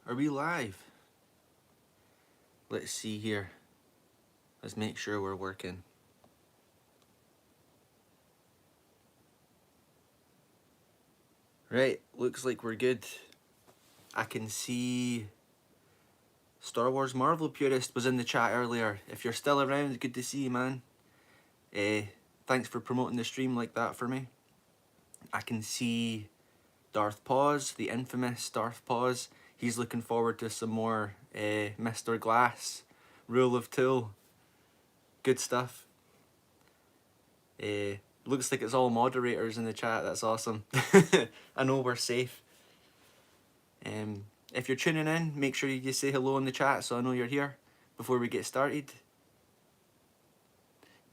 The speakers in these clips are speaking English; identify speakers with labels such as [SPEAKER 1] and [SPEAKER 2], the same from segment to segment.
[SPEAKER 1] Are we live? Let's see here. Let's make sure we're working. Right, looks like we're good. I can see Star Wars Marvel Purist was in the chat earlier. If you're still around, good to see you, man. Thanks for promoting the stream like that for me. I can see Darth Pause, the infamous Darth Pause. He's looking forward to some more Mr. Glass, Rule of Tool. Good stuff. Looks like it's all moderators in the chat. That's awesome. I know we're safe. If you're tuning in, make sure you say hello in the chat so I know you're here before we get started.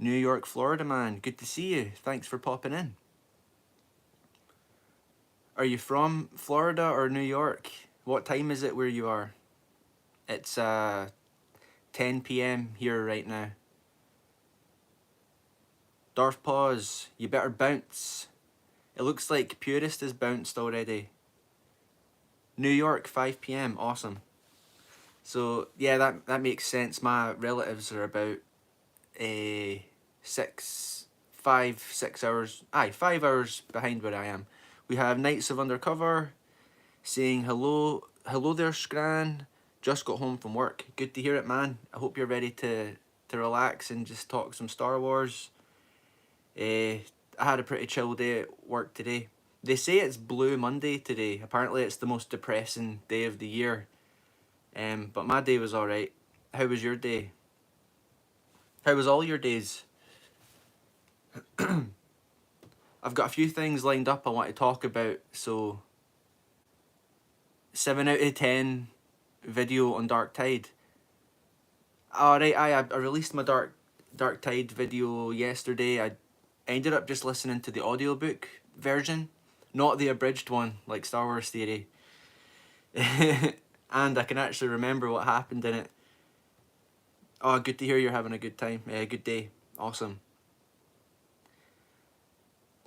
[SPEAKER 1] New York, Florida, man. Good to see you. Thanks for popping in. Are you from Florida or New York? What time is it where you are? It's 10 p.m. here right now. Darth Pause, you better bounce. It looks like Purist is bounced already. New York, 5 p.m. Awesome. So yeah, that makes sense. My relatives are about 6 hours. 5 hours behind where I am. We have Knights of Undercover saying hello there, Scran. Just got home from work. Good to hear it, man. I hope you're ready to relax and just talk some Star Wars. I had a pretty chill day at work today. They say it's Blue Monday today. Apparently it's the most depressing day of the year. But my day was alright. How was your day? How was all your days? I've got a few things lined up I want to talk about, so 7 out of 10 video on Dark Tide. Alright, I released my Dark Tide video yesterday. I ended up just listening to the audiobook version, not the abridged one like Star Wars Theory. And I can actually remember what happened in it. Oh, good to hear you're having a good time. Good day. Awesome.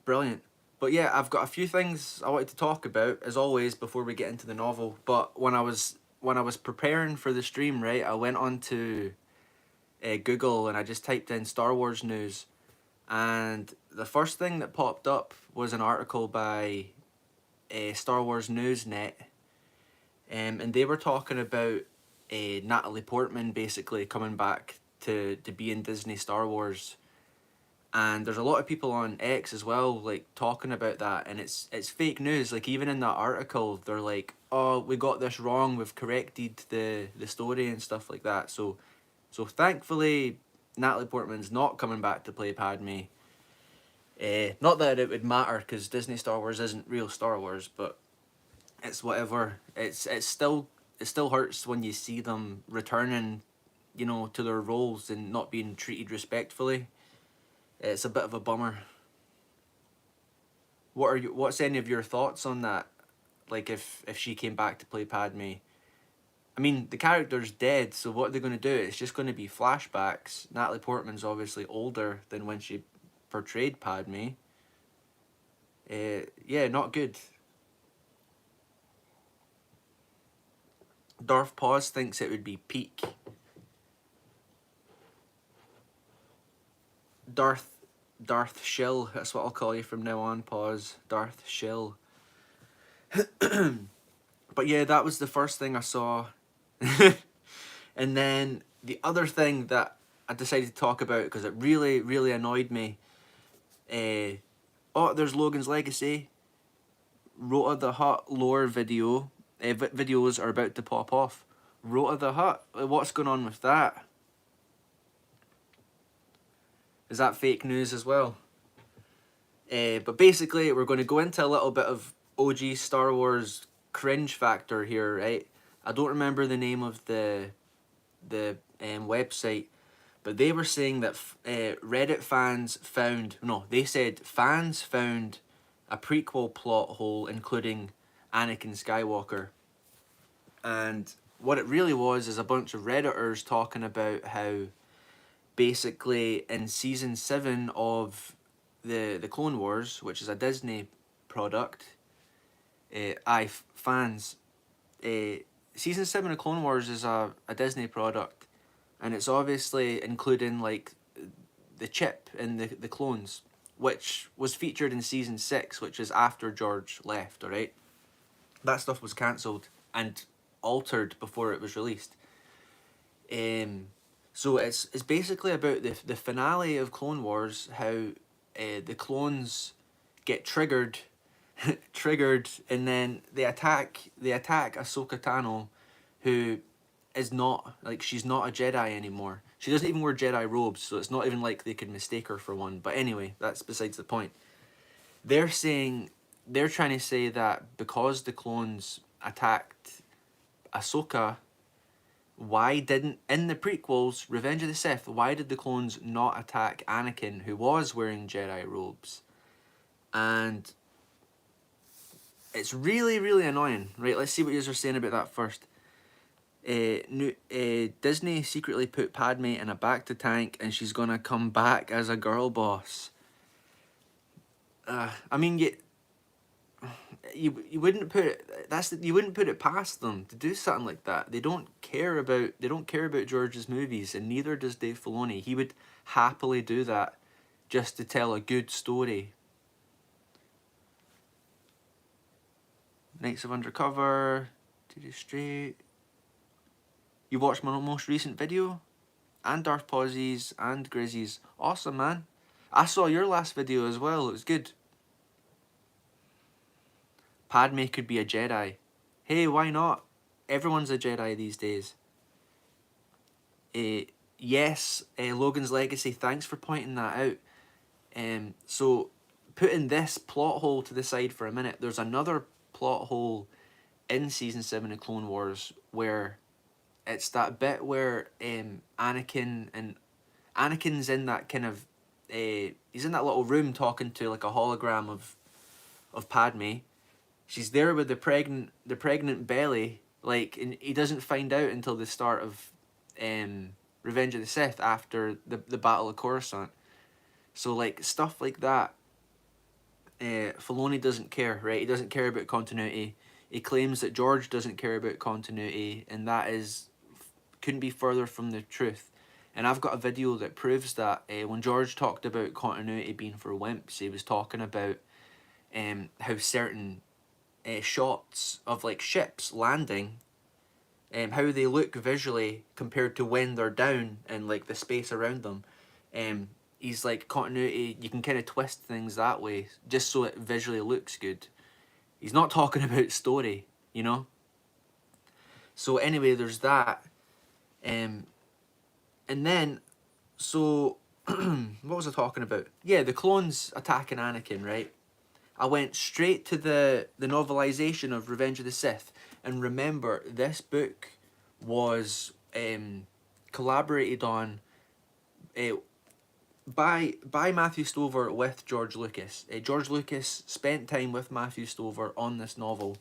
[SPEAKER 1] Brilliant. But yeah, I've got a few things I wanted to talk about, as always, before we get into the novel. But when I was preparing for the stream, right, I went on to Google and I just typed in Star Wars news. And the first thing that popped up was an article by Star Wars Newsnet. And they were talking about Natalie Portman basically coming back to be in Disney Star Wars. And there's a lot of people on X as well, like, talking about that, and it's fake news. Like, even in that article, they're like, oh, we got this wrong, we've corrected the story and stuff like that. So thankfully, Natalie Portman's not coming back to play Padme. Not that it would matter, because Disney Star Wars isn't real Star Wars, but it's whatever. It still hurts when you see them returning, you know, to their roles and not being treated respectfully. It's a bit of a bummer. What's any of your thoughts on that? Like, if she came back to play Padme? I mean, the character's dead, so what are they going to do? It's just going to be flashbacks. Natalie Portman's obviously older than when she portrayed Padme. Yeah, not good. Darth Pause thinks it would be peak. Darth Shill, that's what I'll call you from now on, Pause. Darth Shill. But yeah, that was the first thing I saw. And then the other thing that I decided to talk about, because it really, really annoyed me. Oh, there's Logan's Legacy. Rota the Hutt lore video. Videos are about to pop off. Rota the Hutt, what's going on with that? Is that fake news as well? But basically, we're going to go into a little bit of OG Star Wars cringe factor here, right? I don't remember the name of the website, but they were saying that Reddit fans found... No, they said fans found a prequel plot hole including Anakin Skywalker. And what it really was is a bunch of Redditors talking about how basically in season 7 of the Clone Wars, which is a Disney product, fans Season 7 of Clone Wars is a Disney product, and it's obviously including like the chip and the clones, which was featured in Season 6, which is after George left, alright? That stuff was cancelled and altered before it was released. So it's basically about the finale of Clone Wars, how the clones get triggered, triggered, and then they attack Ahsoka Tano, who is not, like, she's not a Jedi anymore. She doesn't even wear Jedi robes, so it's not even like they could mistake her for one. But anyway, that's besides the point. They're trying to say that because the clones attacked Ahsoka, why didn't, in the prequels, Revenge of the Sith, why did the clones not attack Anakin, who was wearing Jedi robes? And it's really, really annoying. Right, let's see what you are saying about that first. Disney secretly put Padme in a bacta tank and she's gonna come back as a girl boss. I mean, you wouldn't put it, you wouldn't put it past them to do something like that. They don't care about George's movies, and neither does Dave Filoni. He would happily do that just to tell a good story. Knights of Undercover, TD Straight. You watched my most recent video? And Darth Pauses and Grizzy's. Awesome, man. I saw your last video as well. It was good. Padme could be a Jedi. Hey, why not? Everyone's a Jedi these days. Yes, Logan's Legacy. Thanks for pointing that out. So, putting this plot hole to the side for a minute, there's another plot hole in Season 7 of Clone Wars where it's that bit where Anakin's in that kind of he's in that little room talking to like a hologram of Padme. She's there with the pregnant belly, like, and he doesn't find out until the start of Revenge of the Sith, after the Battle of Coruscant. So like stuff like that, Filoni doesn't care, right? He doesn't care about continuity. He claims that George doesn't care about continuity, and that couldn't be further from the truth. And I've got a video that proves that. When George talked about continuity being for wimps, he was talking about how certain shots of like ships landing, how they look visually compared to when they're down and like the space around them. He's like, continuity, you can kind of twist things that way just so it visually looks good. He's not talking about story, you know? So anyway, there's that. And then, so, what was I talking about? Yeah, the clones attacking Anakin, right? I went straight to the novelization of Revenge of the Sith. And remember, this book was collaborated on by Matthew Stover with George Lucas. George Lucas spent time with Matthew Stover on this novel.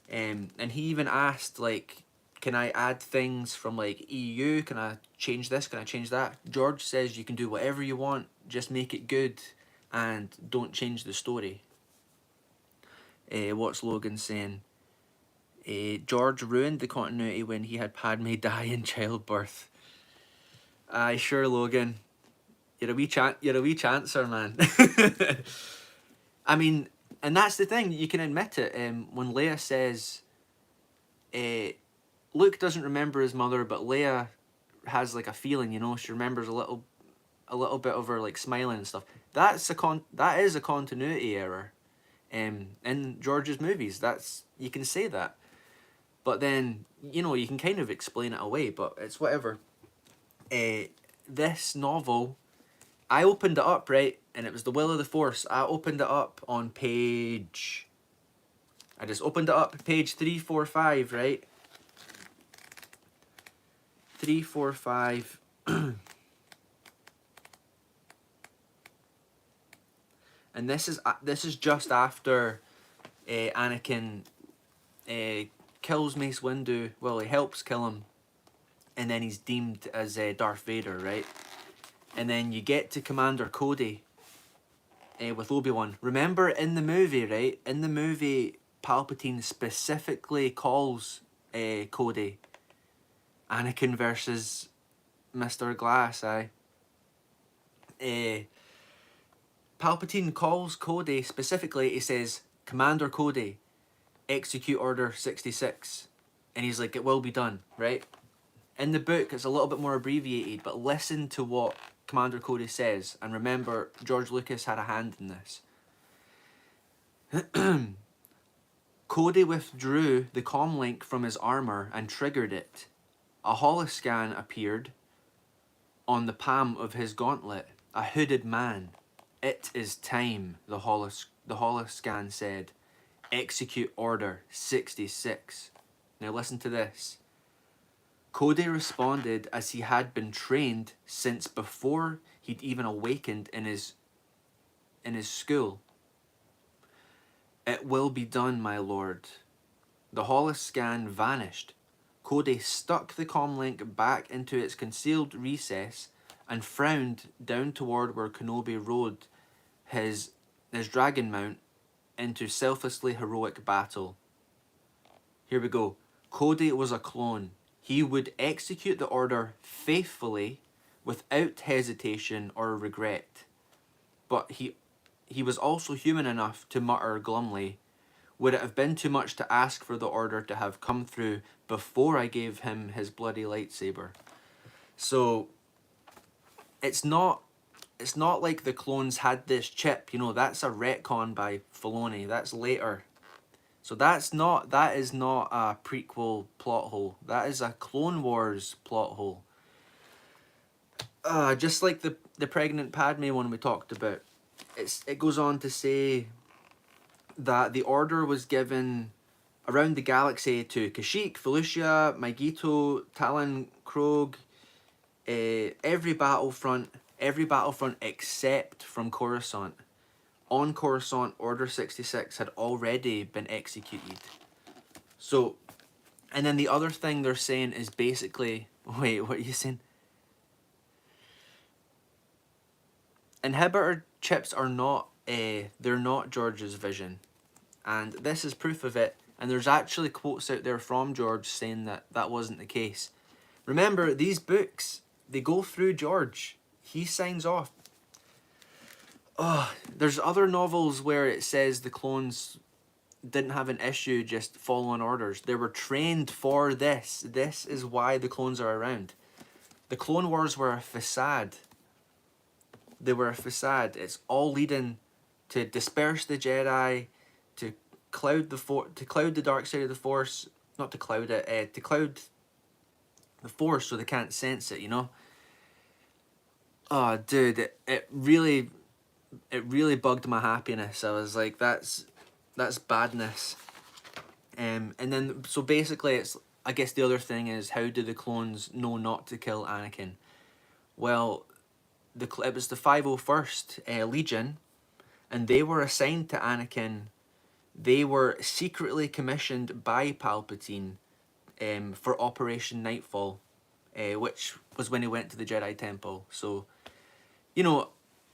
[SPEAKER 1] And he even asked, like, can I add things from like EU? Can I change this? Can I change that? George says you can do whatever you want, just make it good and don't change the story. What's Logan saying? George ruined the continuity when he had Padme die in childbirth. Aye, sure, Logan. You're a wee chancer, man. I mean, and that's the thing, you can admit it. When Leia says, Luke doesn't remember his mother, but Leia has like a feeling, you know, she remembers a little bit of her like smiling and stuff. That is a continuity error. In George's movies, you can say that, but then, you know, you can kind of explain it away, but it's whatever. This novel, I opened it up, right, and it was The Will of the Force. I opened it up on page, I just opened it up, page 345, right? 345. And this is just after Anakin kills Mace Windu. Well, he helps kill him, and then he's deemed as Darth Vader, right? And then you get to Commander Cody with Obi-Wan. Remember in the movie, right? In the movie, Palpatine specifically calls Cody. Anakin versus Mr. Glass, aye. Palpatine calls Cody specifically, he says, Commander Cody, execute Order 66. And he's like, it will be done, right? In the book, it's a little bit more abbreviated, but listen to what Commander Cody says. And remember, George Lucas had a hand in this. Cody withdrew the comlink from his armor and triggered it. A holoscan appeared on the palm of his gauntlet. A hooded man. It is time, the holoscan said. Execute Order 66. Now listen to this. Cody responded as he had been trained since before he'd even awakened in his school. It will be done, my lord. The holoscan vanished. Cody stuck the comlink back into its concealed recess and frowned down toward where Kenobi rode his dragon mount into selflessly heroic battle. Here we go. Cody was a clone. He would execute the order faithfully, without hesitation or regret. But he was also human enough to mutter glumly, would it have been too much to ask for the order to have come through before I gave him his bloody lightsaber? So it's not like the clones had this chip, you know, that's a retcon by Filoni, that's later. So that is not a prequel plot hole. That is a Clone Wars plot hole. Just like the pregnant Padme one we talked about. It goes on to say that the order was given around the galaxy to Kashyyyk, Felucia, Magneto, Talon, Krogue, every battlefront except from Coruscant. On Coruscant, Order 66 had already been executed. So, and then the other thing they're saying is basically... Wait, what are you saying? Inhibitor chips are not... they're not George's vision. And this is proof of it. And there's actually quotes out there from George saying that that wasn't the case. Remember, these books, they go through George. He signs off. There's other novels where it says the clones didn't have an issue just following orders. They were trained for this. This is why the clones are around. The Clone Wars were a facade. They were a facade. It's all leading to disperse the Jedi, to cloud the dark side of the Force, not to cloud it, to cloud the Force so they can't sense it, you know? Oh, dude, it really bugged my happiness. I was like, that's badness. And then, so basically, I guess the other thing is, how do the clones know not to kill Anakin? Well, it was the 501st Legion, and they were assigned to Anakin. They were secretly commissioned by Palpatine for Operation Nightfall, which was when he went to the Jedi Temple. So, you know,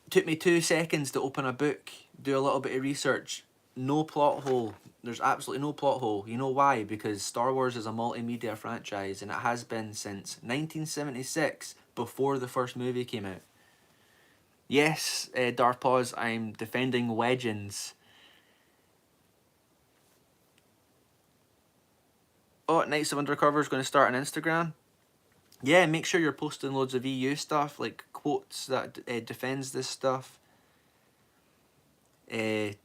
[SPEAKER 1] took me 2 seconds to open a book, do a little bit of research. No plot hole. There's absolutely no plot hole. You know why? Because Star Wars is a multimedia franchise, and it has been since 1976, before the first movie came out. Yes, Darth Pause, I'm defending legends. Oh, Knights of Undercover is going to start on Instagram. Yeah, make sure you're posting loads of EU stuff, like quotes that defends this stuff. But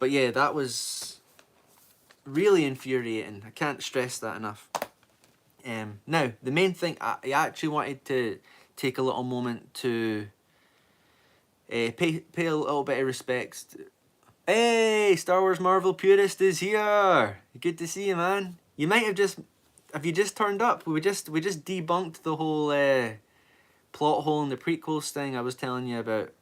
[SPEAKER 1] yeah, that was really infuriating. I can't stress that enough. Now, the main thing, I actually wanted to take a little moment to pay a little bit of respects. Hey, Star Wars Marvel Purist is here! Good to see you, man. You might have just... Have you just turned up? We just debunked the whole plot hole in the prequels thing I was telling you about.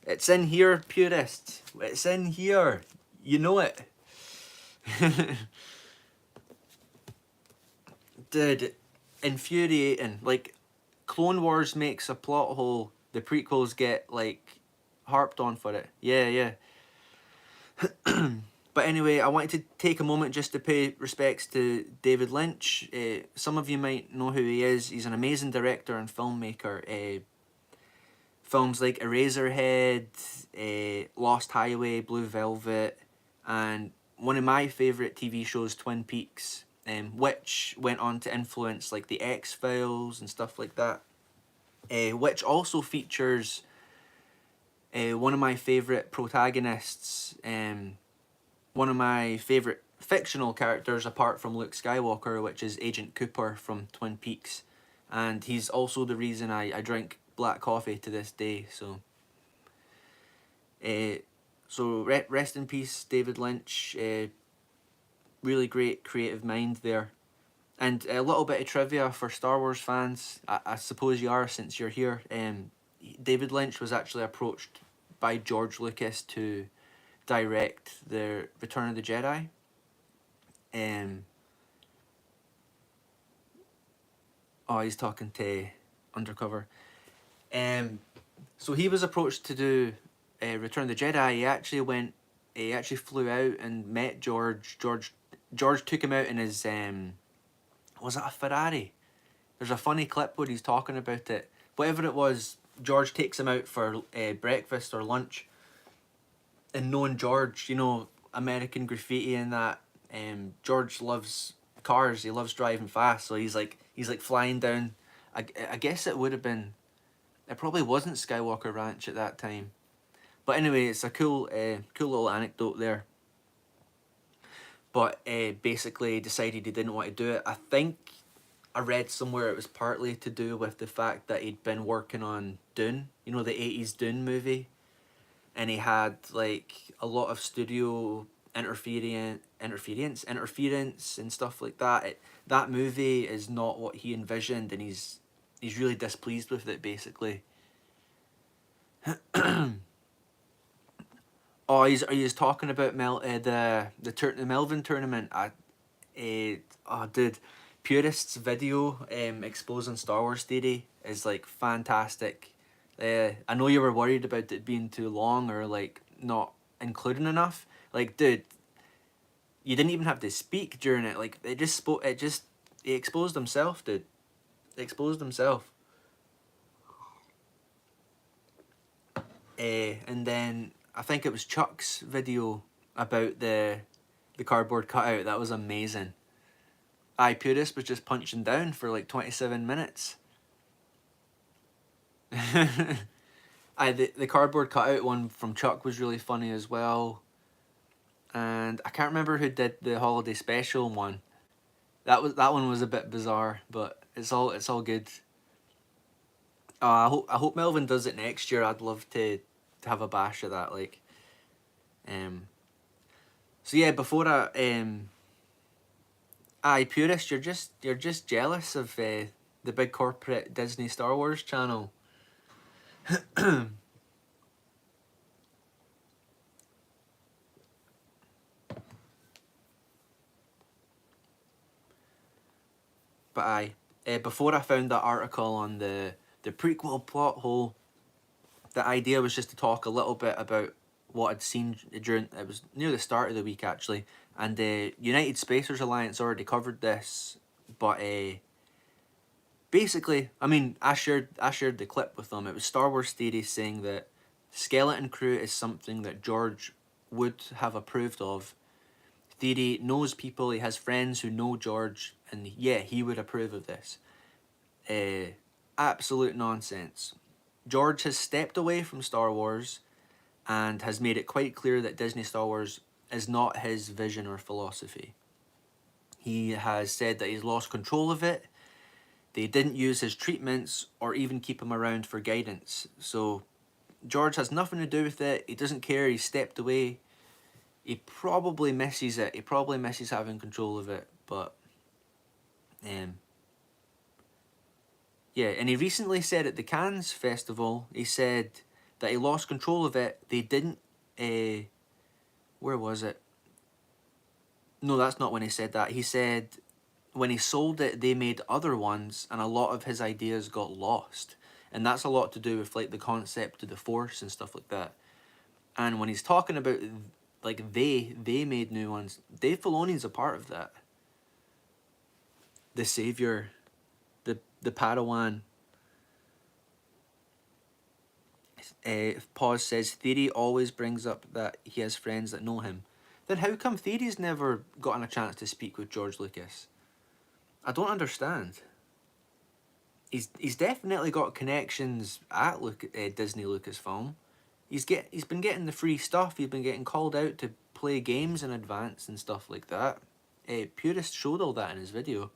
[SPEAKER 1] It's in here, purists. It's in here. You know it. Dude, infuriating. Like, Clone Wars makes a plot hole. The prequels get, like, harped on for it. Yeah. But anyway, I wanted to take a moment just to pay respects to David Lynch. Some of you might know who he is. He's an amazing director and filmmaker. Films like Eraserhead, Lost Highway, Blue Velvet, and one of my favourite TV shows, Twin Peaks, which went on to influence like the X-Files and stuff like that. Which also features one of my favourite protagonists, one of my favourite fictional characters apart from Luke Skywalker, which is Agent Cooper from Twin Peaks. And he's also the reason I drink black coffee to this day. So rest in peace, David Lynch. Really great creative mind there. And a little bit of trivia for Star Wars fans, I suppose you are since you're here. David Lynch was actually approached by George Lucas to direct the Return of the Jedi. Oh, he's talking to Undercover. So he was approached to do Return of the Jedi. He actually flew out and met George. George took him out in his was it a Ferrari? There's a funny clip where he's talking about it. Whatever it was, George takes him out for breakfast or lunch. And knowing George, you know, American Graffiti and that, George loves cars. He loves driving fast. So he's like flying down. I guess it would have been. It probably wasn't Skywalker Ranch at that time. But anyway, it's a cool little anecdote there. But basically decided he didn't want to do it. I think I read somewhere it was partly to do with the fact that he'd been working on Dune, you know, the 80s Dune movie. And he had like a lot of studio interference and stuff like that. That movie is not what he envisioned, and he's really displeased with it, basically. Oh, he's talking about the Melvin tournament. Dude, Purist's video exposing Star Wars theory is like fantastic. I know you were worried about it being too long or like not including enough. Like, dude, you didn't even have to speak during it. Like, he exposed himself, dude. He exposed himself. And then I think it was Chuck's video about the cardboard cutout. That was amazing. Purist was just punching down for like 27 minutes. The cardboard cutout one from Chuck was really funny as well. And I can't remember who did the holiday special one. That one was a bit bizarre, but it's all good. I hope Melvin does it next year. I'd love to have a bash of that, like. So yeah, before Purist, you're just jealous of the big corporate Disney Star Wars channel. But before I found that article on the prequel plot hole, the idea was just to talk a little bit about what I'd seen during, it was near the start of the week actually, and the United Spacers Alliance already covered this, but basically, I mean, I shared the clip with them. It was Star Wars Theory saying that Skeleton Crew is something that George would have approved of. Theory knows people, he has friends who know George, and yeah, he would approve of this. Absolute nonsense. George has stepped away from Star Wars and has made it quite clear that Disney Star Wars is not his vision or philosophy. He has said that he's lost control of it. They didn't use his treatments or even keep him around for guidance. So George has nothing to do with it. He doesn't care. He stepped away. He probably misses it. He probably misses having control of it. But yeah, and he recently said at the Cannes Festival, he said that he lost control of it. They didn't, where was it? No, that's not when he said that. He said when he sold it, they made other ones, and a lot of his ideas got lost. And that's a lot to do with like the concept of the Force and stuff like that. And when he's talking about like they made new ones. Dave Filoni's a part of that. The savior, the Padawan. Pause says Theory always brings up that he has friends that know him. Then how come Theory's never gotten a chance to speak with George Lucas? I don't understand. He's definitely got connections at Disney Lucasfilm. He's been getting the free stuff. He's been getting called out to play games in advance and stuff like that. Purist showed all that in his video.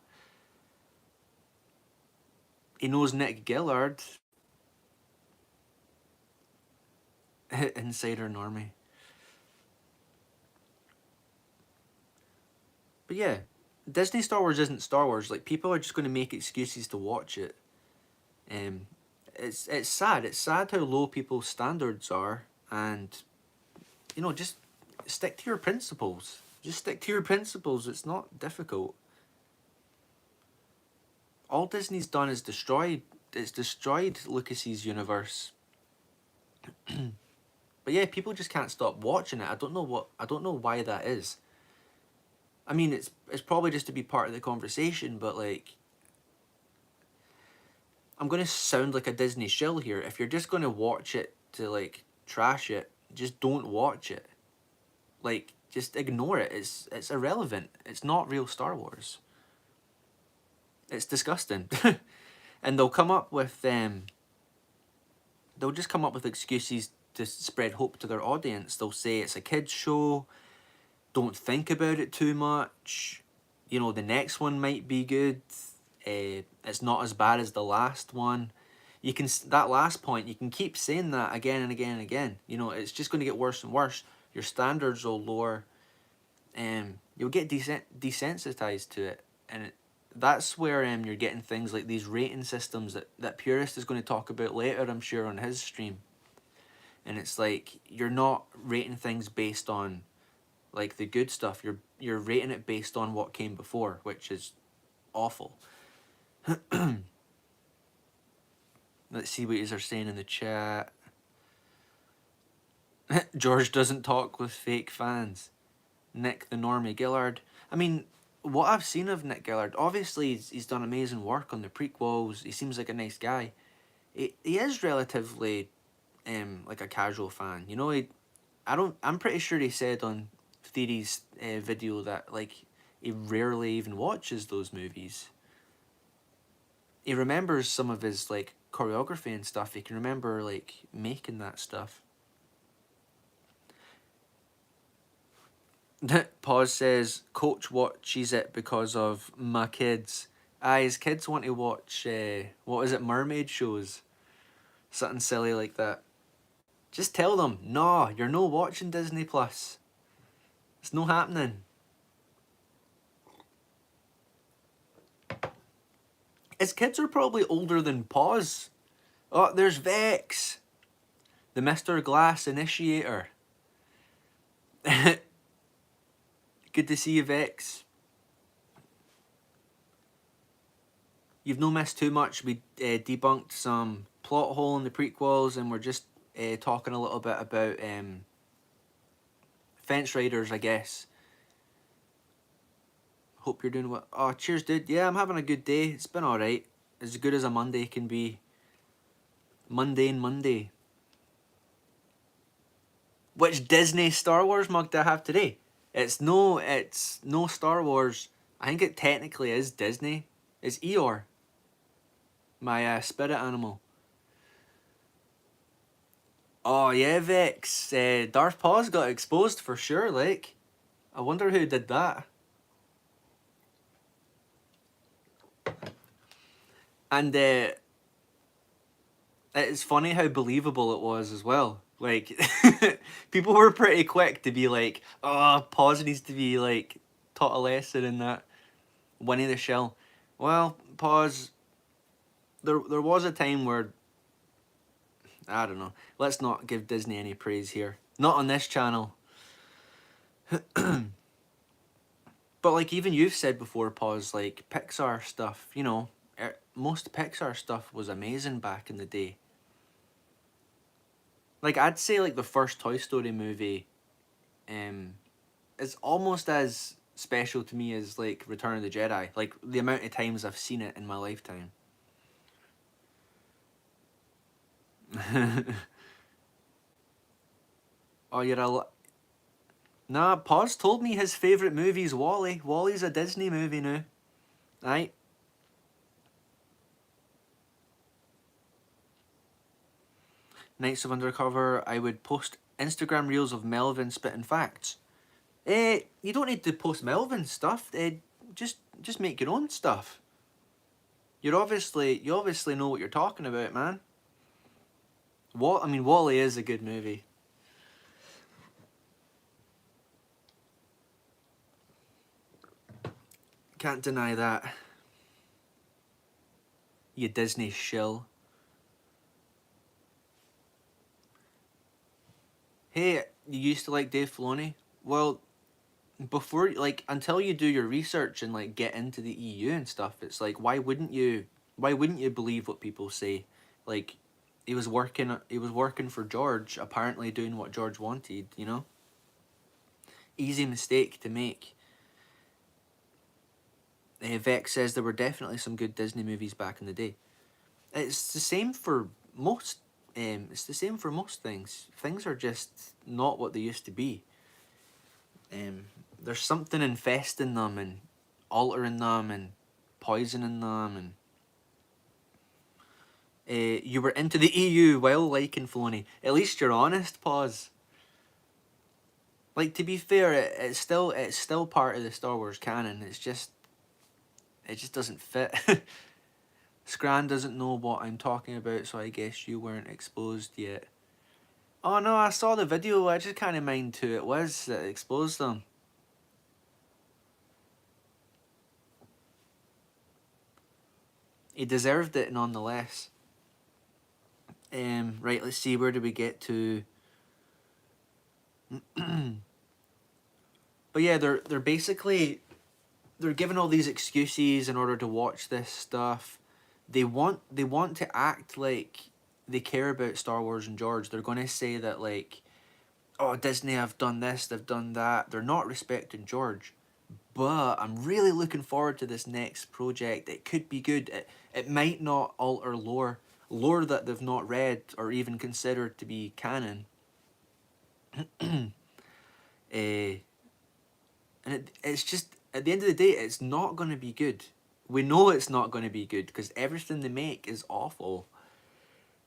[SPEAKER 1] He knows Nick Gillard. Insider normie. But yeah, Disney Star Wars isn't Star Wars. Like, people are just going to make excuses to watch it. It's sad. It's sad how low people's standards are, and you know, just stick to your principles. Just stick to your principles. It's not difficult. All Disney's done is destroyed Lucas's universe. But yeah, people just can't stop watching it. I don't know why that is. I mean, it's probably just to be part of the conversation, but like, I'm gonna sound like a Disney shill here. If you're just gonna watch it to like trash it, just don't watch it. Like, just ignore it. It's irrelevant. It's not real Star Wars. It's disgusting. And they'll come up with they'll just come up with excuses to spread hope to their audience. They'll say it's a kids show, don't think about it too much, you know, the next one might be good, it's not as bad as the last one. You can, that last point, you can keep saying that again and again and again. You know, it's just going to get worse and worse. Your standards will lower, you'll get desensitized to it, and that's where you're getting things like these rating systems that Purist is going to talk about later, I'm sure, on his stream. And it's like, you're not rating things based on like the good stuff. You're rating it based on what came before, which is awful. Let's see what you're saying in the chat. George doesn't talk with fake fans. Nick the Normie Gillard. I mean, what I've seen of Nick Gillard, obviously he's done amazing work on the prequels. He seems like a nice guy. He is relatively like a casual fan. You know, I'm pretty sure he said on Theory's video that like he rarely even watches those movies. He remembers some of his like choreography and stuff. He can remember like making that stuff. Pause says, Coach watches it because of my kids. His kids want to watch, what is it, mermaid shows? Something silly like that. Just tell them, no, you're no watching Disney Plus. It's no happening. His kids are probably older than Pause. Oh, there's Vex. The Mr. Glass initiator. Good to see you, Vex. You've no missed too much. We debunked some plot hole in the prequels, and we're just talking a little bit about Fence Riders, I guess. Hope you're doing well. Oh, cheers, dude. Yeah, I'm having a good day. It's been alright. As good as a Monday can be. Mundane Monday. Which Disney Star Wars mug do I have today? It's no Star Wars. I think it technically is Disney. It's Eeyore. My spirit animal. Oh yeah, Vex. Darth Paws got exposed for sure, like. I wonder who did that. And it's funny how believable it was as well. Like, people were pretty quick to be like, oh, Paws needs to be, like, taught a lesson in that. Winnie the Shell. Well, Paws, there was a time where, I don't know, let's not give Disney any praise here. Not on this channel. But, like, even you've said before, Paws, like, Pixar stuff, you know, most Pixar stuff was amazing back in the day. Like, I'd say, like, the first Toy Story movie it's almost as special to me as like Return of the Jedi. Like the amount of times I've seen it in my lifetime. Oh, you're a nah. Paz told me his favorite movie is Wall-E. Wall-E's a Disney movie now. Right? Nights of Undercover. I would post Instagram reels of Melvin spitting facts. You don't need to post Melvin stuff. Just make your own stuff. You obviously know what you're talking about, man. I mean, Wall-E is a good movie. Can't deny that. You Disney shill. Hey, you used to like Dave Filoni? Well, before like until you do your research and like get into the EU and stuff, it's like why wouldn't you believe what people say? Like he was working for George, apparently doing what George wanted, you know? Easy mistake to make. Vex says there were definitely some good Disney movies back in the day. It's the same for most. It's the same for most things. Things are just not what they used to be. There's something infesting them and altering them and poisoning them. And you were into the EU while liking Filoni. At least you're honest, Pause. Like, to be fair, it's still part of the Star Wars canon. It just doesn't fit. Scran doesn't know what I'm talking about, so I guess you weren't exposed yet. Oh no, I saw the video. I just can't mind who it was that exposed them. He deserved it nonetheless. Right, let's see, where do we get to? But yeah, they're basically they're given all these excuses in order to watch this stuff. They want to act like they care about Star Wars and George. They're gonna say that like, oh, Disney have done this, they've done that. They're not respecting George. But I'm really looking forward to this next project. It could be good. It might not alter lore that they've not read or even considered to be canon. uh, and it's just, at the end of the day, it's not going to be good. We know it's not going to be good because everything they make is awful.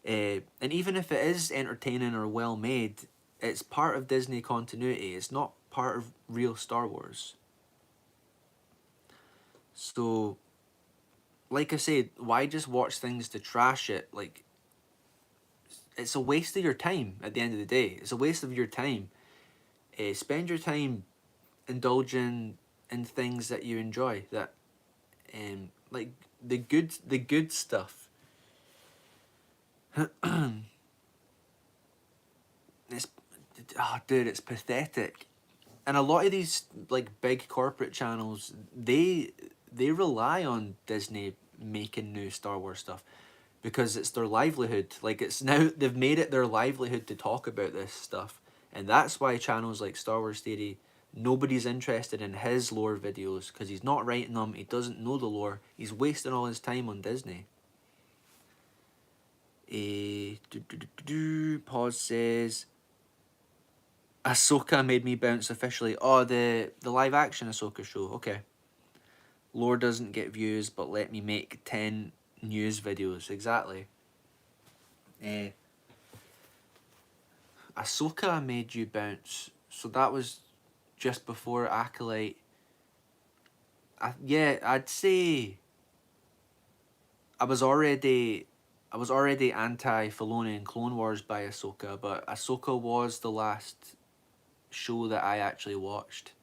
[SPEAKER 1] And even if it is entertaining or well made, it's part of Disney continuity. It's not part of real Star Wars. So, like I said, why just watch things to trash it? Like, it's a waste of your time at the end of the day. It's a waste of your time. Spend your time indulging in things that you enjoy. That, like the good stuff. It's, oh, dude, it's pathetic. And a lot of these like big corporate channels, they rely on Disney making new Star Wars stuff because it's their livelihood. Like, it's now they've made it their livelihood to talk about this stuff, and that's why channels like Star Wars Theory, nobody's interested in his lore videos because he's not writing them. He doesn't know the lore. He's wasting all his time on Disney. Pause says Ahsoka made me bounce officially. Oh, the live action Ahsoka show. Okay. Lore doesn't get views, but let me make 10 news videos. Exactly. Ahsoka made you bounce. So that was just before Acolyte. Yeah, I'd say I was already anti Filoni and Clone Wars by Ahsoka, but Ahsoka was the last show that I actually watched.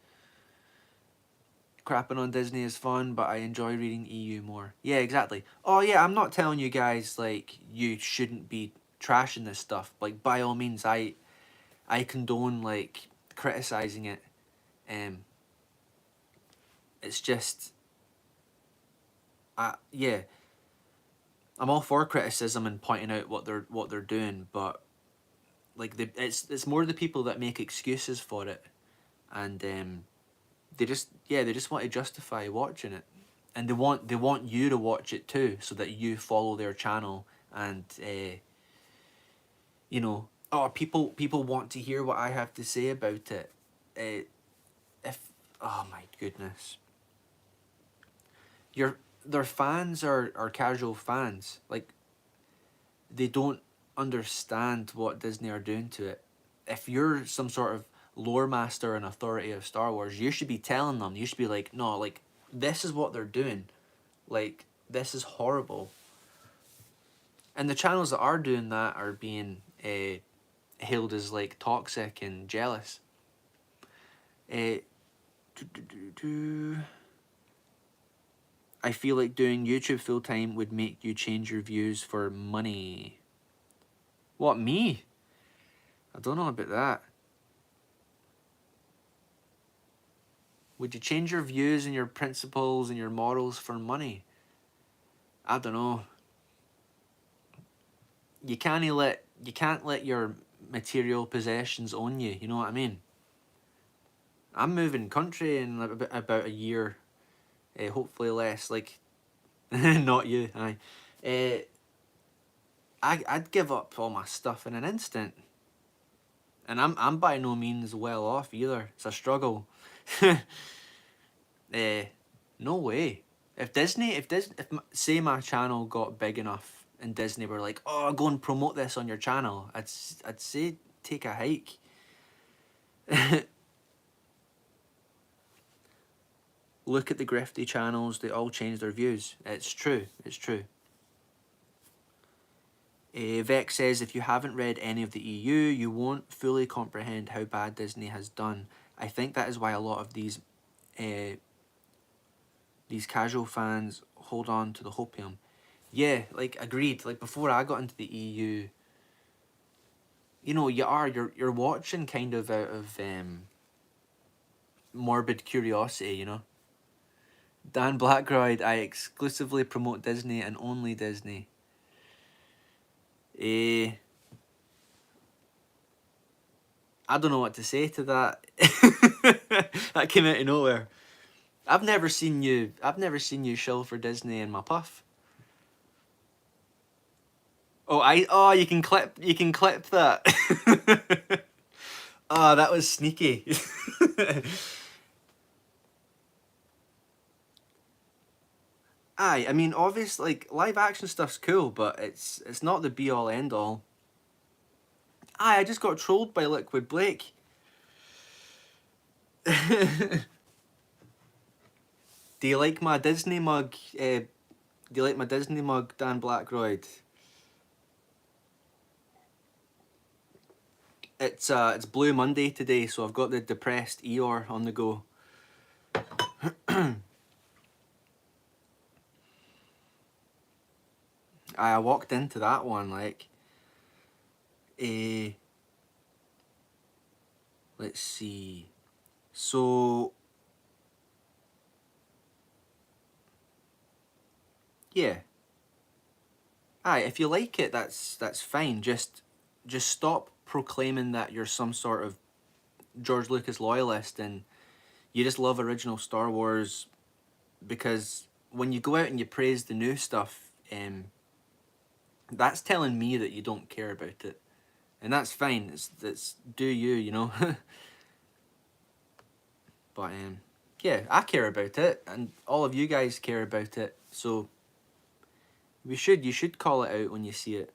[SPEAKER 1] Crapping on Disney is fun, but I enjoy reading EU more. Yeah, exactly. Oh yeah, I'm not telling you guys like you shouldn't be trashing this stuff. Like, by all means, I condone like criticizing it. It's just, yeah, I'm all for criticism and pointing out what they're doing, but like it's more the people that make excuses for it. and they just want to justify watching it, and they want you to watch it too, so that you follow their channel, and you know, oh, people want to hear what I have to say about it. If Oh my goodness, your their fans are casual fans, like they don't understand what Disney are doing to it. If you're some sort of lore master and authority of Star Wars, you should be telling them. You should be like, no, like this is what they're doing. Like this is horrible. And the channels that are doing that are being hailed as like toxic and jealous. Uh, I feel like doing YouTube full time would make you change your views for money. What, me? I don't know about that. Would you change your views and your principles and your morals for money? I don't know. You can't let your material possessions own you. You know what I mean? I'm moving country in about a year, hopefully less. Like, not you. Aye. I'd give up all my stuff in an instant, and I'm by no means well off either. It's a struggle. No way. If say my channel got big enough and Disney were like, oh, go and promote this on your channel, I'd say take a hike. Look at the grifty channels, they all change their views. It's true, it's true. Vex says, if you haven't read any of the EU, you won't fully comprehend how bad Disney has done. I think that is why a lot of these casual fans hold on to the hopium. Yeah, like, agreed. Like, before I got into the EU, you know, you're watching kind of out of morbid curiosity, you know. Dan Blackroyd, I exclusively promote Disney and only Disney. I don't know what to say to that. That came out of nowhere. I've never seen you shill for Disney in my puff. Oh, you can clip that. Oh, that was sneaky. Aye, I mean, obviously, like, live action stuff's cool, but it's not the be all end all. Aye, I just got trolled by Liquid Blake. Do you like my Disney mug? Do you like my Disney mug, Dan Blackroyd? It's Blue Monday today, so I've got the depressed Eeyore on the go. I walked into that one like, let's see. So yeah. Aye, if you like it, that's fine. Just stop proclaiming that you're some sort of George Lucas loyalist and you just love original Star Wars, because when you go out and you praise the new stuff, that's telling me that you don't care about it, and that's fine. It's do you, you know. But yeah, I care about it, and all of you guys care about it. So you should call it out when you see it.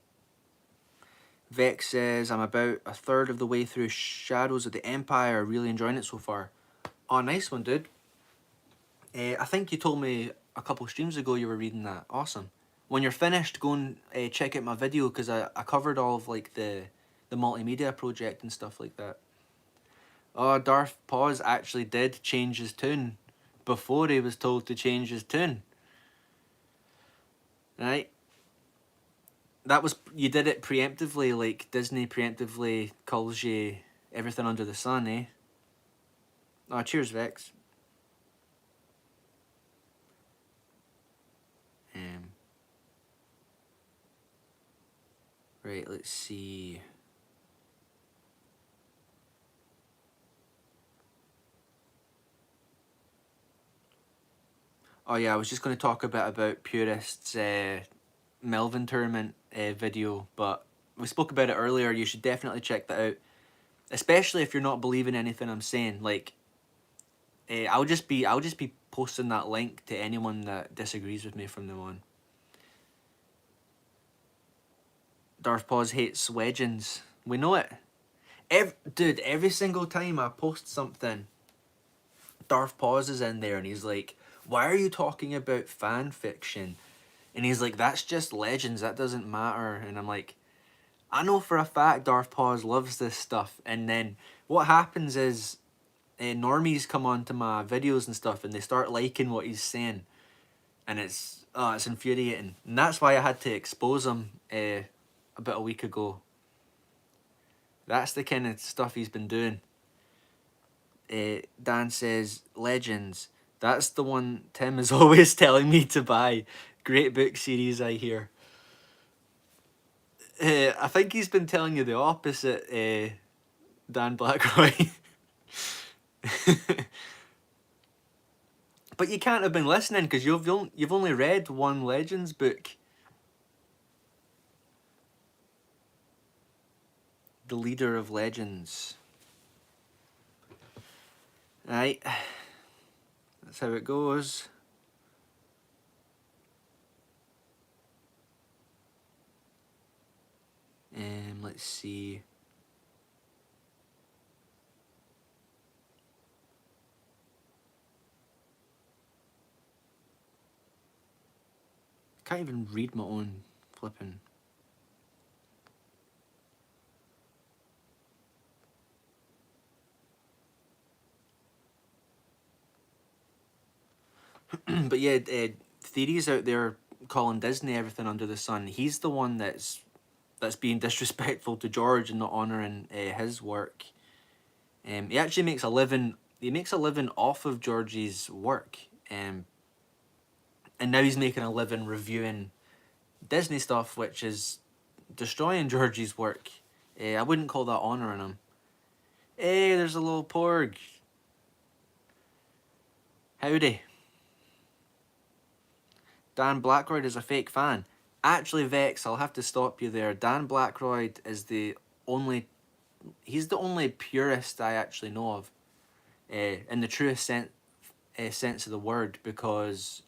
[SPEAKER 1] Vex says, I'm about a third of the way through Shadows of the Empire. Really enjoying it so far. Oh, nice one, dude. I think you told me a couple streams ago you were reading that. Awesome. When you're finished, go and check out my video, because I covered all of like the multimedia project and stuff like that. Oh, Darth Pause actually did change his tune before he was told to change his tune. Right? That was, you did it preemptively, like Disney preemptively calls you everything under the sun, eh? Oh, cheers, Vex. Right, let's see. Oh yeah, I was just going to talk a bit about Purist's Melvin tournament video, but we spoke about it earlier. You should definitely check that out, especially if you're not believing anything I'm saying. Like, I'll just be posting that link to anyone that disagrees with me from now on. Darth Paws hates legends. We know it. Dude, every single time I post something, Darth Paws is in there and he's like, "Why are you talking about fan fiction?" And he's like, "That's just legends. That doesn't matter." And I'm like, I know for a fact Darth Paws loves this stuff. And then what happens is normies come onto my videos and stuff and they start liking what he's saying. And it's infuriating. And that's why I had to expose him about a week ago. That's the kind of stuff he's been doing. Dan says, Legends. That's the one Tim is always telling me to buy. Great book series, I hear. I think he's been telling you the opposite, Dan Blackroy. But you can't have been listening because you've only read one Legends book. The Leader of Legends. Right. That's how it goes. Let's see. I can't even read my own flipping. But yeah, theories out there calling Disney everything under the sun. He's the one that's being disrespectful to George and not honouring his work. He actually makes a living. He makes a living off of George's work, and now he's making a living reviewing Disney stuff, which is destroying George's work. I wouldn't call that honouring him. Hey, there's a little porg. Howdy. Dan Blackroyd is a fake fan. Actually, Vex, I'll have to stop you there. Dan Blackroyd is he's the only purist I actually know of, in the truest sense of the word, because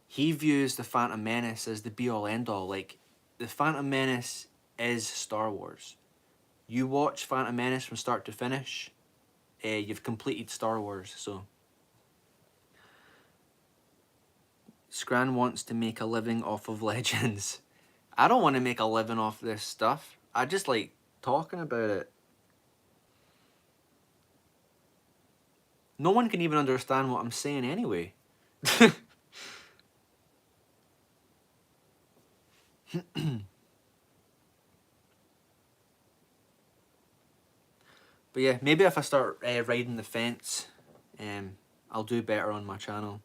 [SPEAKER 1] he views the Phantom Menace as the be-all end-all. Like, the Phantom Menace is Star Wars. You watch Phantom Menace from start to finish, you've completed Star Wars, so... Scran wants to make a living off of Legends. I don't want to make a living off this stuff. I just like talking about it. No one can even understand what I'm saying anyway. But yeah, maybe if I start riding the fence, I'll do better on my channel.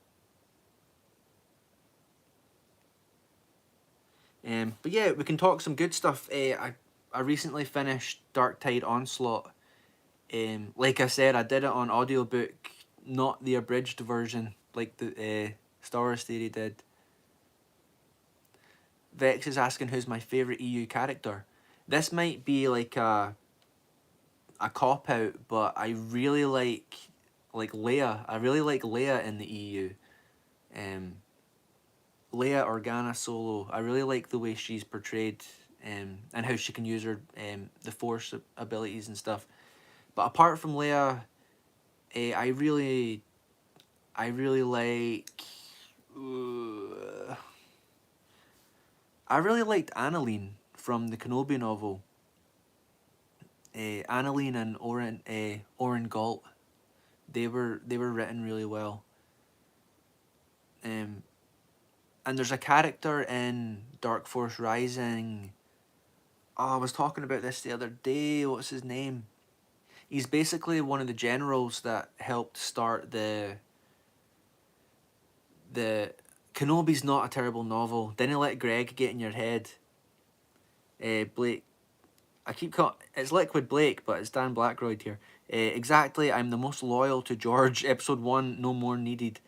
[SPEAKER 1] But yeah, we can talk some good stuff. I recently finished Dark Tide Onslaught. Like I said, I did it on audiobook, not the abridged version like the Star Wars Theory did. Vex is asking who's my favourite EU character. This might be like a cop-out, but I really like Leia. I really like Leia in the EU. Leia Organa Solo. I really like the way she's portrayed, and how she can use her the Force abilities and stuff. But apart from Leia, I really like. I really liked Annalene from the Kenobi novel. Annalene and Oren Galt, they were written really well. And there's a character in Dark Force Rising. Oh, I was talking about this the other day. What's his name? He's basically one of the generals that helped start the Kenobi's not a terrible novel. Didn't let Greg get in your head. Blake. I keep calling it's Liquid Blake, but it's Dan Blackroyd here. Exactly, I'm the most loyal to George. Episode 1, no more needed.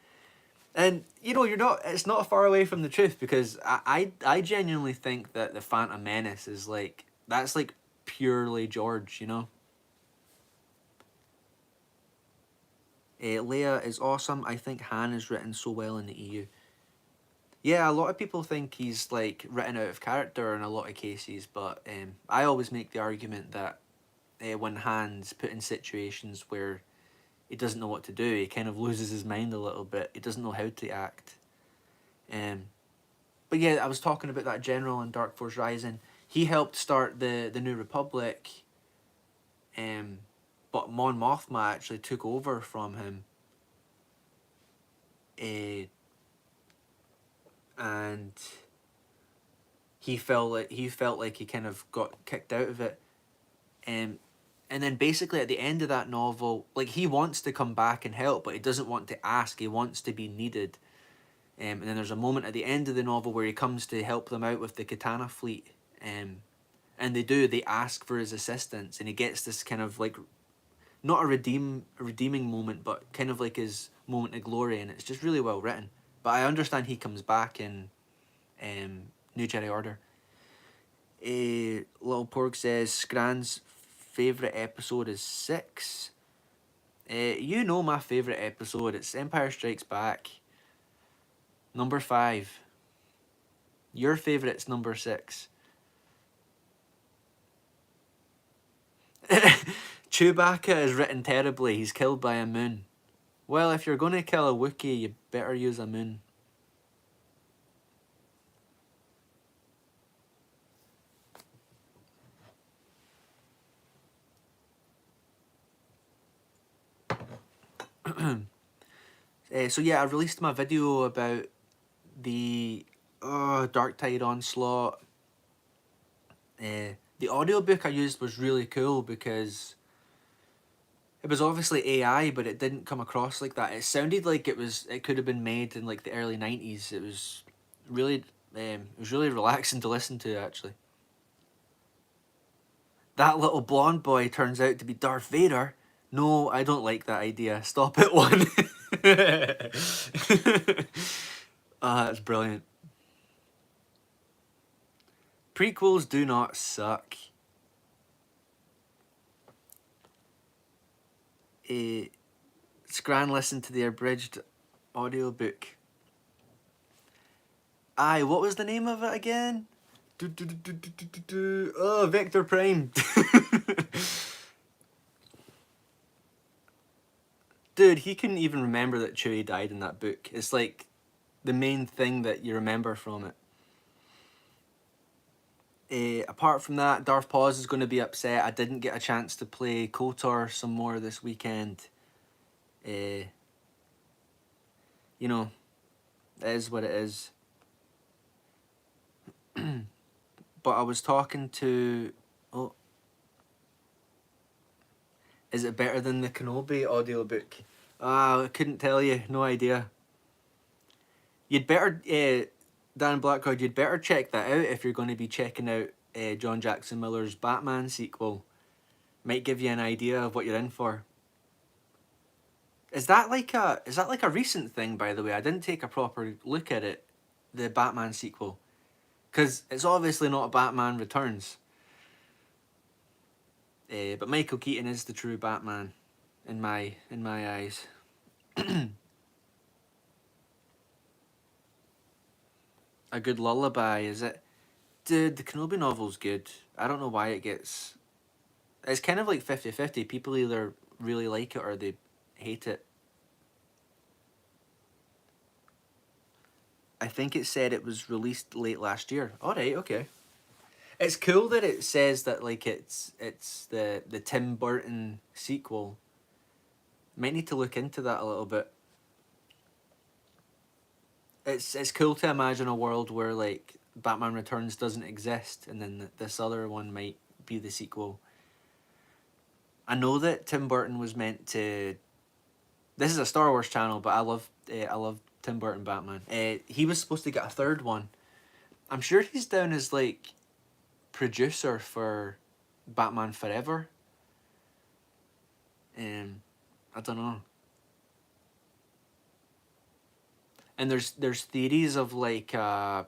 [SPEAKER 1] And you know, you're not. It's not far away from the truth because I genuinely think that the Phantom Menace is like that's like purely George. You know, Leia is awesome. I think Han is written so well in the EU. Yeah, a lot of people think he's like written out of character in a lot of cases, but I always make the argument that when Han's put in situations where he doesn't know what to do, he kind of loses his mind a little bit. He doesn't know how to act. Um, but yeah, I was talking about that general in Dark Force Rising. He helped start the New Republic, um, but Mon Mothma actually took over from him, and he felt like he kind of got kicked out of it. Um, and then basically at the end of that novel, like he wants to come back and help, but he doesn't want to ask. He wants to be needed. And then there's a moment at the end of the novel where he comes to help them out with the Katana fleet. And they ask for his assistance, and he gets this kind of like not a redeeming moment, but kind of like his moment of glory, and it's just really well written. But I understand he comes back in New Jedi Order. Little Porg says Scran's favourite episode is 6. You know my favourite episode. It's Empire Strikes Back. Number 5. Your favourite's number 6. Chewbacca is written terribly. He's killed by a moon. Well, if you're going to kill a Wookiee, you better use a moon. So yeah, I released my video about the Dark Tide Onslaught. The audiobook I used was really cool because it was obviously AI, but it didn't come across like that. It sounded like it could have been made in like the early 90s. It was really relaxing to listen to, actually. That little blonde boy turns out to be Darth Vader. No, I don't like that idea. Stop it, one. That's brilliant. Prequels do not suck. Scran listened to the abridged audiobook. Aye, what was the name of it again? Oh, Vector Prime. Dude, he couldn't even remember that Chewie died in that book. It's like the main thing that you remember from it. Apart from that, Darth Paws is going to be upset. I didn't get a chance to play KOTOR some more this weekend. You know, it is what it is. But I was talking to... Oh. Is it better than the Kenobi audiobook? I couldn't tell you. No idea. You'd better... Dan Blackcard, you'd better check that out if you're going to be checking out John Jackson Miller's Batman sequel. Might give you an idea of what you're in for. Is that like a recent thing, by the way? I didn't take a proper look at it, the Batman sequel, because it's obviously not Batman Returns. But Michael Keaton is the true Batman, in my eyes. A good lullaby, is it? Dude, the Kenobi novel's good. I don't know why it gets... It's kind of like 50-50. People either really like it or they hate it. I think it said it was released late last year. Alright, okay. It's cool that it says that like it's the Tim Burton sequel. Might need to look into that a little bit. It's cool to imagine a world where like Batman Returns doesn't exist and then this other one might be the sequel. I know that Tim Burton was meant to... This is a Star Wars channel, but I love Tim Burton Batman. He was supposed to get a third one. I'm sure he's down as like producer for Batman Forever. I don't know. And there's theories of like a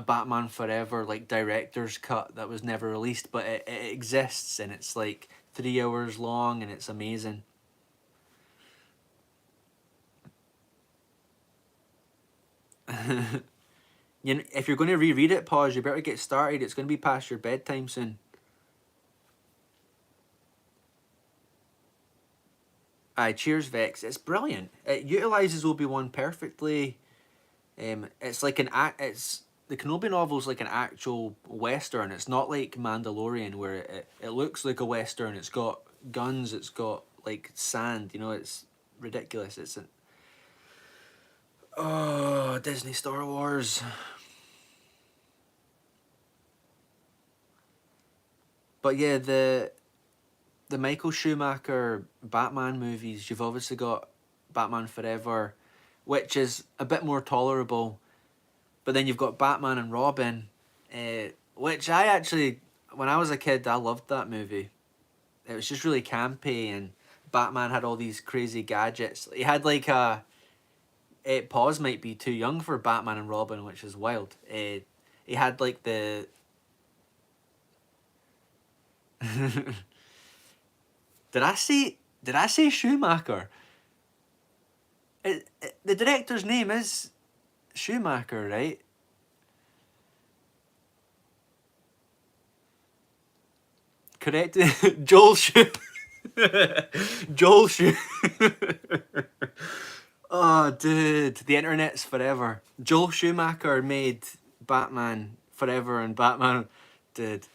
[SPEAKER 1] Batman Forever like director's cut that was never released, but it exists and it's like 3 hours long and it's amazing. You know, if you're going to reread it, pause. You better get started. It's going to be past your bedtime soon. Aye, cheers, Vex. It's brilliant. It utilizes Obi-Wan perfectly. It's like an act. It's the Kenobi novel's like an actual western. It's not like Mandalorian where it looks like a western. It's got guns. It's got like sand. You know, it's ridiculous. It's an oh Disney Star Wars. But yeah, the Michael Schumacher Batman movies. You've obviously got Batman Forever, which is a bit more tolerable. But then you've got Batman and Robin, which I actually, when I was a kid, I loved that movie. It was just really campy, and Batman had all these crazy gadgets. He had like a. Paws might be too young for Batman and Robin, which is wild. He had like the. did I say? Did I say Schumacher? The director's name is Schumacher, right? Correct. Joel Schu. Joel Schu. Oh, dude, the internet's forever. Joel Schumacher made Batman Forever and Batman. Dude,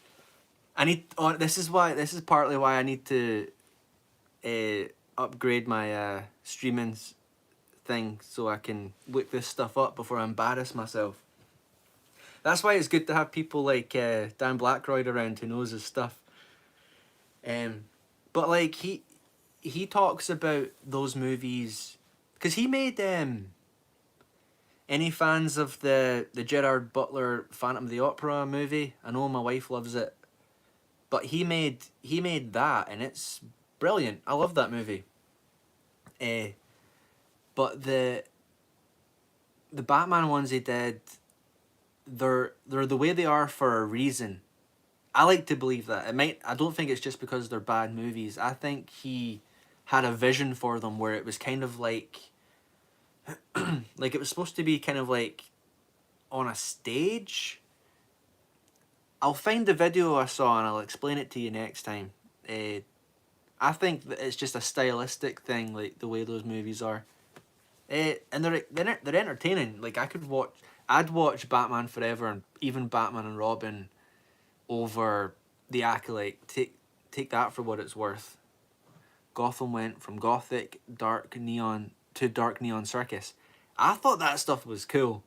[SPEAKER 1] I need. Oh, this is why. This is partly why I need to upgrade my streaming thing so I can look this stuff up before I embarrass myself. That's why it's good to have people like Dan Blackroyd around who knows his stuff. Um, but like he talks about those movies because he made any fans of the Gerard Butler Phantom of the Opera movie? I know my wife loves it, but he made that and it's brilliant. I love that movie. Uh, but the Batman ones he did, they're the way they are for a reason. I like to believe that. It might. I don't think it's just because they're bad movies. I think he had a vision for them where it was kind of like it was supposed to be kind of like on a stage. I'll find the video I saw and I'll explain it to you next time. I think that it's just a stylistic thing, like the way those movies are. And they're entertaining. Like I'd watch Batman Forever and even Batman and Robin over the Acolyte. Take that for what it's worth. Gotham went from gothic, dark neon to dark neon circus. I thought that stuff was cool.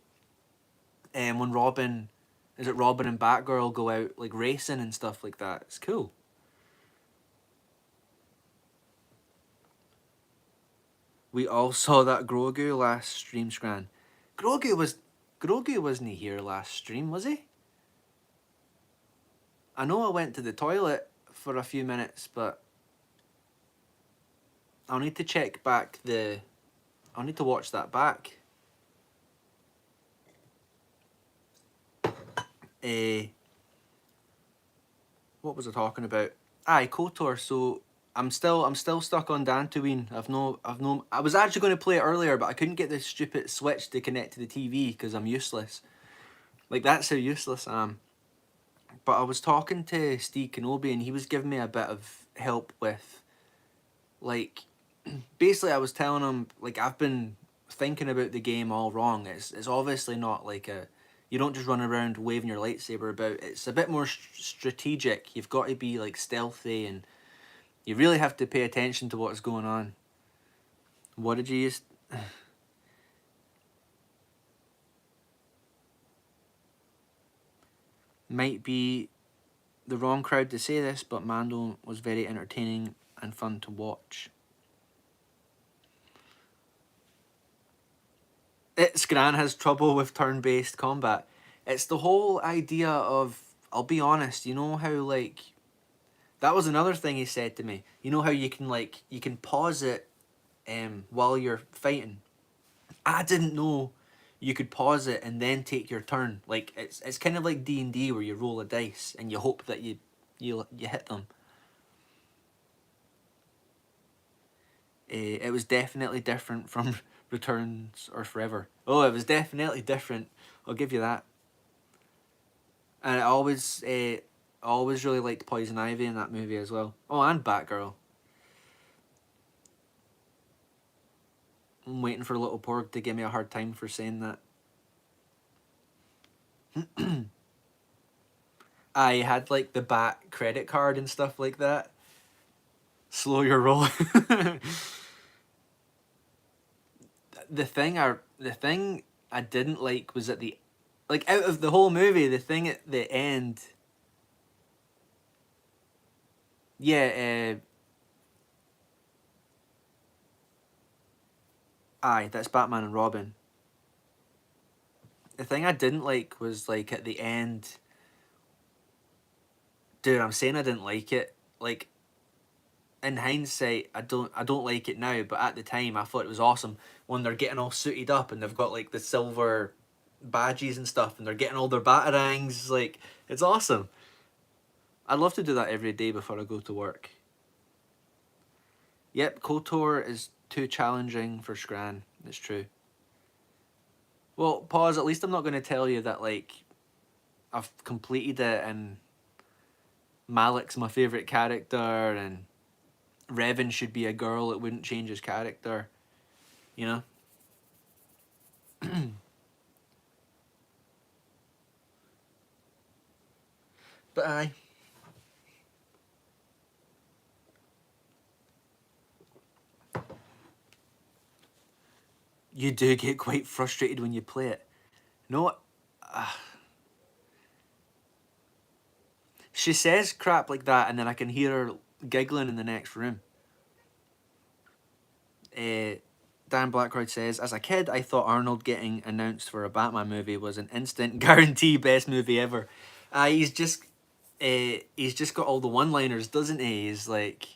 [SPEAKER 1] And when Robin and Batgirl go out like racing and stuff like that, it's cool. We all saw that Grogu last stream scran. Grogu was Grogu wasn't he here last stream, was he? I know I went to the toilet for a few minutes, but I'll need to check back the. I'll need to watch that back. Uh, what was I talking about? Aye, Kotor. So I'm still stuck on Dantooine. I was actually going to play it earlier, but I couldn't get this stupid switch to connect to the TV because I'm useless. Like that's how useless I am. But I was talking to Steve Kenobi and he was giving me a bit of help with, like, basically I was telling him like I've been thinking about the game all wrong. It's obviously not like a you don't just run around waving your lightsaber about. It's a bit more strategic. You've got to be like stealthy and you really have to pay attention to what's going on. What did you use? Might be the wrong crowd to say this, but Mando was very entertaining and fun to watch. Scran has trouble with turn-based combat. It's the whole idea of, I'll be honest, you know how like, that was another thing he said to me. You know how you can pause it while you're fighting. I didn't know you could pause it and then take your turn. Like it's kind of like D&D where you roll a dice and you hope that you hit them. It was definitely different from Returns or Forever. Oh, it was definitely different. I'll give you that. And I always really liked Poison Ivy in that movie as well. Oh, and Batgirl. I'm waiting for Little Porg to give me a hard time for saying that. I had like the Bat credit card and stuff like that. Slow your roll. The thing I didn't like was at the, like, out of the whole movie, the thing at the end. Yeah, aye, that's Batman and Robin. The thing I didn't like was like at the end. Dude, I'm saying I didn't like it. Like, in hindsight, I don't like it now, but at the time I thought it was awesome when they're getting all suited up and they've got like the silver badges and stuff and they're getting all their batarangs. Like, it's awesome. I'd love to do that every day before I go to work. Yep, KOTOR is too challenging for Scran. It's true. Well, pause. At least I'm not going to tell you that like I've completed it and Malik's my favorite character and Revan should be a girl. It wouldn't change his character. You know. But aye, you do get quite frustrated when you play it. No, she says crap like that, and then I can hear her giggling in the next room. Uh, Dan Blackroyd says, as a kid, I thought Arnold getting announced for a Batman movie was an instant guarantee best movie ever. He's just got all the one-liners, doesn't he? He's like,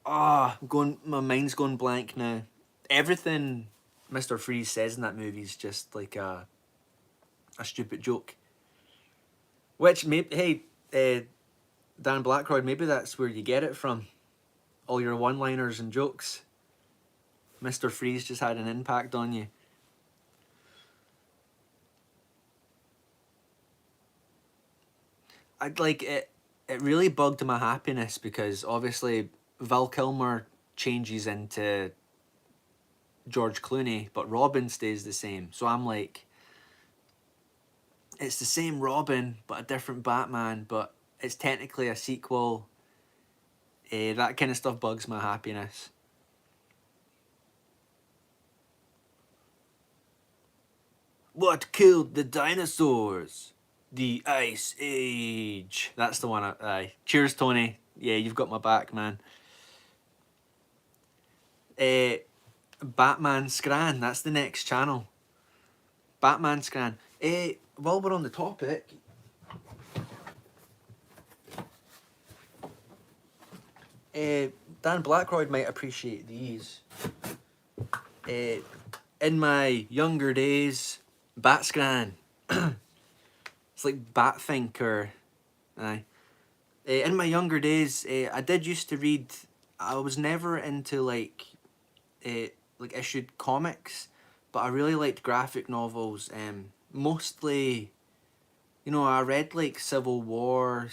[SPEAKER 1] my mind's going blank now. Everything Mr. Freeze says in that movie is just like a stupid joke. Which maybe, hey, Dan Blackroyd, maybe that's where you get it from. All your one-liners and jokes. Mr. Freeze just had an impact on you. I'd like it. It really bugged my happiness because obviously Val Kilmer changes into George Clooney, but Robin stays the same. So I'm like, it's the same Robin, but a different Batman, but it's technically a sequel. That kind of stuff bugs my happiness. What killed the dinosaurs? The Ice Age. That's the one. Aye. Cheers, Tony. Yeah, you've got my back, man. Uh, Batman Scran. That's the next channel. Batman Scran. While we're on the topic, Dan Blackroyd might appreciate these. In my younger days, Bat Scran. It's like Batfinker. Aye. In my younger days, I did used to read. I was never into like issued comics, but I really liked graphic novels. Mostly, I read like Civil War,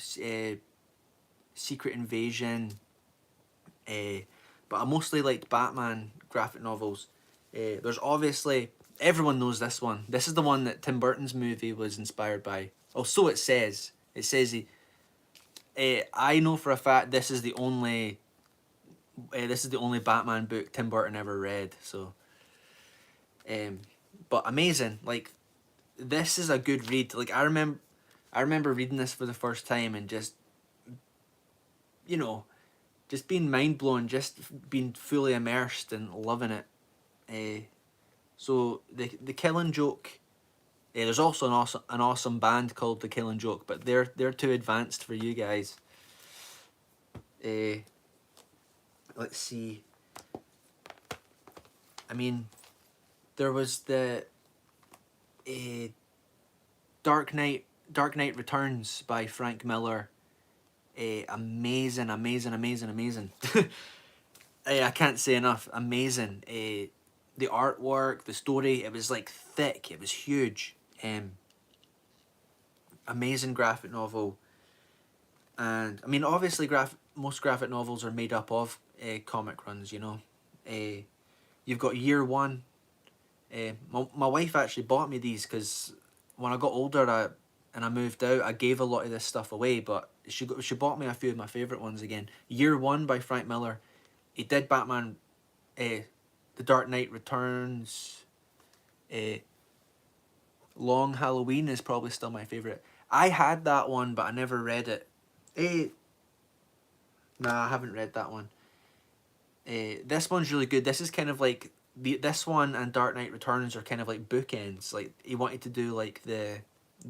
[SPEAKER 1] Secret Invasion, but I mostly liked Batman graphic novels. There's obviously everyone knows this one. This is the one that Tim Burton's movie was inspired by. Oh, so it says. It says he. I know for a fact this is the only Batman book Tim Burton ever read. So, but amazing. Like, this is a good read. Like I remember reading this for the first time and just, you know, just being mind blown, just being fully immersed and loving it. So the Killing Joke. There's also an awesome band called the Killing Joke, but they're too advanced for you guys. Let's see. I mean, There was the uh, Dark Knight Returns by Frank Miller. Amazing, amazing, amazing, amazing. I can't say enough. Amazing. The artwork, the story, it was like thick. It was huge. Amazing graphic novel. And I mean, obviously, most graphic novels are made up of comic runs. You know, you've got Year One. My wife actually bought me these because when I got older, and I moved out, I gave a lot of this stuff away. But she bought me a few of my favorite ones again. Year One by Frank Miller. He did Batman, The Dark Knight Returns. Long Halloween is probably still my favorite. I had that one, but I never read it. Nah, I haven't read that one. This one's really good. This is kind of like this one and Dark Knight Returns are kind of like bookends. Like he wanted to do like the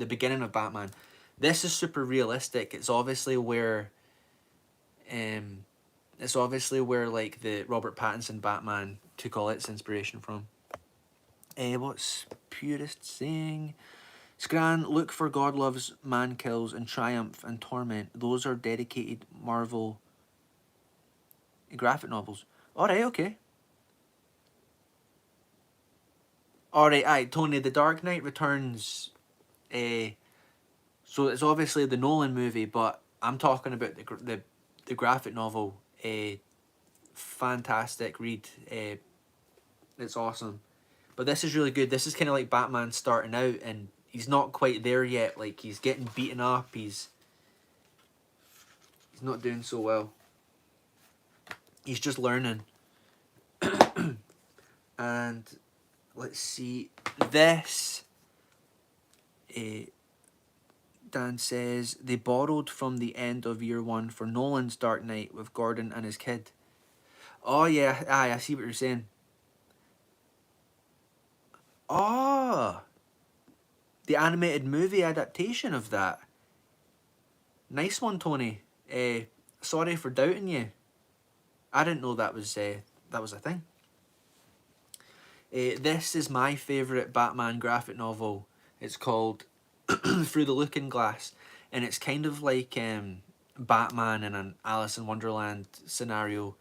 [SPEAKER 1] beginning of Batman. This is super realistic. It's obviously where like the Robert Pattinson Batman took all its inspiration from. What's Purist saying? Scran, look for God Loves, Man Kills, and Triumph and Torment. Those are dedicated Marvel graphic novels. Alright, okay. Alright, aye, Tony, The Dark Knight Returns. So it's obviously the Nolan movie, but I'm talking about the graphic novel. Fantastic read. It's awesome. But this is really good. This is kind of like Batman starting out, and he's not quite there yet. Like, he's getting beaten up. He's not doing so well. He's just learning. And let's see. This, Dan says, they borrowed from the end of Year One for Nolan's Dark Knight with Gordon and his kid. Oh, yeah. Aye, I see what you're saying. Oh, the animated movie adaptation of that. Nice one, Tony. Sorry for doubting you. I didn't know that was a thing. This is my favourite Batman graphic novel. It's called Through the Looking Glass, and it's kind of like Batman in an Alice in Wonderland scenario.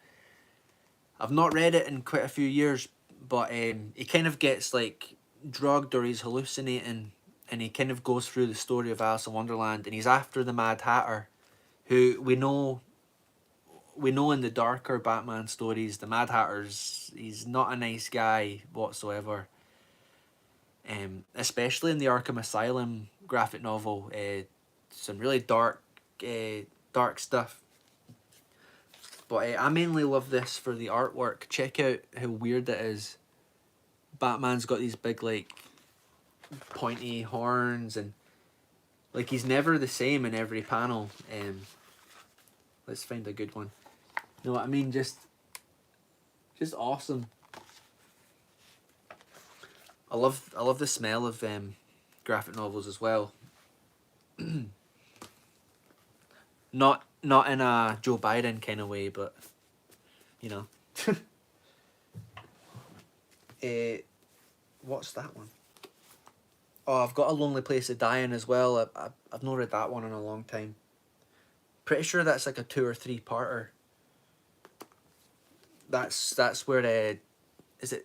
[SPEAKER 1] I've not read it in quite a few years, but he kind of gets like drugged or he's hallucinating, and he kind of goes through the story of Alice in Wonderland, and he's after the Mad Hatter, who we know in the darker Batman stories, the Mad he's not a nice guy whatsoever. Especially in the Arkham Asylum graphic novel, some really dark stuff. But I mainly love this for the artwork. Check out how weird it is. Batman's got these big like pointy horns, and like he's never the same in every panel. Let's find a good one. You know what I mean? Just awesome. I love the smell of graphic novels as well. Not in a Joe Biden kind of way, but you know. What's that one? Oh, I've got A Lonely Place to Die In as well. I've not read that one in a long time. Pretty sure that's like a 2 or 3 parter. That's where is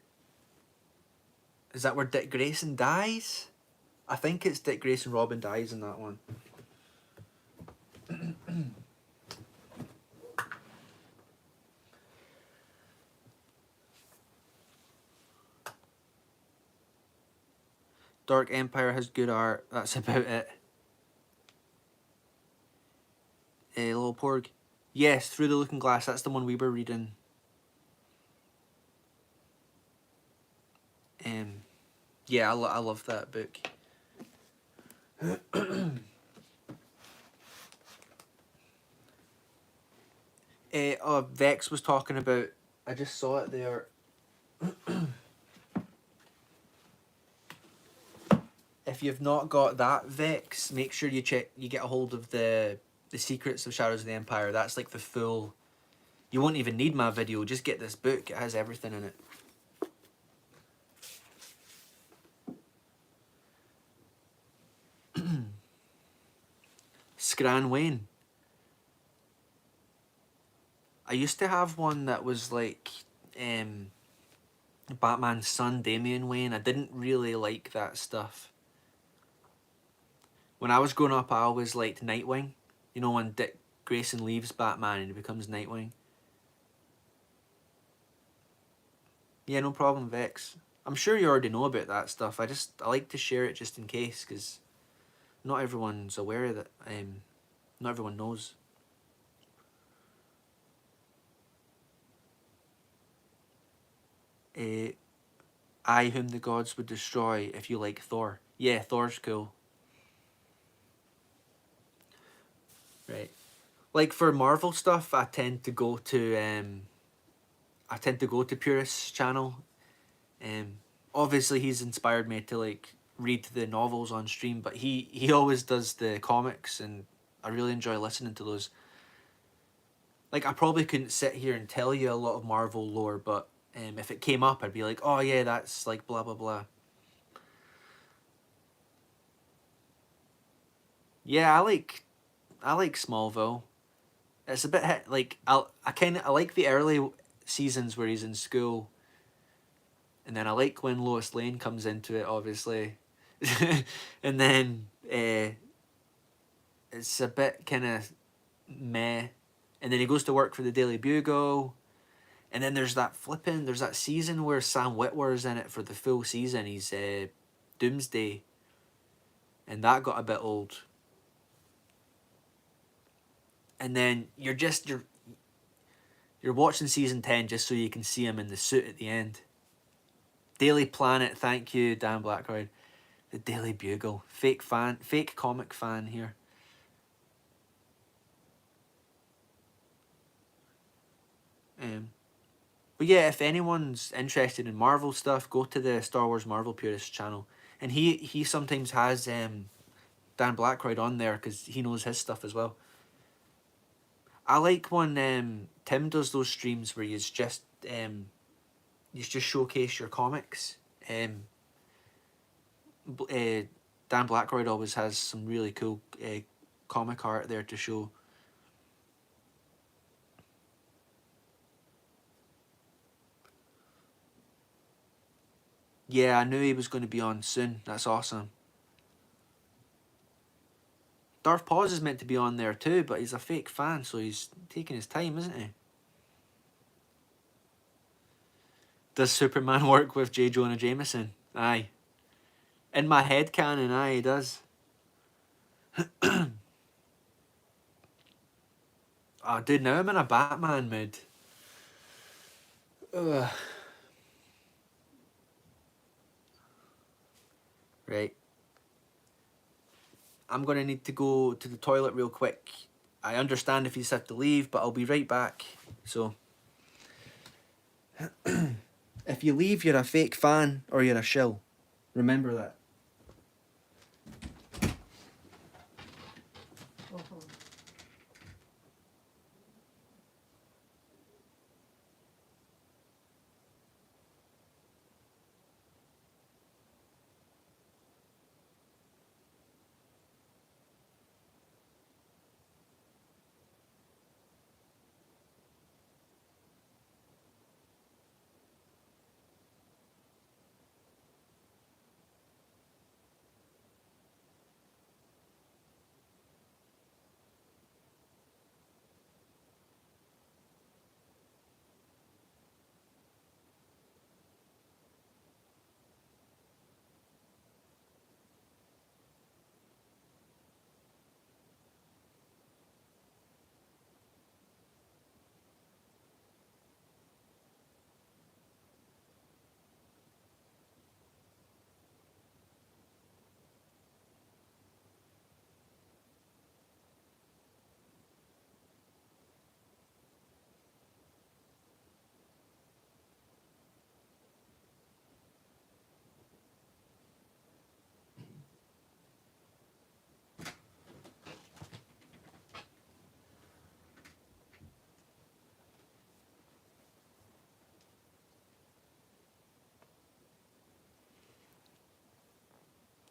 [SPEAKER 1] that where Dick Grayson dies? I think it's Dick Grayson Robin dies in that one. Dark Empire has good art. That's about it. Little Porg. Yes, Through the Looking Glass. That's the one we were reading. Yeah, I love that book. Vex was talking about. I just saw it there. If you've not got that, Vex, make sure you get a hold of the Secrets of Shadows of the Empire. That's like the full. You won't even need my video. Just get this book. It has everything in it. Gran Wayne. I used to have one that was like Batman's son, Damian Wayne. I didn't really like that stuff. When I was growing up, I always liked Nightwing. You know, when Dick Grayson leaves Batman and he becomes Nightwing. Yeah, no problem, Vex. I'm sure you already know about that stuff. I like to share it just in case, because not everyone's aware of it. Not everyone knows. I whom the gods would destroy, if you like Thor. Yeah, Thor's cool. Right. Like for Marvel stuff, I tend to go to Purist's channel. Obviously he's inspired me to like read the novels on stream, but he always does the comics, and I really enjoy listening to those. Like I probably couldn't sit here and tell you a lot of Marvel lore, but if it came up, I'd be like, oh yeah, that's like blah blah blah. Yeah, I like Smallville. It's a bit like I like the early seasons where he's in school, and then I like when Lois Lane comes into it, obviously, and then it's a bit kind of meh, and then he goes to work for the Daily Bugle, and then there's that season where Sam Witwer's in it for the full season. He's Doomsday, and that got a bit old. And then you're watching season 10 just so you can see him in the suit at the end. Daily Planet, thank you, Dan Blackrod. The Daily Bugle, fake comic fan here. But yeah, if anyone's interested in Marvel stuff, go to the Star Wars Marvel Purist channel, and he sometimes has Dan Blackrod on there because he knows his stuff as well. I like when Tim does those streams where you just showcase your comics. Dan Blackrod always has some really cool comic art there to show. Yeah, I knew he was going to be on soon. That's awesome. Darth Paws is meant to be on there too, but he's a fake fan, so he's taking his time, isn't he? Does Superman work with J. Jonah Jameson? Aye. In my head canon, aye, he does. Oh, dude, now I'm in a Batman mood. Ugh. Right. I'm going to need to go to the toilet real quick. I understand if you have to leave, but I'll be right back. So, if you leave, you're a fake fan or you're a shill. Remember that.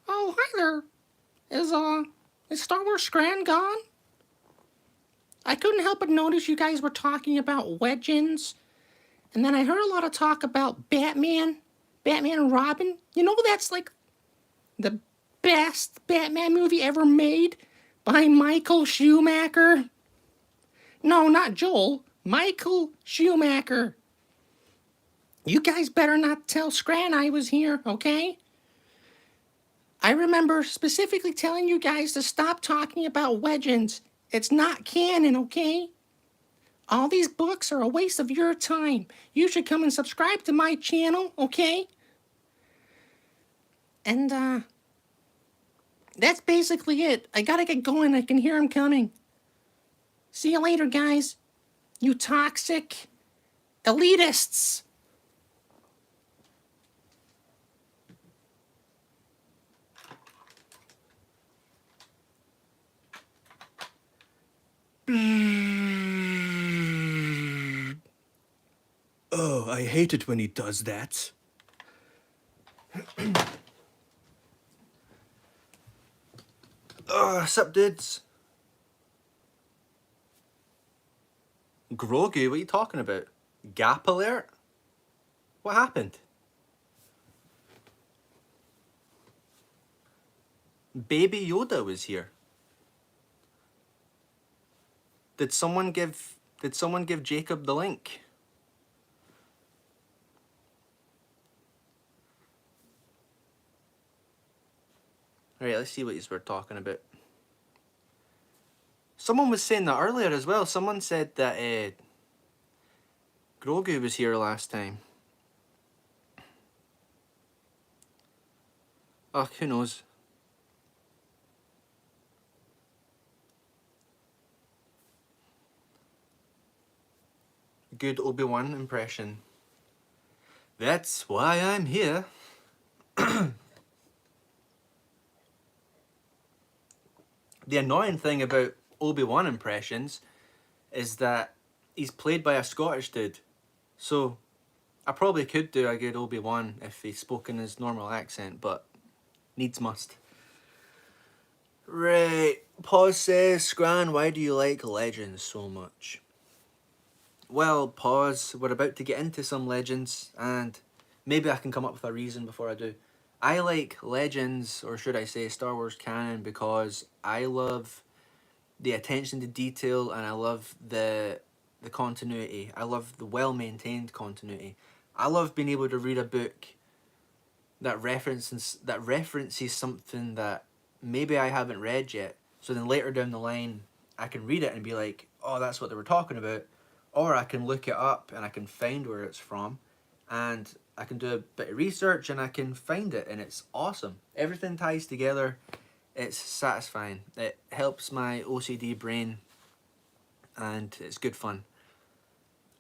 [SPEAKER 2] Oh, hi there. Is Star Wars Scran gone? I couldn't help but notice you guys were talking about legends. And then I heard a lot of talk about Batman and Robin. You know, that's like the best Batman movie ever made by Michael Schumacher. No, not Joel. Michael Schumacher. You guys better not tell Scran I was here, okay? I remember specifically telling you guys to stop talking about legends. It's not canon, okay? All these books are a waste of your time. You should come and subscribe to my channel, okay? And, that's basically it. I gotta get going. I can hear him coming. See you later, guys. You toxic elitists.
[SPEAKER 1] Oh, I hate it when he does that. Sup, dudes? Grogu, what are you talking about? Gap alert? What happened? Baby Yoda was here. Did someone give Jacob the link? Alright, let's see what you were talking about. Someone was saying that earlier as well. Someone said that Grogu was here last time. Oh, who knows? Good Obi-Wan impression. That's why I'm here. The annoying thing about Obi-Wan impressions is that he's played by a Scottish dude. So I probably could do a good Obi-Wan if he spoke in his normal accent, but needs must. Right, Pause says, Scran, why do you like Legends so much? Well, Pause, we're about to get into some Legends, and maybe I can come up with a reason before I do. I like Legends, or should I say Star Wars canon, because I love the attention to detail and I love the continuity. I love the well-maintained continuity. I love being able to read a book that references something that maybe I haven't read yet. So then later down the line, I can read it and be like, oh, that's what they were talking about. Or I can look it up and I can find where it's from. And I can do a bit of research and I can find it, and it's awesome. Everything ties together. It's satisfying. It helps my OCD brain, and it's good fun.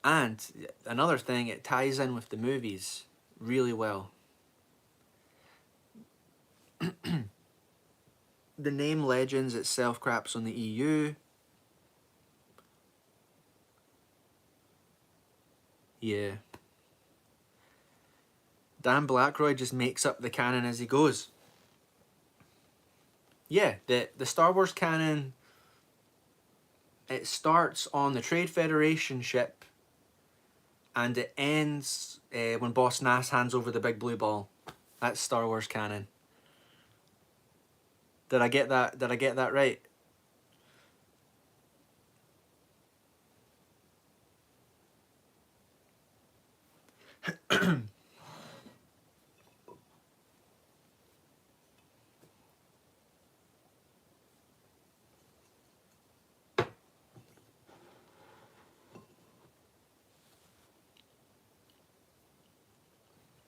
[SPEAKER 1] And another thing, it ties in with the movies really well. The name Legends itself craps on the EU. Yeah. Dan Blackroyd just makes up the canon as he goes. Yeah, the Star Wars canon, it starts on the Trade Federation ship and it ends when Boss Nass hands over the big blue ball. That's Star Wars canon. Did I get that? Did I get that right?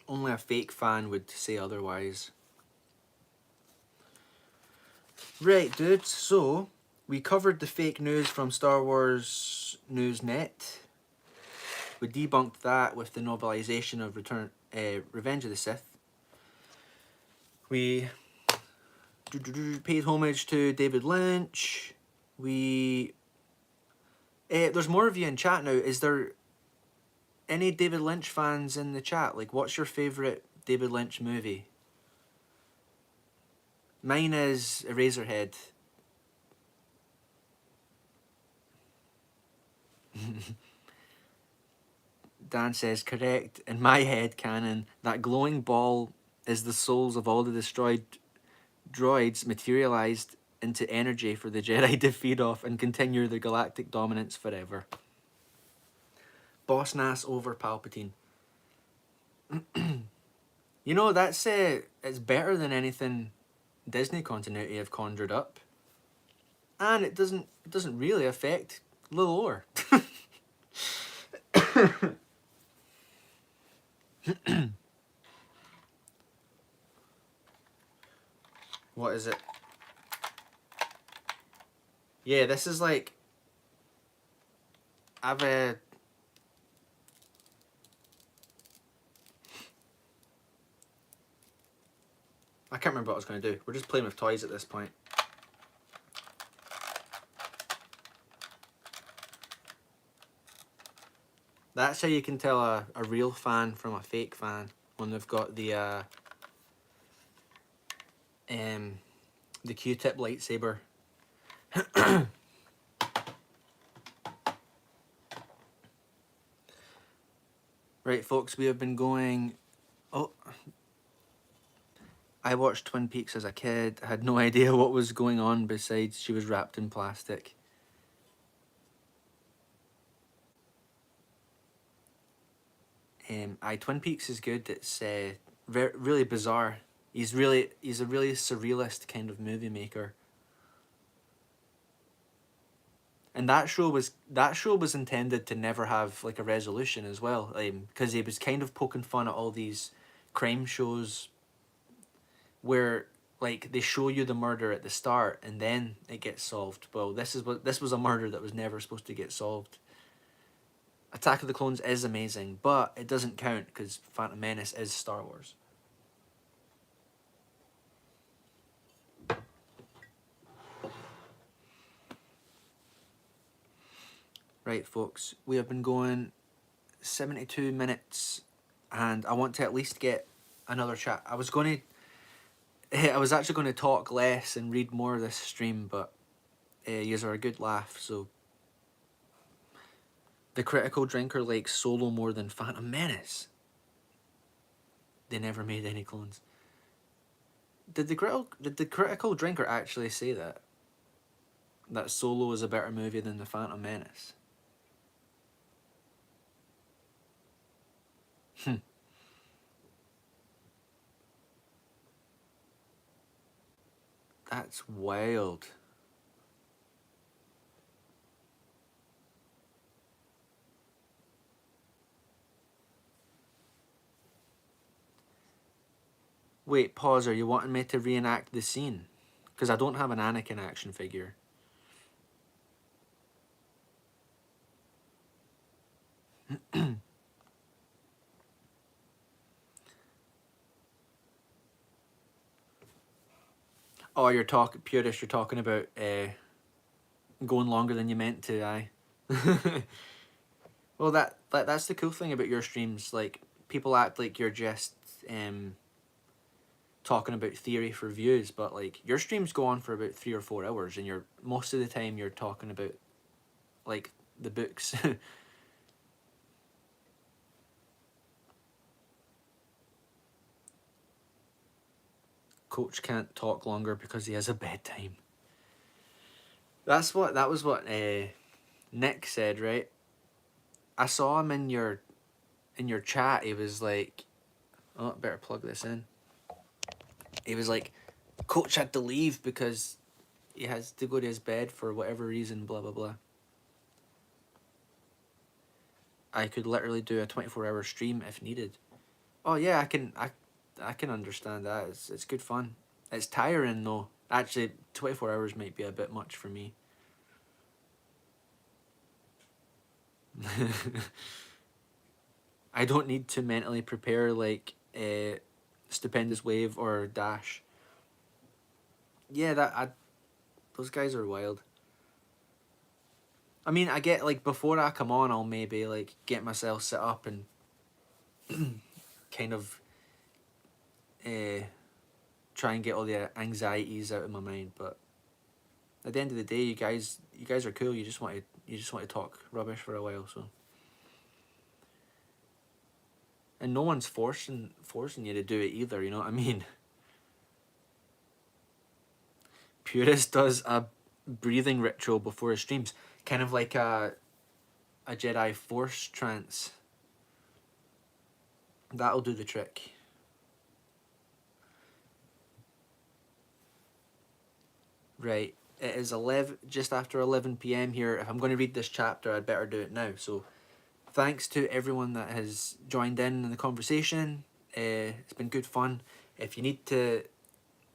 [SPEAKER 1] Only a fake fan would say otherwise. Right, dudes, so we covered the fake news from Star Wars Newsnet. We debunked that with the novelization of Revenge of the Sith. We paid homage to David Lynch. We... there's more of you in chat now. Is there any David Lynch fans in the chat? Like, what's your favourite David Lynch movie? Mine is Eraserhead. Dan says, correct. In my head canon, that glowing ball is the souls of all the destroyed droids materialized into energy for the Jedi to feed off and continue their galactic dominance forever. Boss Nass over Palpatine. You know, that's it's better than anything Disney continuity have conjured up. And it doesn't really affect the lore. What is it? Yeah, this is like I've I can't remember what I was going to do. We're just playing with toys at this point. That's how you can tell a real fan from a fake fan when they've got the Q-tip lightsaber. Right, folks, we have been going. Oh, I watched Twin Peaks as a kid. I had no idea what was going on besides she was wrapped in plastic. Twin Peaks is good. It's really bizarre. He's a really surrealist kind of movie maker. And that show was intended to never have like a resolution as well, because he was kind of poking fun at all these crime shows where like they show you the murder at the start and then it gets solved. Well, this was a murder that was never supposed to get solved. Attack of the Clones is amazing, but it doesn't count because Phantom Menace is Star Wars. Right, folks, we have been going 72 minutes, and I want to at least get another chat. I was actually going to talk less and read more of this stream, but yous are a good laugh, so. The Critical Drinker likes Solo more than Phantom Menace. They never made any clones. Did the Critical Drinker actually say that? That Solo is a better movie than the Phantom Menace? That's wild. Wait, pause. Are you wanting me to reenact the scene? Because I don't have an Anakin action figure. Oh, purist. You're talking about going longer than you meant to. Aye. Well, that's the cool thing about your streams. Like, people act like you're just talking about theory for views, but like your streams go on for about 3 or 4 hours, and most of the time you're talking about like the books. Coach can't talk longer because he has a bedtime. That was what Nick said, right? I saw him in your chat. He was like, oh, better plug this in. He was like, Coach had to leave because he has to go to his bed for whatever reason, blah blah blah. I could literally do a 24-hour stream if needed. Oh yeah, I can understand that. It's good fun. It's tiring though. Actually, 24 hours might be a bit much for me. I don't need to mentally prepare like Stupendous Wave or Dash. Yeah, those guys are wild. I mean, I get like before I come on, I'll maybe like get myself set up and kind of try and get all the anxieties out of my mind, but at the end of the day, you guys are cool. You just want to talk rubbish for a while, so. And no one's forcing you to do it either. You know what I mean? Purist does a breathing ritual before his streams, kind of like a Jedi Force trance. That'll do the trick. Right, it is just after 11 p.m. here. If I'm going to read this chapter, I'd better do it now. So, thanks to everyone that has joined in the conversation. It's been good fun. If you need to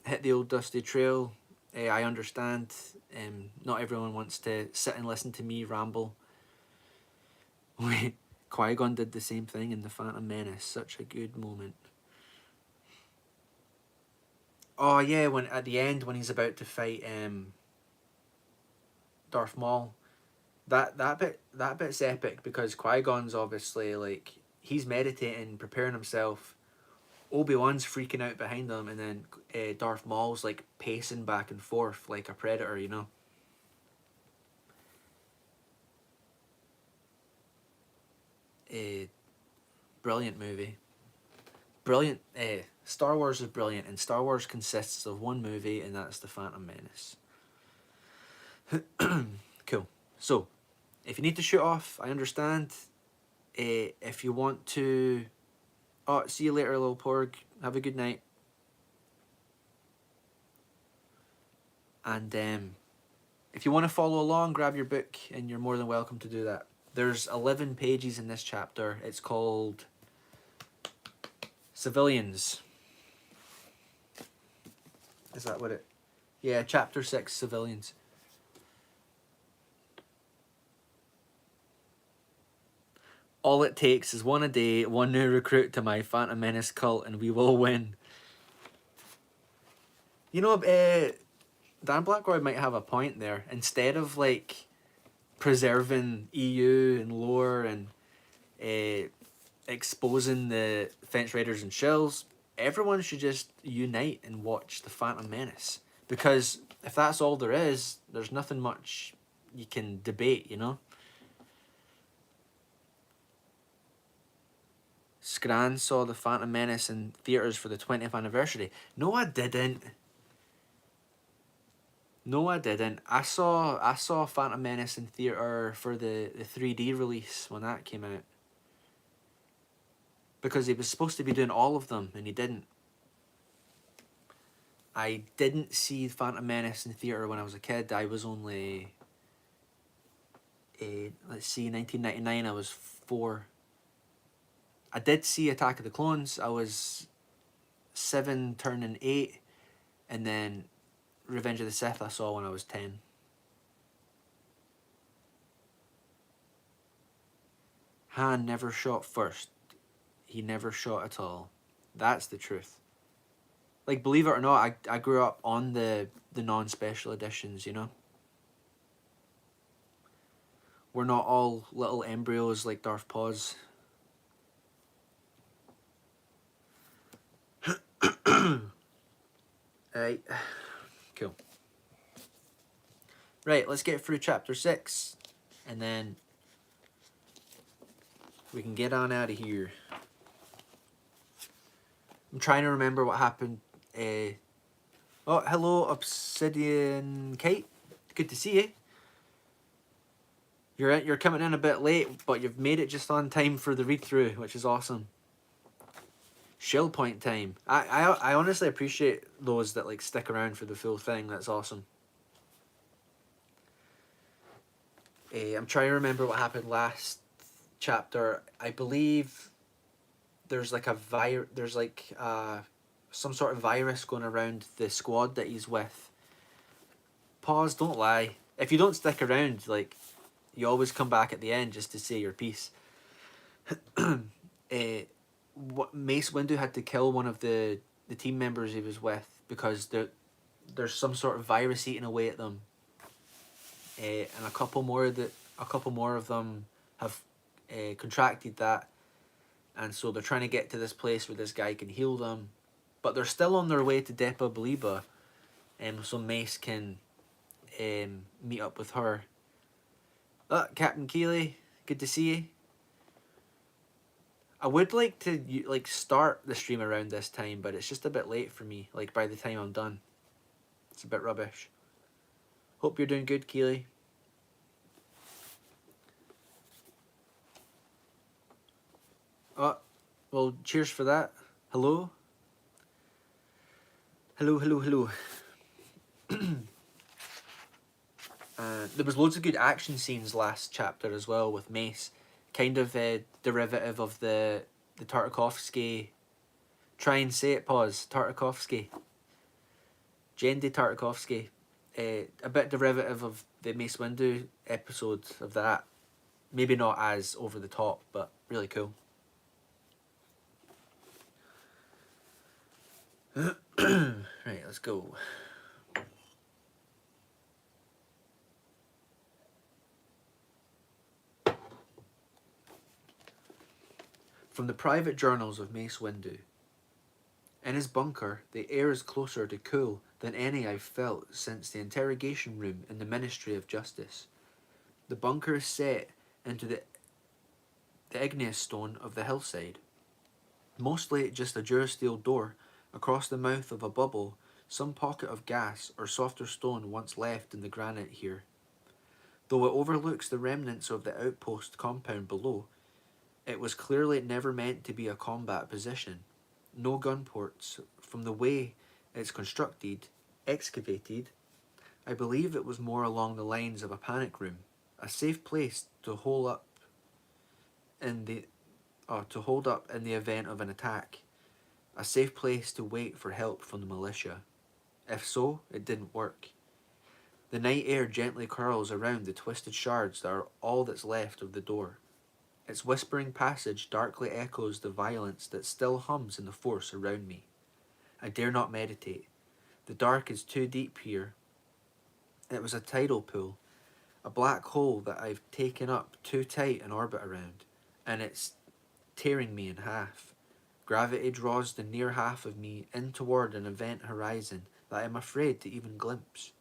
[SPEAKER 1] hit the old dusty trail, I understand. Not everyone wants to sit and listen to me ramble. Qui-Gon did the same thing in The Phantom Menace. Such a good moment. Oh yeah, when at the end when he's about to fight Darth Maul, that bit's epic because Qui-Gon's obviously like he's meditating, preparing himself. Obi-Wan's freaking out behind him, and then Darth Maul's like pacing back and forth like a predator, you know. Brilliant movie. Brilliant. Star Wars is brilliant, and Star Wars consists of one movie, and that's The Phantom Menace. Cool. So, if you need to shoot off, I understand. If you want to... Oh, see you later, little porg. Have a good night. And if you want to follow along, grab your book, and you're more than welcome to do that. There's 11 pages in this chapter. It's called Civilians. Is that what it... Yeah, chapter 6, Civilians. All it takes is one a day, one new recruit to my Phantom Menace cult, and we will win. You know, Dan Blackroyd might have a point there. Instead of, like, preserving EU and lore and exposing the Fence Raiders and Shills, everyone should just unite and watch The Phantom Menace. Because if that's all there is, there's nothing much you can debate, you know? Scran saw The Phantom Menace in theatres for the 20th anniversary. No, I didn't. No, I didn't. I saw Phantom Menace in theatre for the 3D release when that came out. Because he was supposed to be doing all of them, and he didn't. I didn't see Phantom Menace in theatre when I was a kid. I was only... let's see, 1999, I was 4. I did see Attack of the Clones. I was 7 turning 8. And then Revenge of the Sith I saw when I was 10. Han never shot first. He never shot at all. That's the truth. Like, believe it or not, I grew up on the non-special editions, you know? We're not all little embryos like Darth Paz. Right. Cool. Right, let's get through chapter 6. And then we can get on out of here. I'm trying to remember what happened. Oh, hello, Obsidian Kite. Good to see you. You're coming in a bit late, but you've made it just on time for the read-through, which is awesome. Shatterpoint time. I honestly appreciate those that like stick around for the full thing. That's awesome. I'm trying to remember what happened last chapter. I believe there's like some sort of virus going around the squad that he's with. Pause, don't lie. If you don't stick around, like, you always come back at the end just to say your piece. Mace Windu had to kill one of the team members he was with because there's some sort of virus eating away at them. And a couple more of them have contracted that, and so they're trying to get to this place where this guy can heal them, but they're still on their way to Depa Beliba, so Mace can meet up with her. Captain Keeley, good to see you. I would like to start the stream around this time, but it's just a bit late for me. Like by the time I'm done, it's a bit rubbish. Hope you're doing good, Keeley. Oh, well, cheers for that. Hello. Hello, hello, hello. There was loads of good action scenes last chapter as well with Mace, kind of derivative of the Tartakovsky. Try and say it. Pause. Tartakovsky. Jendi Tartakovsky. A bit derivative of the Mace Windu episode of that. Maybe not as over the top, but really cool. Right, let's go. From the private journals of Mace Windu. In his bunker, the air is closer to cool than any I've felt since the interrogation room in the Ministry of Justice. The bunker is set into the igneous stone of the hillside. Mostly just a durasteel door across the mouth of a bubble, some pocket of gas or softer stone once left in the granite here. Though it overlooks the remnants of the outpost compound below, it was clearly never meant to be a combat position. No gun ports. From the way it's excavated, I believe it was more along the lines of a panic room, a safe place to hold up in the event of an attack, a safe place to wait for help from the militia. If so, it didn't work. The night air gently curls around the twisted shards that are all that's left of the door. Its whispering passage darkly echoes the violence that still hums in the force around me. I dare not meditate. The dark is too deep here. It was a tidal pool, a black hole that I've taken up too tight an orbit around, and it's tearing me in half. Gravity draws the near half of me in toward an event horizon that I am afraid to even glimpse.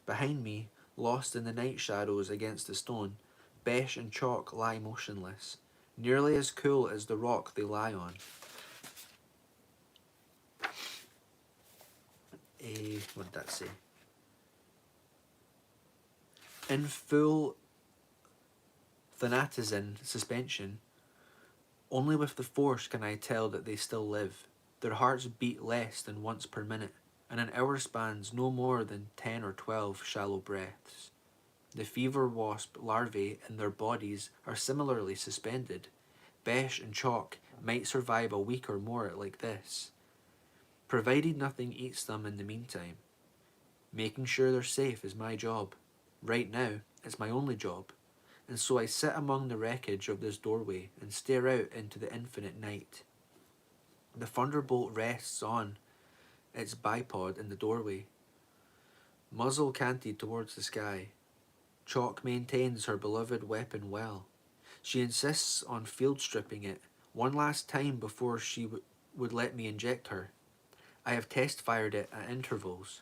[SPEAKER 1] Behind me, lost in the night shadows against the stone, Besh and Chalk lie motionless, nearly as cool as the rock they lie on. What did that say? In full thanatizen suspension, only with the force can I tell that they still live. Their hearts beat less than once per minute, and an hour spans no more than 10 or 12 shallow breaths. The fever wasp larvae in their bodies are similarly suspended. Besh and Chalk might survive a week or more like this, provided nothing eats them in the meantime. Making sure they're safe is my job. Right now, it's my only job. And so I sit among the wreckage of this doorway and stare out into the infinite night. The thunderbolt rests on its bipod in the doorway, muzzle canted towards the sky. Chalk maintains her beloved weapon well. She insists on field stripping it one last time before she would let me inject her. I have test fired it at intervals,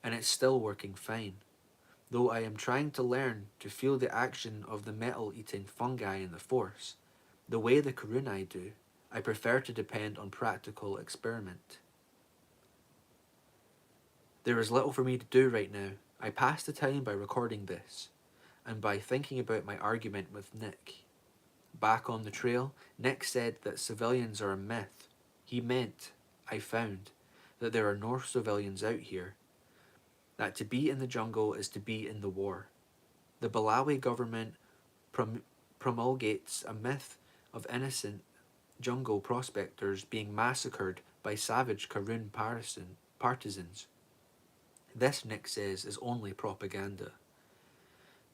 [SPEAKER 1] and it's still working fine, though I am trying to learn to feel the action of the metal-eating fungi in the force. The way the Karunai do, I prefer to depend on practical experiment. There is little for me to do right now. I pass the time by recording this, and by thinking about my argument with Nick. Back on the trail, Nick said that civilians are a myth. He meant, I found, that there are no civilians out here. That to be in the jungle is to be in the war. The Balawi government promulgates a myth of innocent jungle prospectors being massacred by savage Karun partisans. This, Nick says, is only propaganda.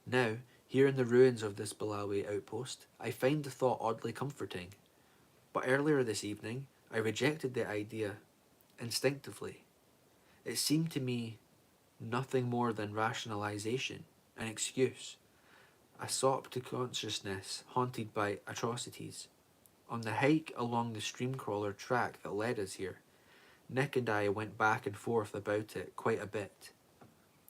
[SPEAKER 1] Now, here in the ruins of this Balawi outpost, I find the thought oddly comforting. But earlier this evening, I rejected the idea instinctively. It seemed to me nothing more than rationalization, an excuse, a sop to consciousness haunted by atrocities. On the hike along the stream-crawler track that led us here, Nick and I went back and forth about it quite a bit.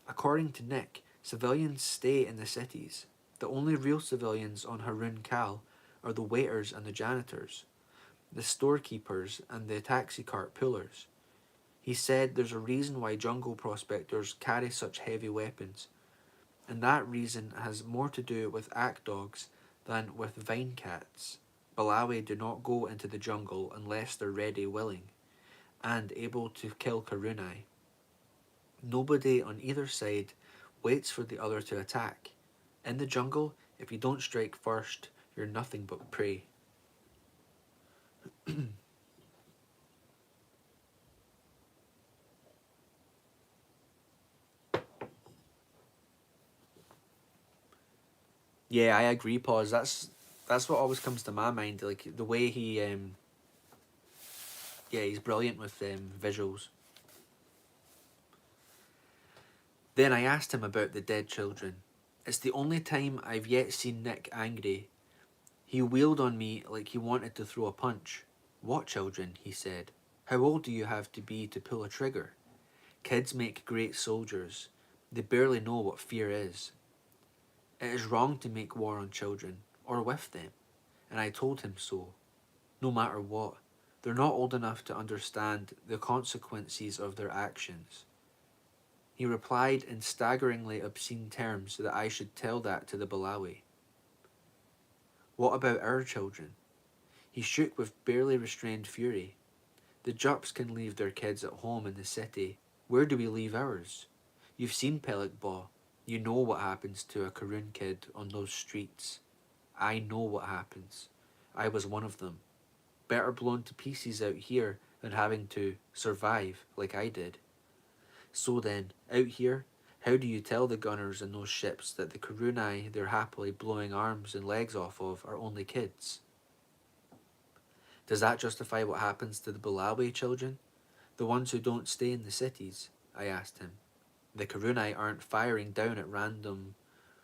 [SPEAKER 1] According to Nick, Civilians stay in the cities. The only real civilians on Harun Kal are the waiters and the janitors, the storekeepers and the taxi cart pullers. He said there's a reason why jungle prospectors carry such heavy weapons, and that reason has more to do with act dogs than with vine cats. Balawi do not go into the jungle unless they're ready, willing, and able to kill Karunai. Nobody on either side waits for the other to attack. In the jungle, if you don't strike first, you're nothing but prey. Yeah, I agree, Pause. That's what always comes to my mind. Like the way he, yeah, he's brilliant with visuals. Then I asked him about the dead children. It's the only time I've yet seen Nick angry. He wheeled on me like he wanted to throw a punch. What children? He said. How old do you have to be to pull a trigger? Kids make great soldiers. They barely know what fear is. It is wrong to make war on children, or with them, and I told him so. No matter what, they're not old enough to understand the consequences of their actions. He replied in staggeringly obscene terms that I should tell that to the Balawi. What about our children? He shook with barely restrained fury. The Jups can leave their kids at home in the city. Where do we leave ours? You've seen Pelikbah. You know what happens to a Karun kid on those streets. I know what happens. I was one of them. Better blown to pieces out here than having to survive like I did. So then, out here, how do you tell the gunners in those ships that the Karunai they're happily blowing arms and legs off of are only kids? Does that justify what happens to the Bulawayo children? The ones who don't stay in the cities? I asked him. The Karunai aren't firing down at random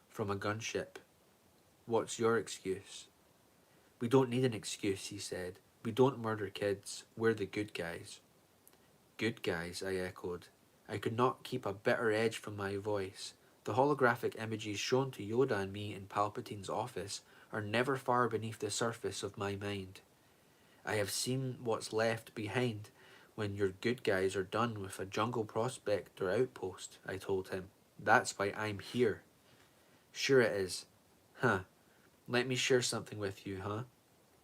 [SPEAKER 1] from a gunship. What's your excuse? We don't need an excuse, he said. We don't murder kids. We're the good guys. Good guys, I echoed. I could not keep a bitter edge from my voice. The holographic images shown to Yoda and me in Palpatine's office are never far beneath the surface of my mind. I have seen what's left behind when your good guys are done with a jungle prospect or outpost, I told him. That's why I'm here. Sure it is. Huh. Let me share something with you, huh?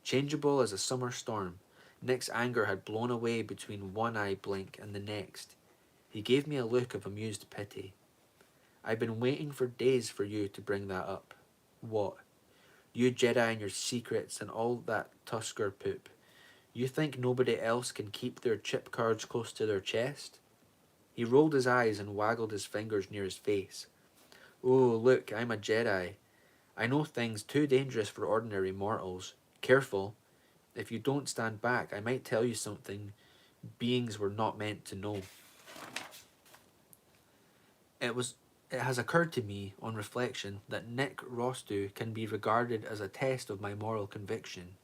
[SPEAKER 1] Changeable as a summer storm, Nick's anger had blown away between one eye blink and the next. He gave me a look of amused pity. I've been waiting for days for you to bring that up. What? You Jedi and your secrets and all that Tusker poop. You think nobody else can keep their chip cards close to their chest? He rolled his eyes and waggled his fingers near his face. Oh, look, I'm a Jedi. I know things too dangerous for ordinary mortals. Careful. If you don't stand back, I might tell you something beings were not meant to know. It has occurred to me, on reflection, that Nick Rostu can be regarded as a test of my moral conviction.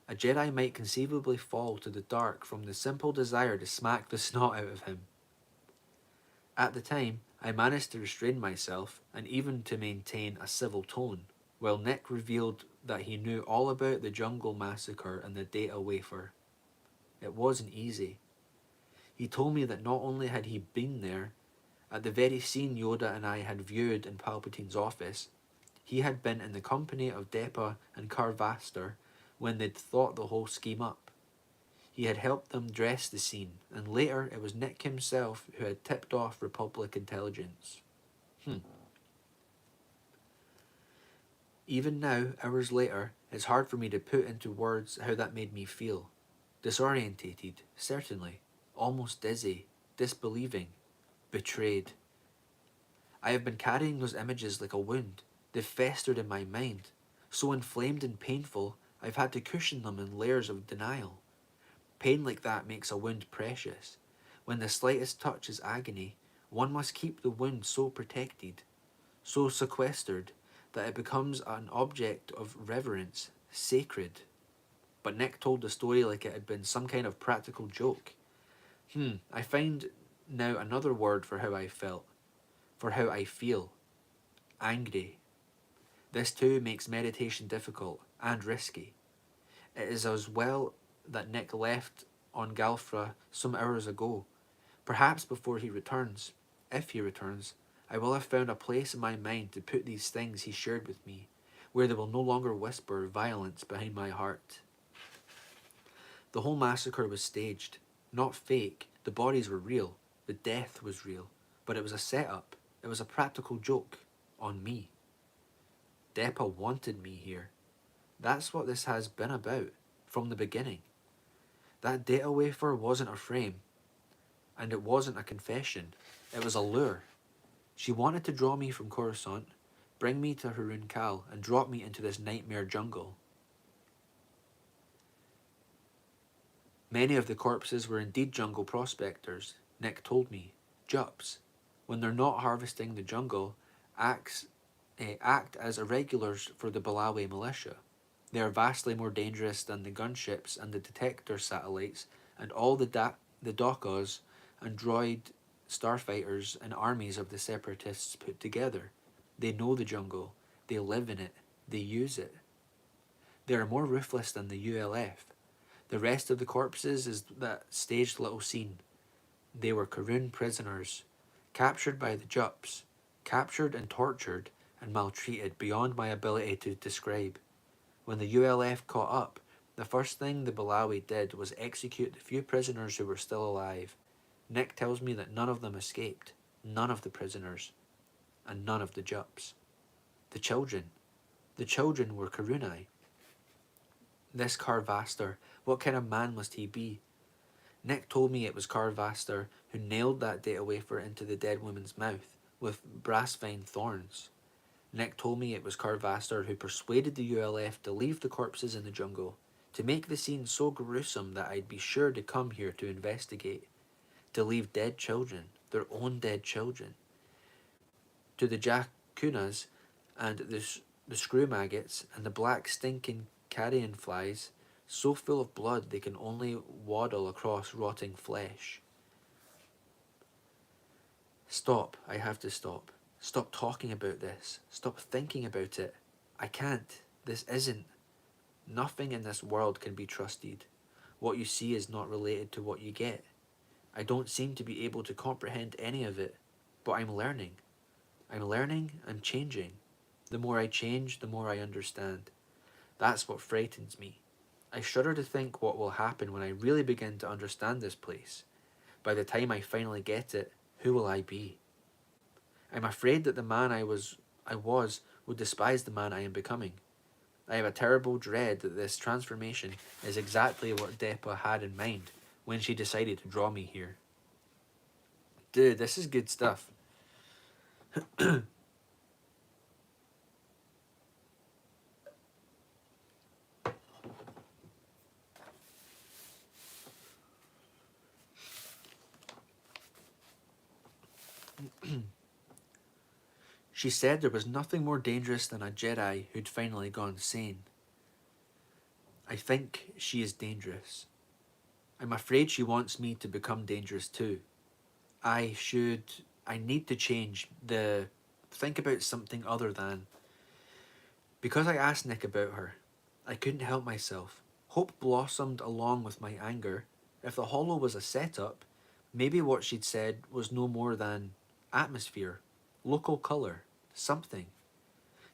[SPEAKER 1] A Jedi might conceivably fall to the dark from the simple desire to smack the snot out of him. At the time, I managed to restrain myself and even to maintain a civil tone, while Nick revealed that he knew all about the jungle massacre and the data wafer. It wasn't easy. He told me that not only had he been there, at the very scene Yoda and I had viewed in Palpatine's office, he had been in the company of Depa and Carvaster when they'd thought the whole scheme up. He had helped them dress the scene, and later it was Nick himself who had tipped off Republic intelligence. Even now, hours later, it's hard for me to put into words how that made me feel. Disorientated, certainly, almost dizzy, disbelieving, betrayed. I have been carrying those images like a wound. They've festered in my mind. So inflamed and painful, I've had to cushion them in layers of denial. Pain like that makes a wound precious. When the slightest touch is agony, one must keep the wound so protected, so sequestered, that it becomes an object of reverence, sacred. But Nick told the story like it had been some kind of practical joke. I find now another word for how I felt, for how I feel. angry. This too makes meditation difficult and risky. It is as well that Nick left on Galfra some hours ago. Perhaps before he returns, if he returns, I will have found a place in my mind to put these things he shared with me, where they will no longer whisper violence behind my heart. The whole massacre was staged, not fake. The bodies were real, the death was real, but it was a setup. It was a practical joke on me. Depa wanted me here. That's what this has been about, from the beginning. That data wafer wasn't a frame, and it wasn't a confession. It was a lure. She wanted to draw me from Coruscant, bring me to Harun Kal, and drop me into this nightmare jungle. Many of the corpses were indeed jungle prospectors, Nick told me. Jups. When they're not harvesting the jungle, act as irregulars for the Balawe militia. They are vastly more dangerous than the gunships and the detector satellites and all the Dokas and droid starfighters and armies of the separatists put together. They know the jungle. They live in it. They use it. They are more ruthless than the ULF. The rest of the corpses is that staged little scene. They were Karun prisoners, captured by the Jups, captured and tortured and maltreated beyond my ability to describe. When the ULF caught up, the first thing the Balawi did was execute the few prisoners who were still alive. Nick tells me that none of them escaped, none of the prisoners, and none of the Jups. The children were Karunai. This Carvaster, what kind of man must he be? Nick told me it was Carvaster who nailed that data wafer into the dead woman's mouth with brass vine thorns. Nick told me it was Carvaster who persuaded the ULF to leave the corpses in the jungle, to make the scene so gruesome that I'd be sure to come here to investigate, to leave dead children, their own dead children. To the jacunas and the screw maggots and the black stinking carrion flies, so full of blood they can only waddle across rotting flesh. Stop, I have to stop. Stop talking about this. Stop thinking about it. I can't. This isn't. Nothing in this world can be trusted. What you see is not related to what you get. I don't seem to be able to comprehend any of it, but I'm learning. I'm changing. The more I change, the more I understand. That's what frightens me. I shudder to think what will happen when I really begin to understand this place. By the time I finally get it, who will I be? I'm afraid that the man I was would despise the man I am becoming. I have a terrible dread that this transformation is exactly what Depa had in mind when she decided to draw me here. Dude, this is good stuff. She said there was nothing more dangerous than a Jedi who'd finally gone sane. I think she is dangerous. I'm afraid she wants me to become dangerous too. I need to change think about something other than. Because I asked Nick about her, I couldn't help myself. Hope blossomed along with my anger. If the hollow was a setup, maybe what she'd said was no more than atmosphere, local colour, something.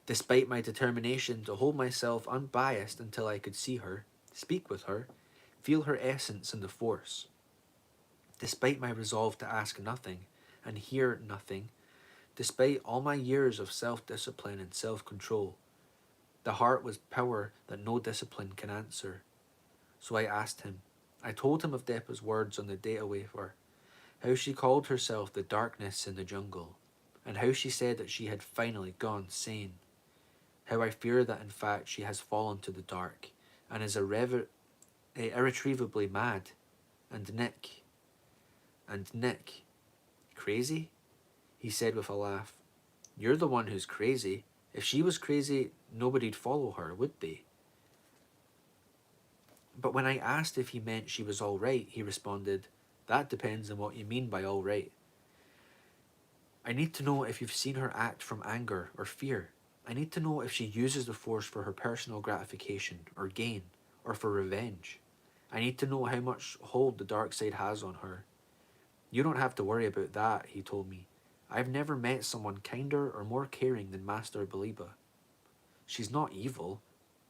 [SPEAKER 1] Despite my determination to hold myself unbiased until I could see her, speak with her, feel her essence in the Force. Despite my resolve to ask nothing and hear nothing, despite all my years of self-discipline and self-control, the heart was power that no discipline can answer. So I asked him. I told him of Depa's words on the data wafer, how she called herself the darkness in the jungle, and how she said that she had finally gone sane. How I fear that in fact she has fallen to the dark, and is irretrievably mad. And Nick, crazy? He said with a laugh. You're the one who's crazy. If she was crazy, nobody'd follow her, would they? But when I asked if he meant she was all right, he responded, that depends on what you mean by all right. I need to know if you've seen her act from anger or fear. I need to know if she uses the Force for her personal gratification or gain, or for revenge. I need to know how much hold the dark side has on her. You don't have to worry about that, he told me. I've never met someone kinder or more caring than Master Beliba. She's not evil.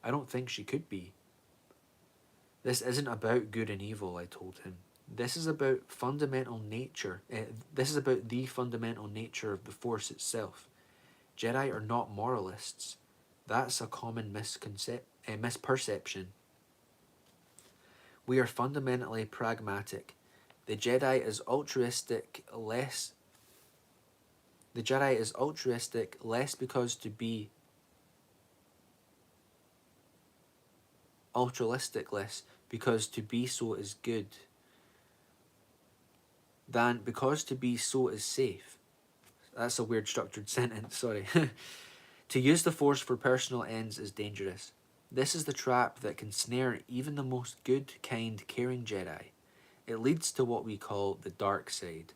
[SPEAKER 1] I don't think she could be. This isn't about good and evil, I told him. This is about fundamental nature. This is about the fundamental nature of the Force itself. Jedi are not moralists. That's a common misperception. We are fundamentally pragmatic. The Jedi is altruistic less The Jedi is altruistic less because to be altruistic less because to be so is good than because to be so is safe. That's a weird structured sentence, sorry. To use the Force for personal ends is dangerous. This is the trap that can snare even the most good, kind, caring Jedi. It leads to what we call the dark side.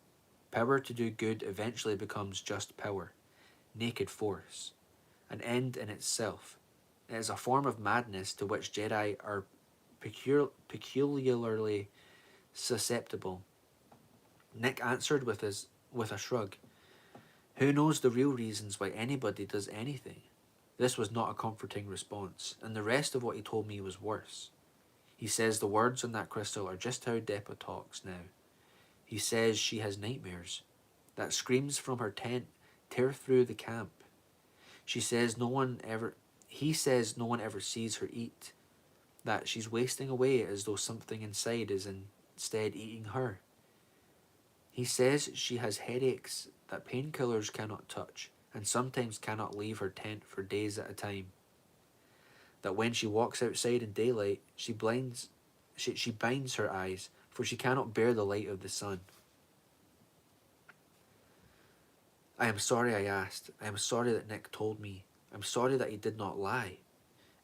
[SPEAKER 1] Power to do good eventually becomes just power, naked force, an end in itself. It is a form of madness to which Jedi are peculiarly susceptible. Nick answered with a shrug. Who knows the real reasons why anybody does anything? This was not a comforting response, and the rest of what he told me was worse. He says the words on that crystal are just how Depa talks now. He says she has nightmares. That screams from her tent tear through the camp. She says no one ever He says no one ever sees her eat. That she's wasting away as though something inside is instead eating her. He says she has headaches that painkillers cannot touch, and sometimes cannot leave her tent for days at a time. That when she walks outside in daylight, she binds her eyes, for she cannot bear the light of the sun. I am sorry I asked. I am sorry that Nick told me. I'm sorry that he did not lie.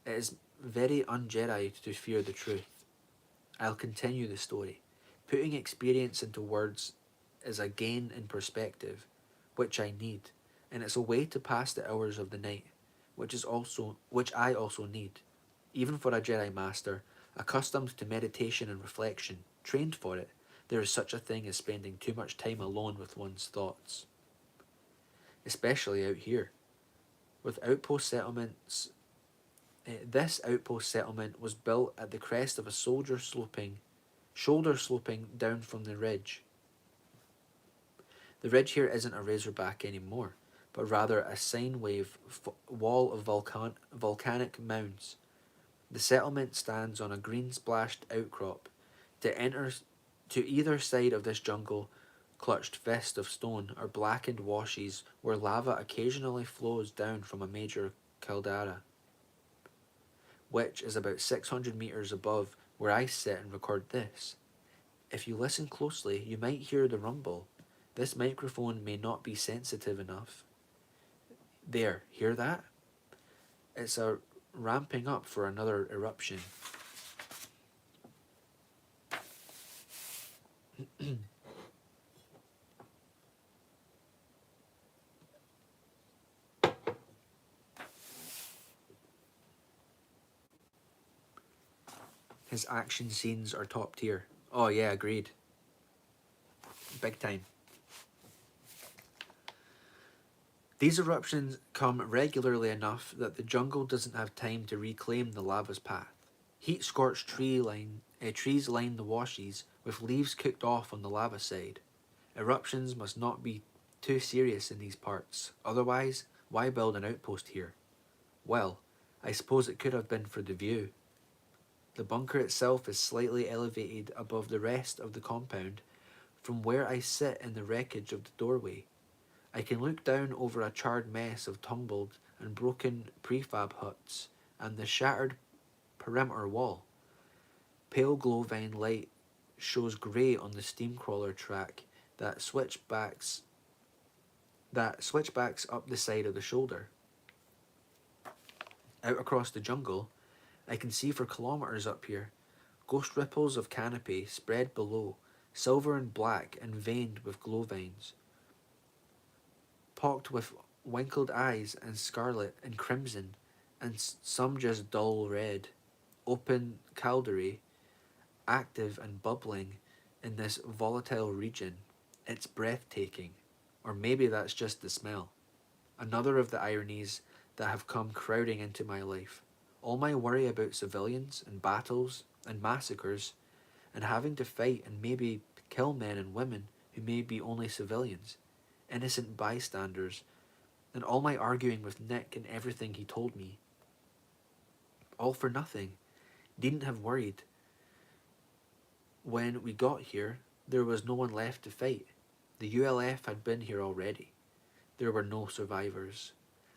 [SPEAKER 1] It is very un-Jedi to fear the truth. I'll continue the story. Putting experience into words is a gain in perspective, which I need, and it's a way to pass the hours of the night, which I also need. Even for a Jedi Master, accustomed to meditation and reflection, trained for it, there is such a thing as spending too much time alone with one's thoughts. Especially out here. With outpost settlements, this outpost settlement was built at the crest of a shoulder sloping down from the ridge. The ridge here isn't a razorback anymore, but rather a sine wave wall of volcanic mounds. The settlement stands on a green-splashed outcrop. To either side of this jungle-clutched vest of stone are blackened washes where lava occasionally flows down from a major caldera, which is about 600 meters above where I sit and record this. If you listen closely, you might hear the rumble. This microphone may not be sensitive enough. There, hear that? It's a ramping up for another eruption. His action scenes are top tier. Oh yeah, agreed. Big time. These eruptions come regularly enough that the jungle doesn't have time to reclaim the lava's path. Heat-scorched trees line the washes, with leaves cooked off on the lava side. Eruptions must not be too serious in these parts, otherwise, why build an outpost here? Well, I suppose it could have been for the view. The bunker itself is slightly elevated above the rest of the compound from where I sit in the wreckage of the doorway. I can look down over a charred mess of tumbled and broken prefab huts and the shattered perimeter wall. Pale glowvine light shows grey on the steam crawler track that switchbacks up the side of the shoulder. Out across the jungle, I can see for kilometres up here, ghost ripples of canopy spread below, silver and black and veined with glowvines. pocked with winkled eyes and scarlet and crimson, and some just dull red. Open caldera, active and bubbling in this volatile region. It's breathtaking. Or maybe that's just the smell. Another of the ironies that have come crowding into my life. All my worry about civilians and battles and massacres and having to fight and maybe kill men and women who may be only civilians, innocent bystanders, and all my arguing with Nick and everything he told me. All for nothing. Needn't have worried. When we got here, there was no one left to fight. The ULF had been here already. There were no survivors.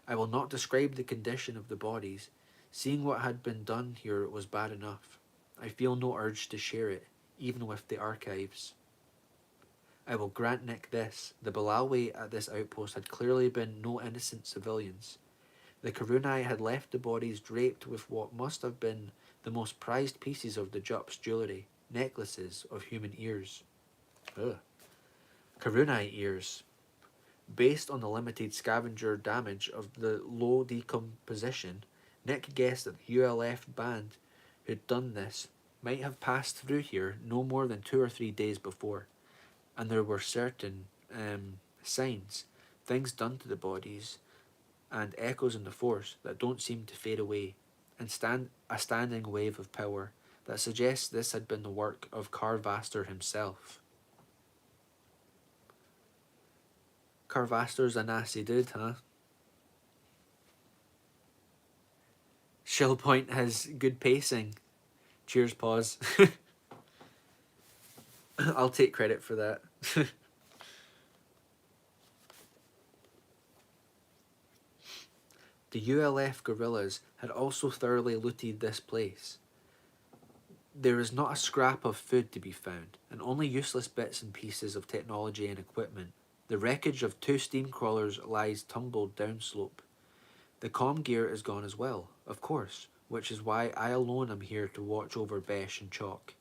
[SPEAKER 1] I will not describe the condition of the bodies. Seeing what had been done here was bad enough. I feel no urge to share it, even with the archives. I will grant Nick this. The Balawi at this outpost had clearly been no innocent civilians. The Karunai had left the bodies draped with what must have been the most prized pieces of the Jup's jewellery, necklaces of human ears. Ugh. Karunai ears. Based on the limited scavenger damage of the low decomposition, Nick guessed that the ULF band who'd done this might have passed through here no more than 2 or 3 days before, and there were certain signs, things done to the bodies, and echoes in the force that don't seem to fade away, and a standing wave of power that suggests this had been the work of Carvaster himself. Carvaster's a nasty dude, huh? Shatterpoint has good pacing. Cheers, pause. I'll take credit for that. The ULF guerrillas had also thoroughly looted this place. There is not a scrap of food to be found, and only useless bits and pieces of technology and equipment. The wreckage of 2 steam crawlers lies tumbled downslope. The comm gear is gone as well, of course, which is why I alone am here to watch over Besh and Chalk.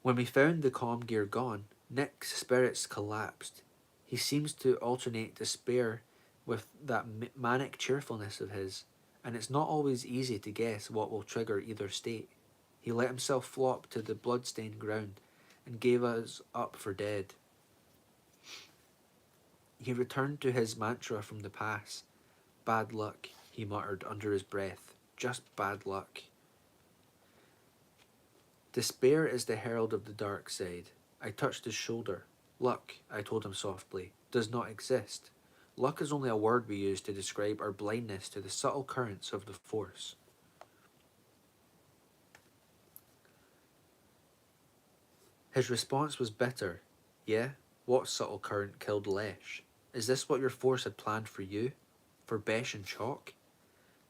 [SPEAKER 1] When we found the comm gear gone, Nick's spirits collapsed. He seems to alternate despair with that manic cheerfulness of his, and it's not always easy to guess what will trigger either state. He let himself flop to the blood-stained ground and gave us up for dead. He returned to his mantra from the past. Bad luck, he muttered under his breath. Just bad luck. Despair is the herald of the dark side. I touched his shoulder. Luck, I told him softly, does not exist. Luck is only a word we use to describe our blindness to the subtle currents of the force. His response was bitter. Yeah? What subtle current killed Lesh? Is this what your force had planned for you? For Besh and Chalk?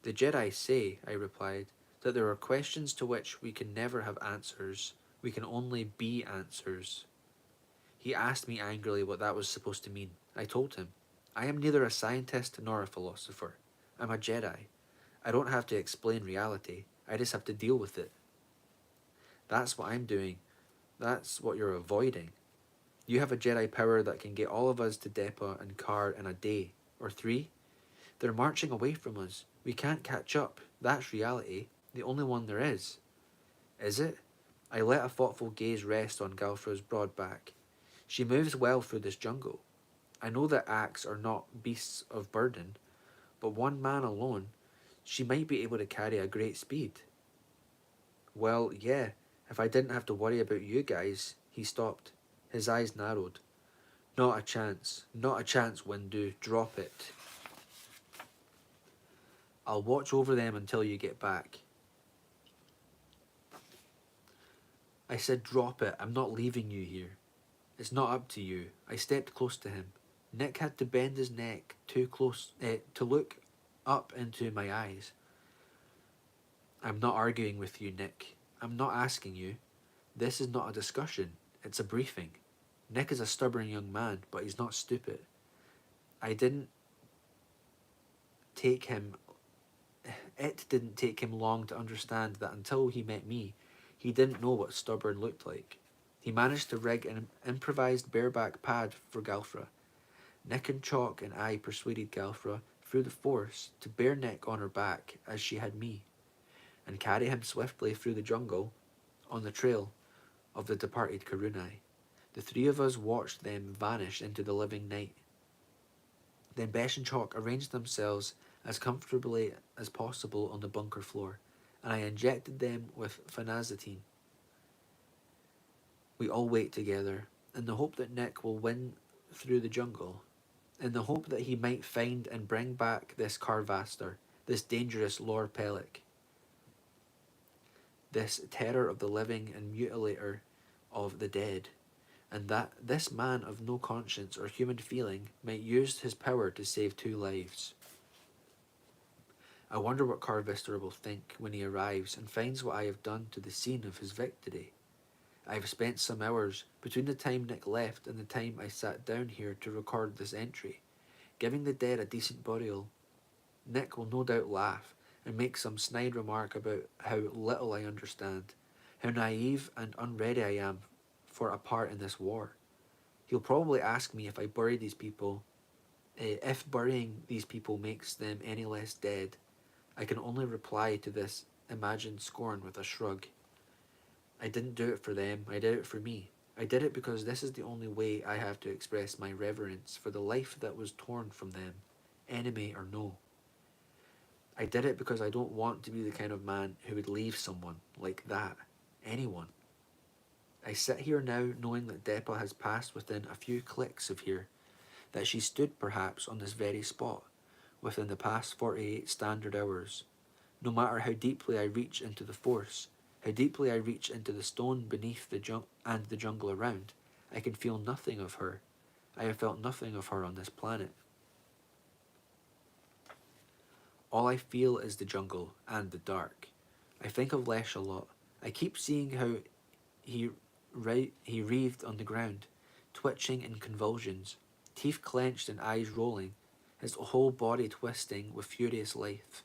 [SPEAKER 1] The Jedi say, I replied, that there are questions to which we can never have answers. We can only be answers. He asked me angrily what that was supposed to mean. I told him, I am neither a scientist nor a philosopher. I'm a Jedi. I don't have to explain reality. I just have to deal with it. That's what I'm doing. That's what you're avoiding. You have a Jedi power that can get all of us to Depa and Kar in a day, or 3. They're marching away from us. We can't catch up. That's reality, the only one there is. Is it? I let a thoughtful gaze rest on Galfra's broad back. She moves well through this jungle. I know that acts are not beasts of burden, but one man alone, she might be able to carry a great speed. Well, yeah, if I didn't have to worry about you guys. He stopped. His eyes narrowed. Not a chance. Not a chance, Windu. Drop it. I'll watch over them until you get back. I said drop it. I'm not leaving you here. It's not up to you. I stepped close to him. Nick had to bend his neck too close to look up into my eyes. I'm not arguing with you, Nick. I'm not asking you. This is not a discussion. It's a briefing. Nick is a stubborn young man, but he's not stupid. It didn't take him long to understand that until he met me, he didn't know what stubborn looked like. He managed to rig an improvised bareback pad for Galfra. Nick and Chalk and I persuaded Galfra, through the force, to bear Nick on her back as she had me, and carry him swiftly through the jungle on the trail of the departed Karunai. The three of us watched them vanish into the living night. Then Besh and Chalk arranged themselves as comfortably as possible on the bunker floor, and I injected them with phenazetine. We all wait together, in the hope that Nick will win through the jungle, in the hope that he might find and bring back this Carvaster, this dangerous Lor Pelik, this terror of the living and mutilator of the dead, and that this man of no conscience or human feeling might use his power to save 2 lives. I wonder what Carvister will think when he arrives and finds what I have done to the scene of his victory. I have spent some hours between the time Nick left and the time I sat down here to record this entry, giving the dead a decent burial. Nick will no doubt laugh and make some snide remark about how little I understand, how naive and unready I am for a part in this war. He'll probably ask me if if burying these people makes them any less dead. I can only reply to this imagined scorn with a shrug. I didn't do it for them, I did it for me. I did it because this is the only way I have to express my reverence for the life that was torn from them, enemy or no. I did it because I don't want to be the kind of man who would leave someone like that, anyone. I sit here now knowing that Depa has passed within a few clicks of here, that she stood perhaps on this very spot, within the past 48 standard hours. No matter how deeply I reach into the force, how deeply I reach into the stone beneath the jungle around, I can feel nothing of her. I have felt nothing of her on this planet. All I feel is the jungle and the dark. I think of Lesh a lot. I keep seeing how he wreathed on the ground, twitching in convulsions, teeth clenched and eyes rolling, his whole body twisting with furious life.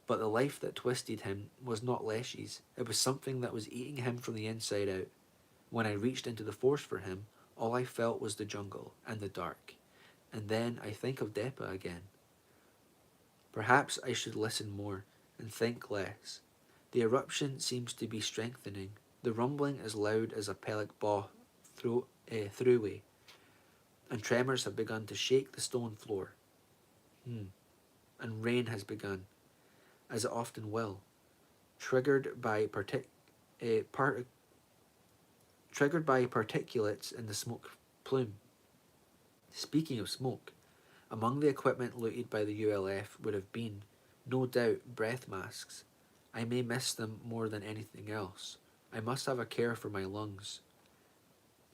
[SPEAKER 1] But the life that twisted him was not Lesh's. It was something that was eating him from the inside out. When I reached into the force for him, all I felt was the jungle and the dark. And then I think of Depa again. Perhaps I should listen more and think less. The eruption seems to be strengthening. The rumbling is loud as a Pelik Ba throughway, and tremors have begun to shake the stone floor. And rain has begun, as it often will, triggered by particulates in the smoke plume. Speaking of smoke, among the equipment looted by the ULF would have been, no doubt, breath masks. I may miss them more than anything else. I must have a care for my lungs.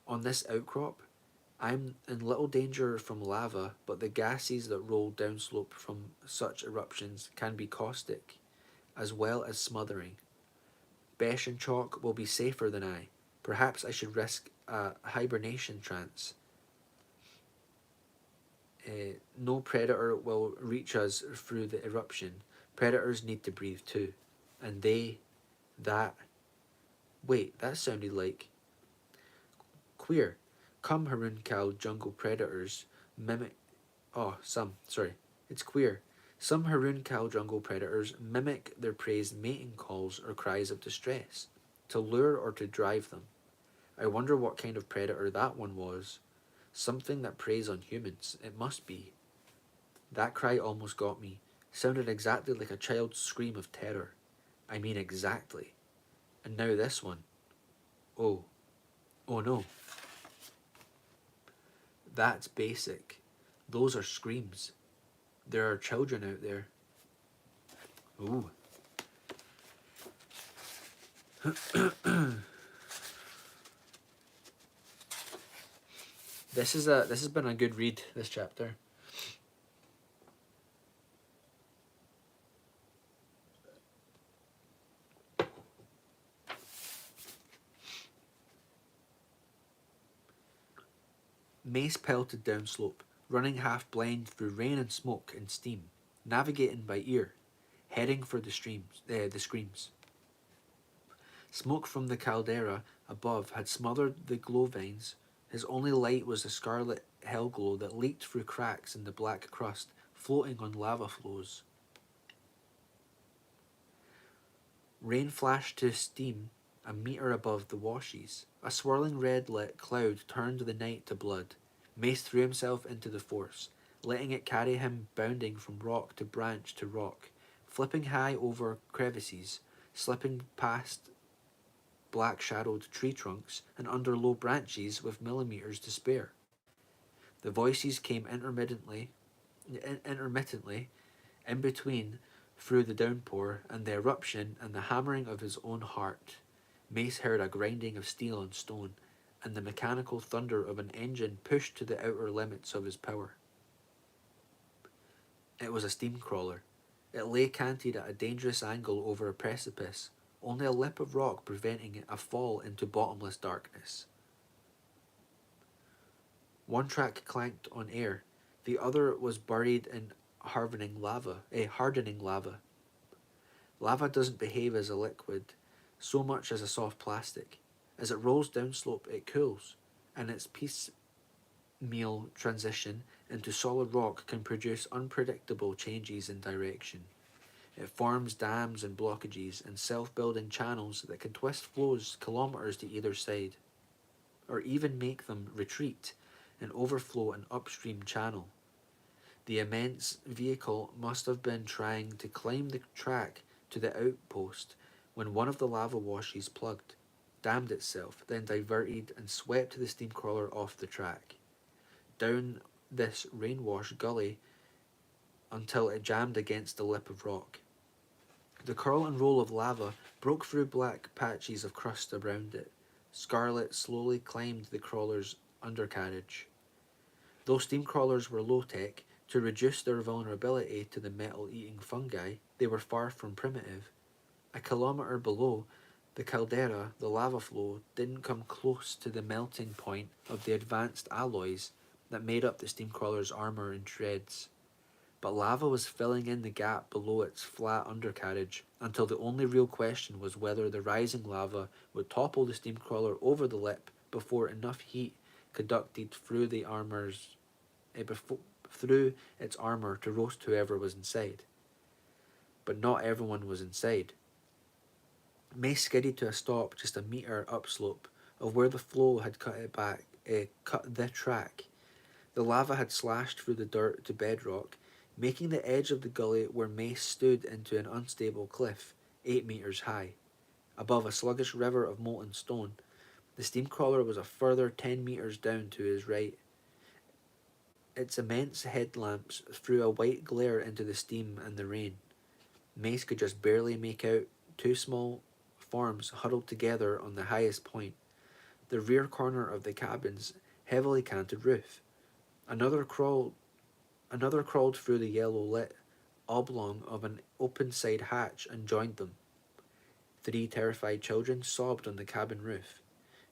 [SPEAKER 1] On this outcrop, I'm in little danger from lava, but the gases that roll downslope from such eruptions can be caustic, as well as smothering. Besh and Chalk will be safer than I. Perhaps I should risk a hibernation trance. No predator will reach us through the eruption. Predators need to breathe too. And that sounded like... Queer. Come, Harun Kal jungle predators mimic... It's queer. Some Harun Kal jungle predators mimic their prey's mating calls or cries of distress, to lure or to drive them. I wonder what kind of predator that one was. Something that preys on humans, it must be. That cry almost got me. Sounded exactly like a child's scream of terror. I mean exactly. And now this one. Oh no. That's basic. Those are screams. There are children out there. Ooh. This has been a good read, this chapter. Mace pelted downslope, running half blind through rain and smoke and steam, navigating by ear, heading for the screams. Smoke from the caldera above had smothered the glow vines. His only light was the scarlet hell glow that leaked through cracks in the black crust, floating on lava flows. Rain flashed to steam a meter above the washes. A swirling red-lit cloud turned the night to blood. Mace threw himself into the force, letting it carry him bounding from rock to branch to rock, flipping high over crevices, slipping past black-shadowed tree trunks and under low branches with millimeters to spare. The voices came intermittently, in between, through the downpour and the eruption and the hammering of his own heart. Mace heard a grinding of steel and stone, and the mechanical thunder of an engine pushed to the outer limits of his power. It was a steam crawler. It lay canted at a dangerous angle over a precipice, only a lip of rock preventing a fall into bottomless darkness. One track clanked on air, the other was buried in hardening lava. Lava doesn't behave as a liquid so much as a soft plastic. As it rolls downslope, it cools, and its piecemeal transition into solid rock can produce unpredictable changes in direction. It forms dams and blockages and self-building channels that can twist flows kilometers to either side, or even make them retreat and overflow an upstream channel. The immense vehicle must have been trying to climb the track to the outpost when one of the lava washes plugged, dammed itself, then diverted and swept the steam crawler off the track, down this rain-washed gully until it jammed against the lip of rock. The curl and roll of lava broke through black patches of crust around it. Scarlet slowly climbed the crawler's undercarriage. Though steam crawlers were low-tech, to reduce their vulnerability to the metal-eating fungi, they were far from primitive. A kilometre below the caldera, the lava flow didn't come close to the melting point of the advanced alloys that made up the steam crawler's armour and treads. But lava was filling in the gap below its flat undercarriage until the only real question was whether the rising lava would topple the steam crawler over the lip before enough heat conducted through through its armour to roast whoever was inside. But not everyone was inside. Mace skidded to a stop just a metre upslope of where the flow had cut the track. The lava had slashed through the dirt to bedrock, making the edge of the gully where Mace stood into an unstable cliff, 8 metres high. Above a sluggish river of molten stone, the steam crawler was a further 10 metres down to his right. Its immense headlamps threw a white glare into the steam and the rain. Mace could just barely make out two small forms huddled together on the highest point, the rear corner of the cabin's heavily canted roof. Another crawled through the yellow-lit oblong of an open-side hatch and joined them. 3 terrified children sobbed on the cabin roof.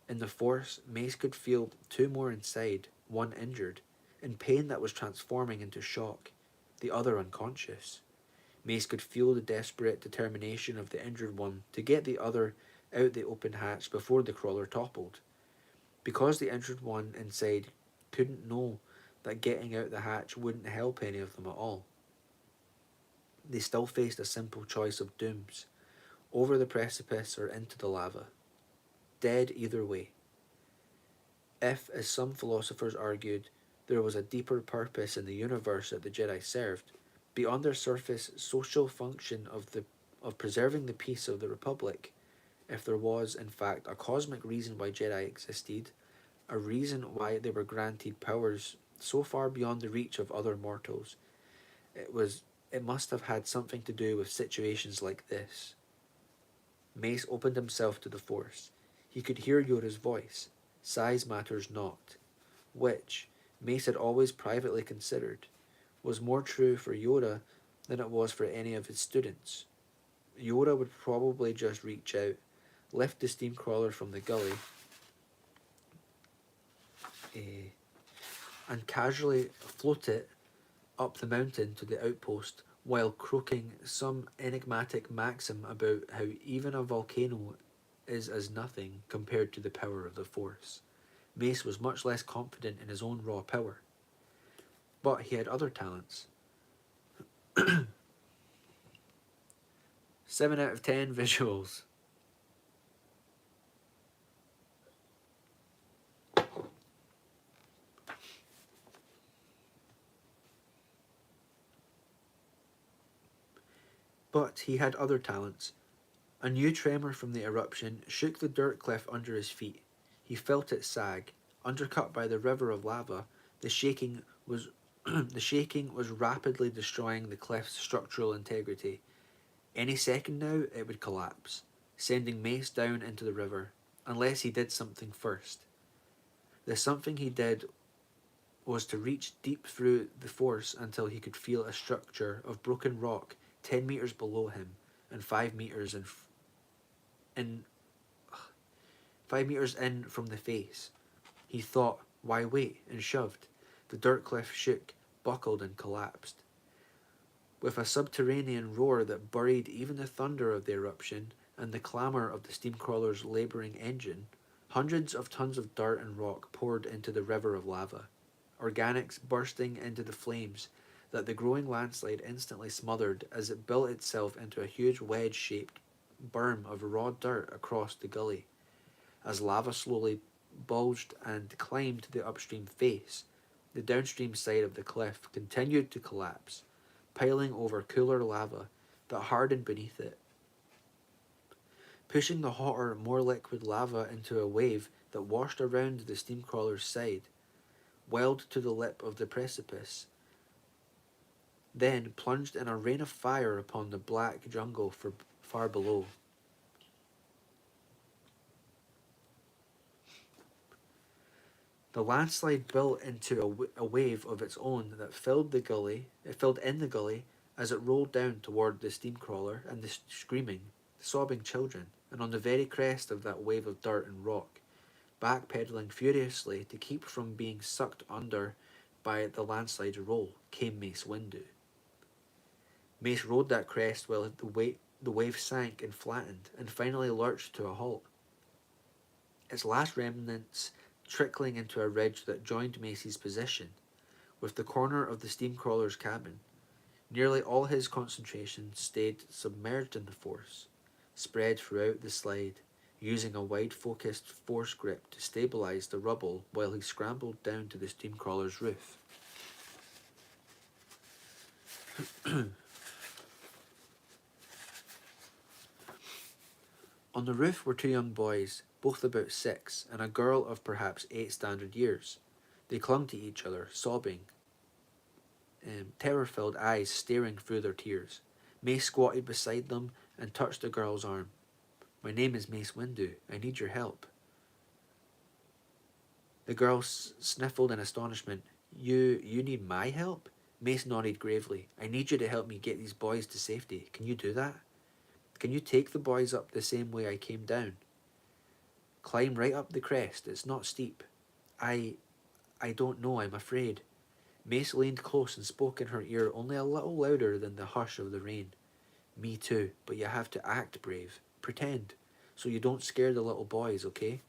[SPEAKER 1] In the force, Mace could feel 2 more inside, one injured, in pain that was transforming into shock, the other unconscious. Mace could feel the desperate determination of the injured one to get the other out the open hatch before the crawler toppled. Because the injured one inside couldn't know that getting out the hatch wouldn't help any of them at all, they still faced a simple choice of dooms: over the precipice or into the lava. Dead either way. If, as some philosophers argued, there was a deeper purpose in the universe that the Jedi served, beyond their surface social function of preserving the peace of the Republic, if there was, in fact, a cosmic reason why Jedi existed, a reason why they were granted powers so far beyond the reach of other mortals, it must have had something to do with situations like this. Mace opened himself to the Force. He could hear Yoda's voice. Size matters not, which, Mace had always privately considered, was more true for Yoda than it was for any of his students. Yoda would probably just reach out, lift the steam crawler from the gully, and casually float it up the mountain to the outpost while croaking some enigmatic maxim about how even a volcano is as nothing compared to the power of the Force. Mace was much less confident in his own raw power. But he had other talents. 7 out of 10 visuals. But he had other talents. A new tremor from the eruption shook the dirt cliff under his feet. He felt it sag. Undercut by the river of lava, the shaking was the shaking was rapidly destroying the cliff's structural integrity. Any second now it would collapse, sending Mace down into the river, unless he did something first. The something he did was to reach deep through the force until he could feel a structure of broken rock 10 meters below him and 5 meters in 5 meters in from the face. He thought, why wait, and shoved. The dirt cliff shook, buckled, and collapsed. With a subterranean roar that buried even the thunder of the eruption and the clamour of the steamcrawler's labouring engine, hundreds of tons of dirt and rock poured into the river of lava, organics bursting into the flames that the growing landslide instantly smothered as it built itself into a huge wedge-shaped berm of raw dirt across the gully. As lava slowly bulged and climbed the upstream face, the downstream side of the cliff continued to collapse, piling over cooler lava that hardened beneath it, pushing the hotter, more liquid lava into a wave that washed around the steamcrawler's side, welled to the lip of the precipice, then plunged in a rain of fire upon the black jungle far below. The landslide built into a wave of its own that filled in the gully as it rolled down toward the steamcrawler and the screaming, sobbing children, and on the very crest of that wave of dirt and rock, backpedaling furiously to keep from being sucked under by the landslide's roll, came Mace Windu. Mace rode that crest while the wave sank and flattened, and finally lurched to a halt. Its last remnants trickling into a ridge that joined Mace's position, with the corner of the steamcrawler's cabin. Nearly all his concentration stayed submerged in the force, spread throughout the slide, using a wide-focused force grip to stabilize the rubble while he scrambled down to the steamcrawler's roof. On the roof were two young boys, both about 6, and a girl of perhaps 8 standard years. They clung to each other, sobbing, terror-filled eyes staring through their tears. Mace squatted beside them and touched the girl's arm. "My name is Mace Windu. I need your help." The girl sniffled in astonishment. You need my help?" Mace nodded gravely. "I need you to help me get these boys to safety. Can you do that? Can you take the boys up the same way I came down? Climb right up the crest. It's not steep." I don't know, I'm afraid." Mace leaned close and spoke in her ear only a little louder than the hush of the rain. "Me too, but you have to act brave. Pretend, so you don't scare the little boys, okay?"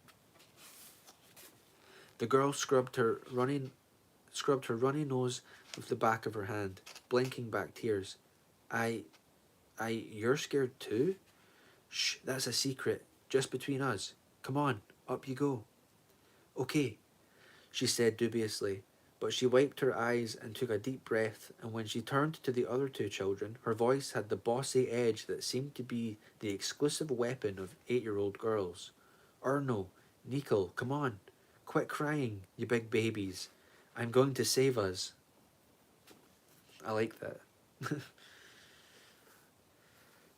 [SPEAKER 1] The girl scrubbed her runny nose with the back of her hand, blinking back tears. You're scared too?" "Shh, that's a secret, just between us. Come on, up you go." "Okay," she said dubiously, but she wiped her eyes and took a deep breath, and when she turned to the other two children, her voice had the bossy edge that seemed to be the exclusive weapon of 8-year-old girls. "Erno, Nicole, come on. Quit crying, you big babies. I'm going to save us." I like that.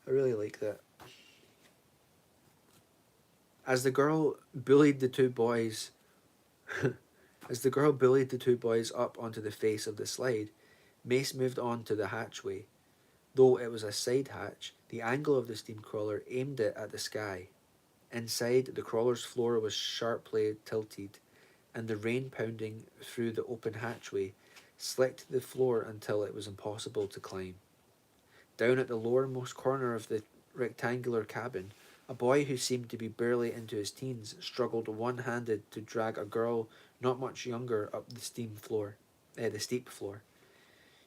[SPEAKER 1] I really like that. As the girl bullied the two boys up onto the face of the slide, Mace moved on to the hatchway. Though it was a side hatch, the angle of the steamcrawler aimed it at the sky. Inside, the crawler's floor was sharply tilted, and the rain pounding through the open hatchway slicked the floor until it was impossible to climb. Down at the lowermost corner of the rectangular cabin, A boy who seemed to be barely into his teens struggled one-handed to drag a girl not much younger up the steep floor.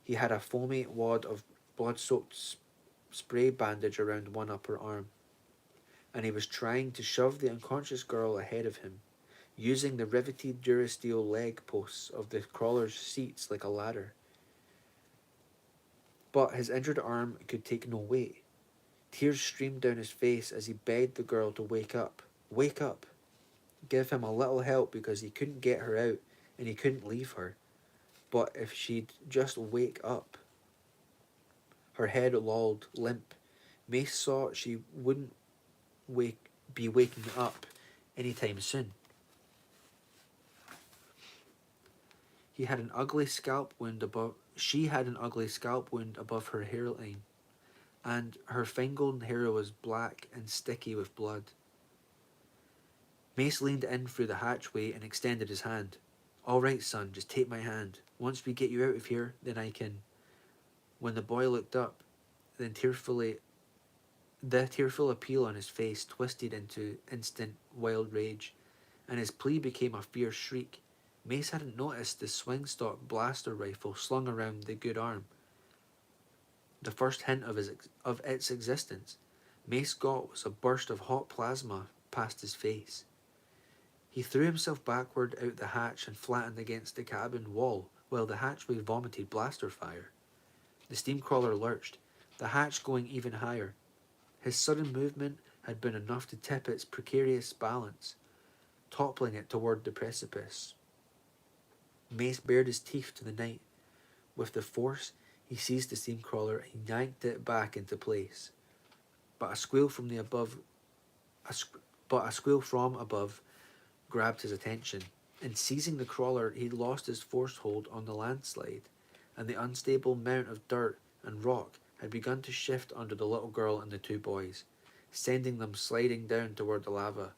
[SPEAKER 1] He had a foamy wad of blood-soaked spray bandage around one upper arm, and he was trying to shove the unconscious girl ahead of him, using the riveted Durasteel leg posts of the crawler's seats like a ladder. But his injured arm could take no weight. Tears streamed down his face as he begged the girl to wake up. Wake up! Give him a little help because he couldn't get her out and he couldn't leave her. But if she'd just wake up. Her head lolled, limp. Mace saw she wouldn't be waking up anytime soon. He had an ugly scalp wound above. She had an ugly scalp wound above her hairline, and her fine golden hair was black and sticky with blood. Mace leaned in through the hatchway and extended his hand. "All right, son, just take my hand. Once we get you out of here, then I can." When the boy looked up, the tearful appeal on his face twisted into instant wild rage, and his plea became a fierce shriek. Mace hadn't noticed the swing-stock blaster rifle slung around the good arm. The first hint of its existence Mace got was a burst of hot plasma past his face. He threw himself backward out the hatch and flattened against the cabin wall while the hatchway vomited blaster fire. The steam crawler lurched, the hatch going even higher. His sudden movement had been enough to tip its precarious balance, toppling it toward the precipice. Mace bared his teeth to the night. With the force, he seized the steam crawler and yanked it back into place. But a squeal from above grabbed his attention. In seizing the crawler, he lost his force hold on the landslide, and the unstable mound of dirt and rock had begun to shift under the little girl and the two boys, sending them sliding down toward the lava.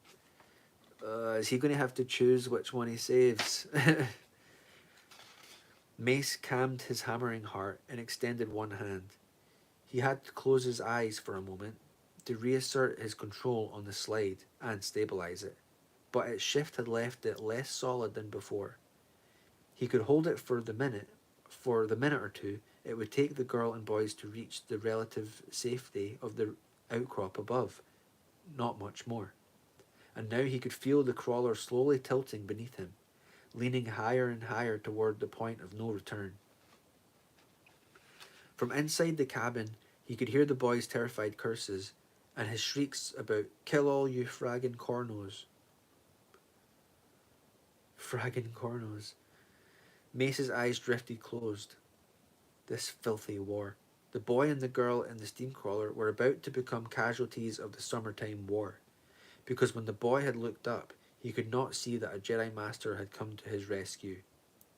[SPEAKER 1] Is he going to have to choose which one he saves? Mace calmed his hammering heart and extended one hand. He had to close his eyes for a moment to reassert his control on the slide and stabilize it, but its shift had left it less solid than before. He could hold it for the minute or two it would take the girl and boys to reach the relative safety of the outcrop above, not much more. And now he could feel the crawler slowly tilting beneath him, leaning higher and higher toward the point of no return. From inside the cabin, he could hear the boy's terrified curses and his shrieks about "Kill all you fraggin' cornos." Fraggin' cornos. Mace's eyes drifted closed. This filthy war. The boy and the girl in the steam crawler were about to become casualties of the summertime war, because when the boy had looked up, he could not see that a Jedi Master had come to his rescue.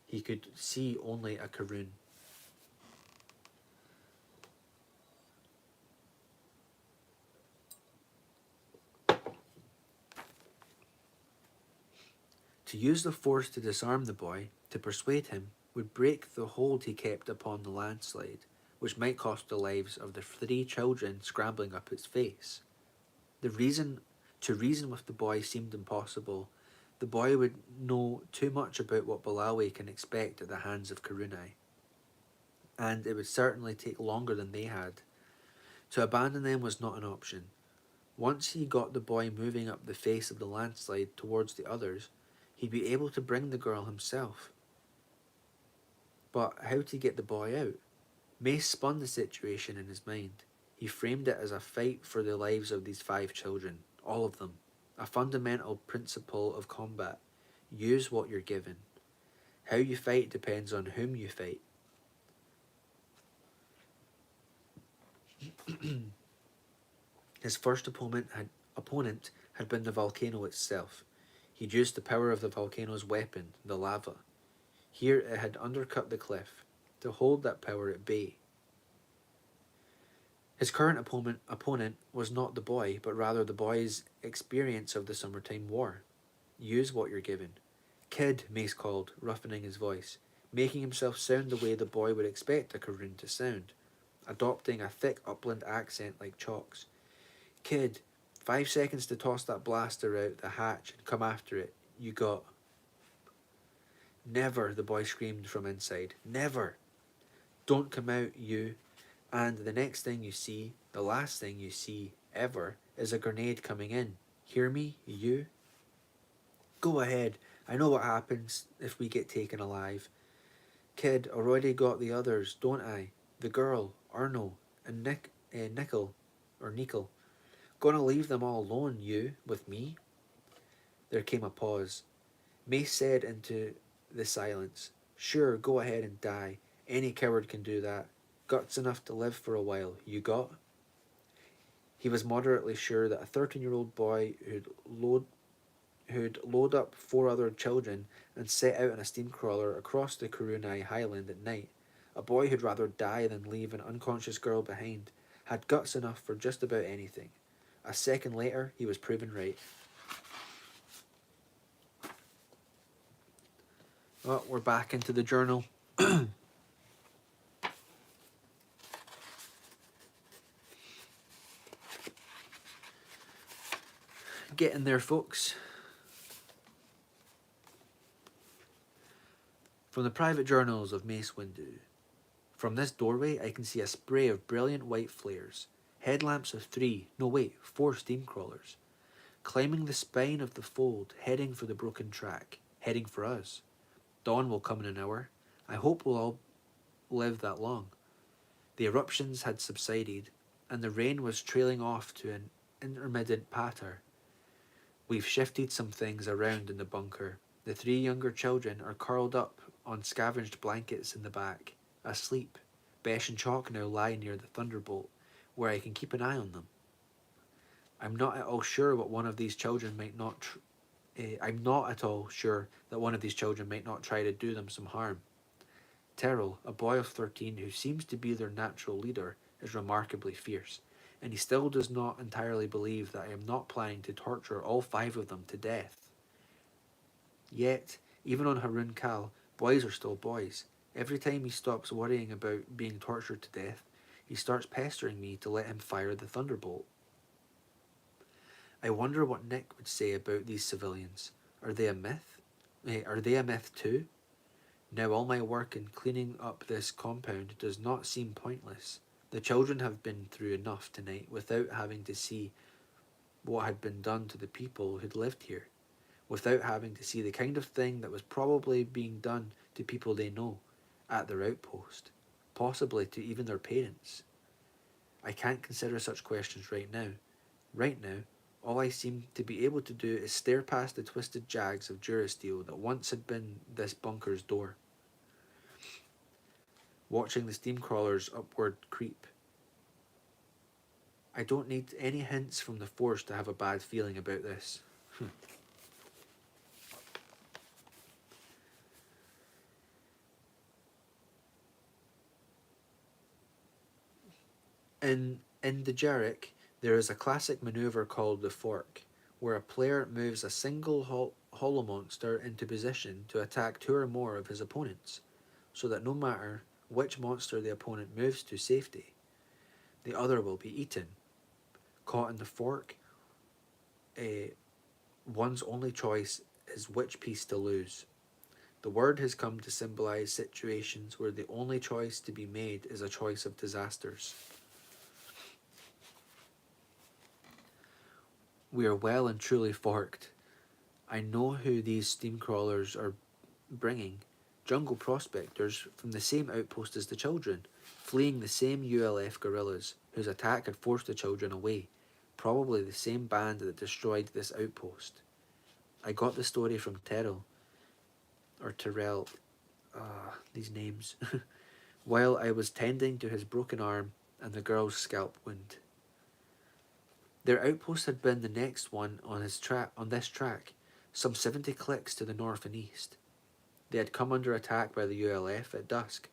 [SPEAKER 1] He could see only a Karun. To use the Force to disarm the boy, to persuade him, would break the hold he kept upon the landslide, which might cost the lives of the 3 children scrambling up its face. To reason with the boy seemed impossible. The boy would know too much about what Balawi can expect at the hands of Karunai, and it would certainly take longer than they had. To abandon them was not an option. Once he got the boy moving up the face of the landslide towards the others, he'd be able to bring the girl himself. But how to get the boy out? Mace spun the situation in his mind. He framed it as a fight for the lives of these 5 children, all of them. A fundamental principle of combat. Use what you're given. How you fight depends on whom you fight. His first opponent had been the volcano itself. He'd used the power of the volcano's weapon, the lava. Here it had undercut the cliff, to hold that power at bay. His current opponent was not the boy, but rather the boy's experience of the summertime war. Use what you're given. "Kid," Mace called, roughening his voice, making himself sound the way the boy would expect a Karun to sound, adopting a thick upland accent like Chalk's. "Kid, 5 seconds to toss that blaster out the hatch and come after it. You got. Never, the boy screamed from inside. Never. Don't come out, you. And the next thing you see, the last thing you see ever, is a grenade coming in. Hear me, you? Go ahead. I know what happens if we get taken alive. Kid, already got the others, don't I? The girl, Arno, and Nickel. Gonna leave them all alone, you, with me? There came a pause. Mace said into the silence, Sure, go ahead and die. Any coward can do that. Guts enough to live for a while, you got? He was moderately sure that a 13-year-old boy who'd load up 4 other children and set out in a steam crawler across the Kurunai Highland at night, a boy who'd rather die than leave an unconscious girl behind, had guts enough for just about anything. A second later, he was proven right. Oh, we're back into the journal. Getting there, folks. From the private journals of Mace Windu. From this doorway, I can see a spray of brilliant white flares. Headlamps of 3, no wait, 4 steam crawlers. Climbing the spine of the fold, heading for the broken track. Heading for us. Dawn will come in an hour. I hope we'll all live that long. The eruptions had subsided, and the rain was trailing off to an intermittent patter. We've shifted some things around in the bunker. The 3 younger children are curled up on scavenged blankets in the back, asleep. Besh and Chalk now lie near the thunderbolt, where I can keep an eye on them. I'm not at all sure that one of these children might not try to do them some harm. Terrell, a boy of 13 who seems to be their natural leader, is remarkably fierce, and he still does not entirely believe that I am not planning to torture all 5 of them to death. Yet, even on Harun Kal, boys are still boys. Every time he stops worrying about being tortured to death, he starts pestering me to let him fire the thunderbolt. I wonder what Nick would say about these civilians. Are they a myth? Are they a myth too? Now all my work in cleaning up this compound does not seem pointless. The children have been through enough tonight without having to see what had been done to the people who'd lived here, without having to see the kind of thing that was probably being done to people they know, at their outpost, possibly to even their parents. I can't consider such questions right now. Right now, all I seem to be able to do is stare past the twisted jags of Durasteel that once had been this bunker's door, watching the steam crawlers upward creep. I don't need any hints from the Force to have a bad feeling about this. In the Jarek, there is a classic maneuver called the Fork, where a player moves a single hollow monster into position to attack 2 or more of his opponents, so that no matter which monster the opponent moves to safety, the other will be eaten. Caught in the Fork, one's only choice is which piece to lose. The word has come to symbolize situations where the only choice to be made is a choice of disasters. We are well and truly forked. I know who these steam crawlers are bringing. Jungle prospectors from the same outpost as the children, fleeing the same ULF guerrillas whose attack had forced the children away. Probably the same band that destroyed this outpost. I got the story from Terrell, these names, while I was tending to his broken arm and the girl's scalp wound. Their outpost had been the next one on this track, some 70 clicks to the north and east. They had come under attack by the ULF at dusk.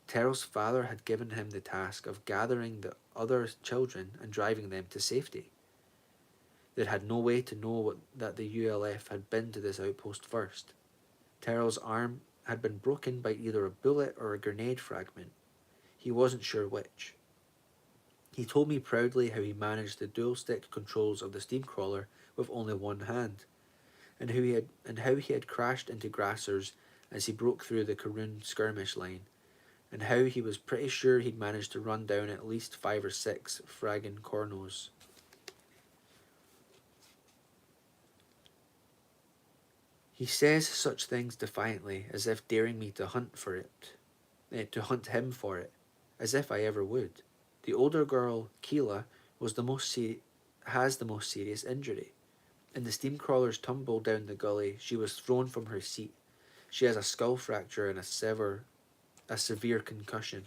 [SPEAKER 1] Terrell's father had given him the task of gathering the other children and driving them to safety. They'd had no way to know that the ULF had been to this outpost first. Terrell's arm had been broken by either a bullet or a grenade fragment. He wasn't sure which. He told me proudly how he managed the dual stick controls of the steam crawler with only one hand, and how he had crashed into grassers as he broke through the Karoon skirmish line, and how he was pretty sure he'd managed to run down at least 5 or 6 fragging cornos. He says such things defiantly, as if daring me to hunt for it, to hunt him for it, as if I ever would. The older girl, Keela, has the most serious injury. In the steam crawler's tumble down the gully, she was thrown from her seat. She has a skull fracture and a severe concussion.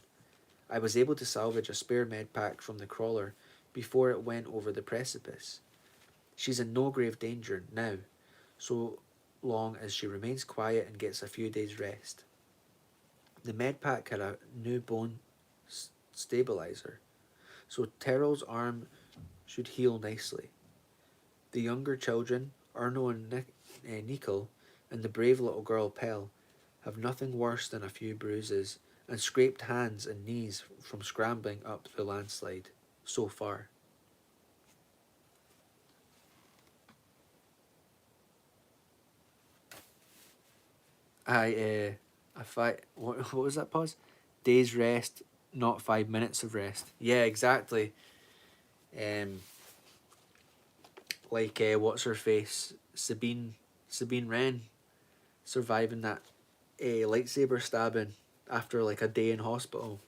[SPEAKER 1] I was able to salvage a spare med pack from the crawler before it went over the precipice. She's in no grave danger now, so long as she remains quiet and gets a few days' rest. The med pack had a new bone stabilizer, so Terrell's arm should heal nicely. The younger children, Arno and Nickel, and the brave little girl Pell, have nothing worse than a few bruises and scraped hands and knees from scrambling up the landslide so far. What was that pause? Days rest, not 5 minutes of rest. Yeah, exactly. Um, what's her face? Sabine Wren surviving that lightsaber stabbing after like a day in hospital.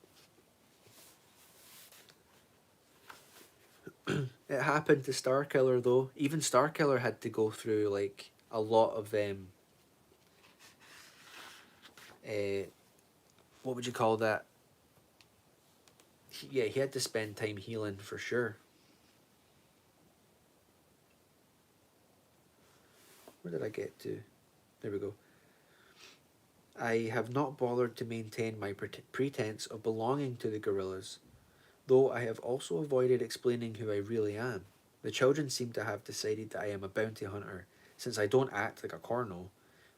[SPEAKER 1] It happened to Starkiller though. Even Starkiller had to go through like a lot of what would you call that? He had to spend time healing for sure. Where did I get to? There we go. I have not bothered to maintain my pretense of belonging to the gorillas, though I have also avoided explaining who I really am. The children seem to have decided that I am a bounty hunter, since I don't act like a corno,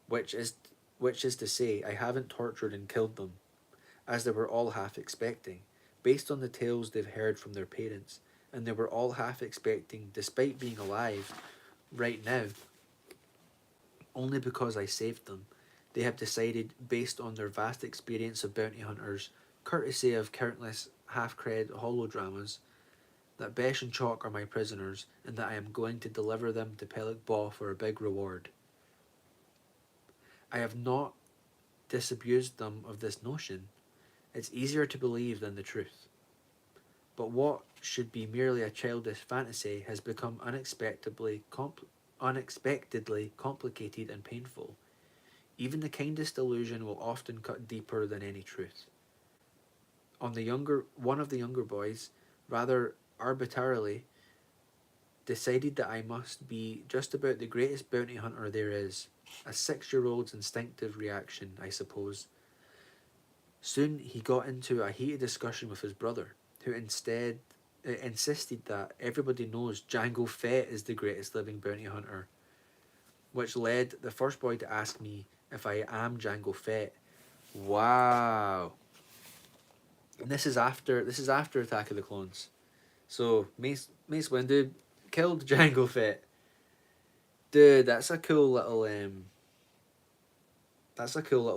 [SPEAKER 1] which is which is to say I haven't tortured and killed them, as they were all half expecting, based on the tales they've heard from their parents, and they were all half expecting despite being alive right now, only because I saved them. They have decided, based on their vast experience of bounty hunters, courtesy of countless half-cred holodramas, that Besh and Chalk are my prisoners, and that I am going to deliver them to Pelik Baw for a big reward. I have not disabused them of this notion. It's easier to believe than the truth. But what should be merely a childish fantasy has become unexpectedly complicated and painful. Even the kindest illusion will often cut deeper than any truth. One of the younger boys, rather arbitrarily, decided that I must be just about the greatest bounty hunter there is. A 6-year-old's instinctive reaction, I suppose. Soon he got into a heated discussion with his brother, who instead insisted that everybody knows Jango Fett is the greatest living bounty hunter, which led the first boy to ask me if I am Jango Fett. Wow. And this is after Attack of the Clones. So Mace Windu killed Jango Fett. Dude, that's a cool little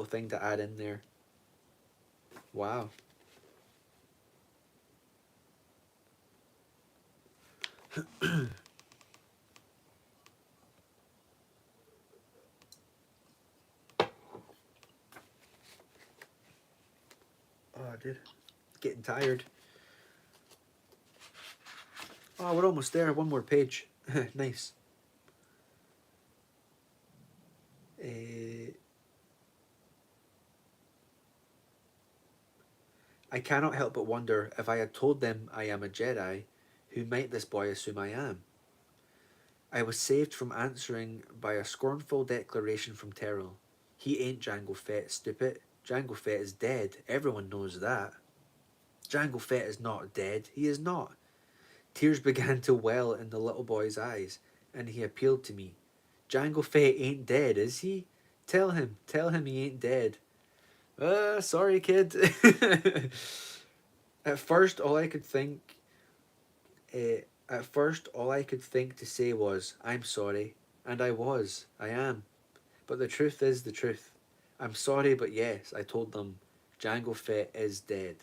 [SPEAKER 1] thing to add in there. Wow. Oh, dude. Getting tired. Oh, we're almost there. One more page. Nice. I cannot help but wonder if I had told them I am a Jedi, who might this boy assume I am? I was saved from answering by a scornful declaration from Terrell. He ain't Jango Fett, stupid. Jango Fett is dead. Everyone knows that. Jango Fett is not dead. He is not. Tears began to well in the little boy's eyes, and he appealed to me. Jango Fett ain't dead, is he? Tell him he ain't dead. Sorry, kid. At first, all I could think At first, all I could think to say was, I'm sorry. And I am. But the truth is the truth. I'm sorry, but yes, I told them, Jango Fett is dead.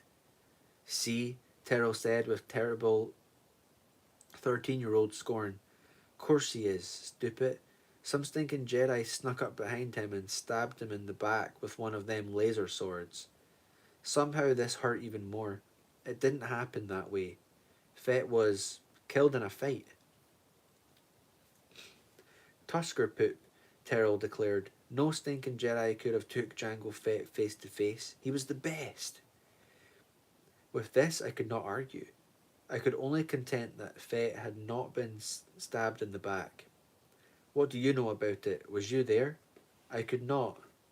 [SPEAKER 1] See, Terrell said with terrible 13-year-old scorn. Course he is, stupid. Some stinking Jedi snuck up behind him and stabbed him in the back with one of them laser swords. Somehow this hurt even more. It didn't happen that way. Fett was killed in a fight. Tusker poop, Terrell declared. No stinking Jedi could have took Jango Fett face to face. He was the best. With this I could not argue. I could only contend that Fett had not been stabbed in the back. What do you know about it? Was you there? I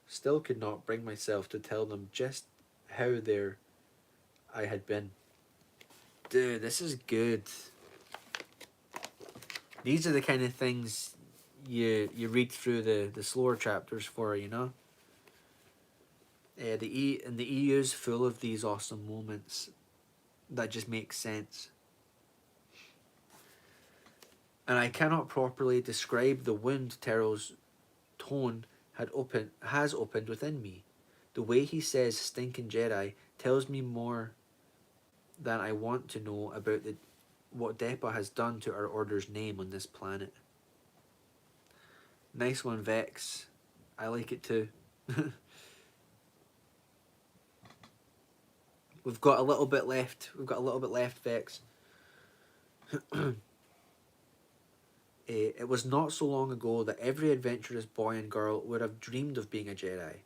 [SPEAKER 1] still could not bring myself to tell them just how there I had been. Dude, this is good. These are the kind of things you read through the slower chapters for, you know? The EU is full of these awesome moments that just make sense. And I cannot properly describe the wound Terrell's tone has opened within me. The way he says stinking Jedi tells me more than I want to know about what Depa has done to our order's name on this planet. Nice one, Vex. I like it too. We've got a little bit left. Vex. It was not so long ago that every adventurous boy and girl would have dreamed of being a Jedi.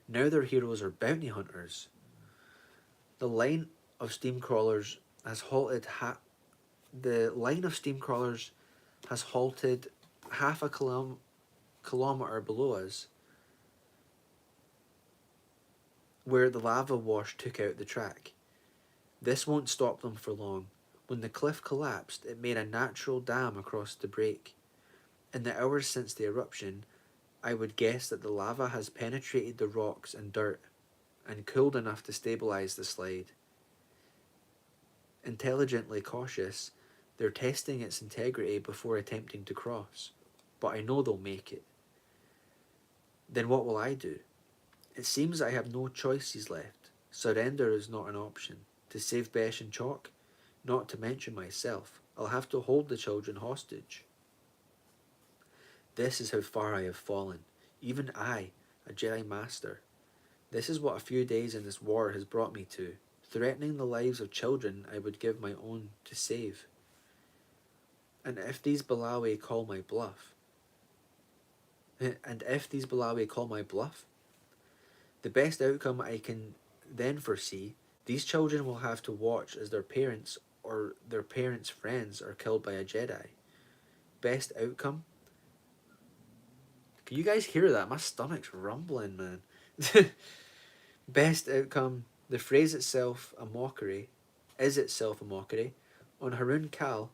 [SPEAKER 1] Now their heroes are bounty hunters. The line of steam crawlers has halted. The line of steam crawlers has halted half a kilometer below us, where the lava wash took out the track. This won't stop them for long. When the cliff collapsed, it made a natural dam across the break. In the hours since the eruption, I would guess that the lava has penetrated the rocks and dirt, and cooled enough to stabilize the slide. Intelligently cautious, they're testing its integrity before attempting to cross. But I know they'll make it. Then what will I do? It seems I have no choices left. Surrender is not an option. To save Besh and Chalk, not to mention myself, I'll have to hold the children hostage. This is how far I have fallen. Even I, a Jedi Master. This is what a few days in this war has brought me to, threatening the lives of children I would give my own to save. And if these Balawi call my bluff, the best outcome I can then foresee, these children will have to watch as their parents or their parents' friends are killed by a Jedi. Best outcome? Can you guys hear that? My stomach's rumbling, man. Best outcome, the phrase itself a mockery, is itself a mockery. On Harun Kal,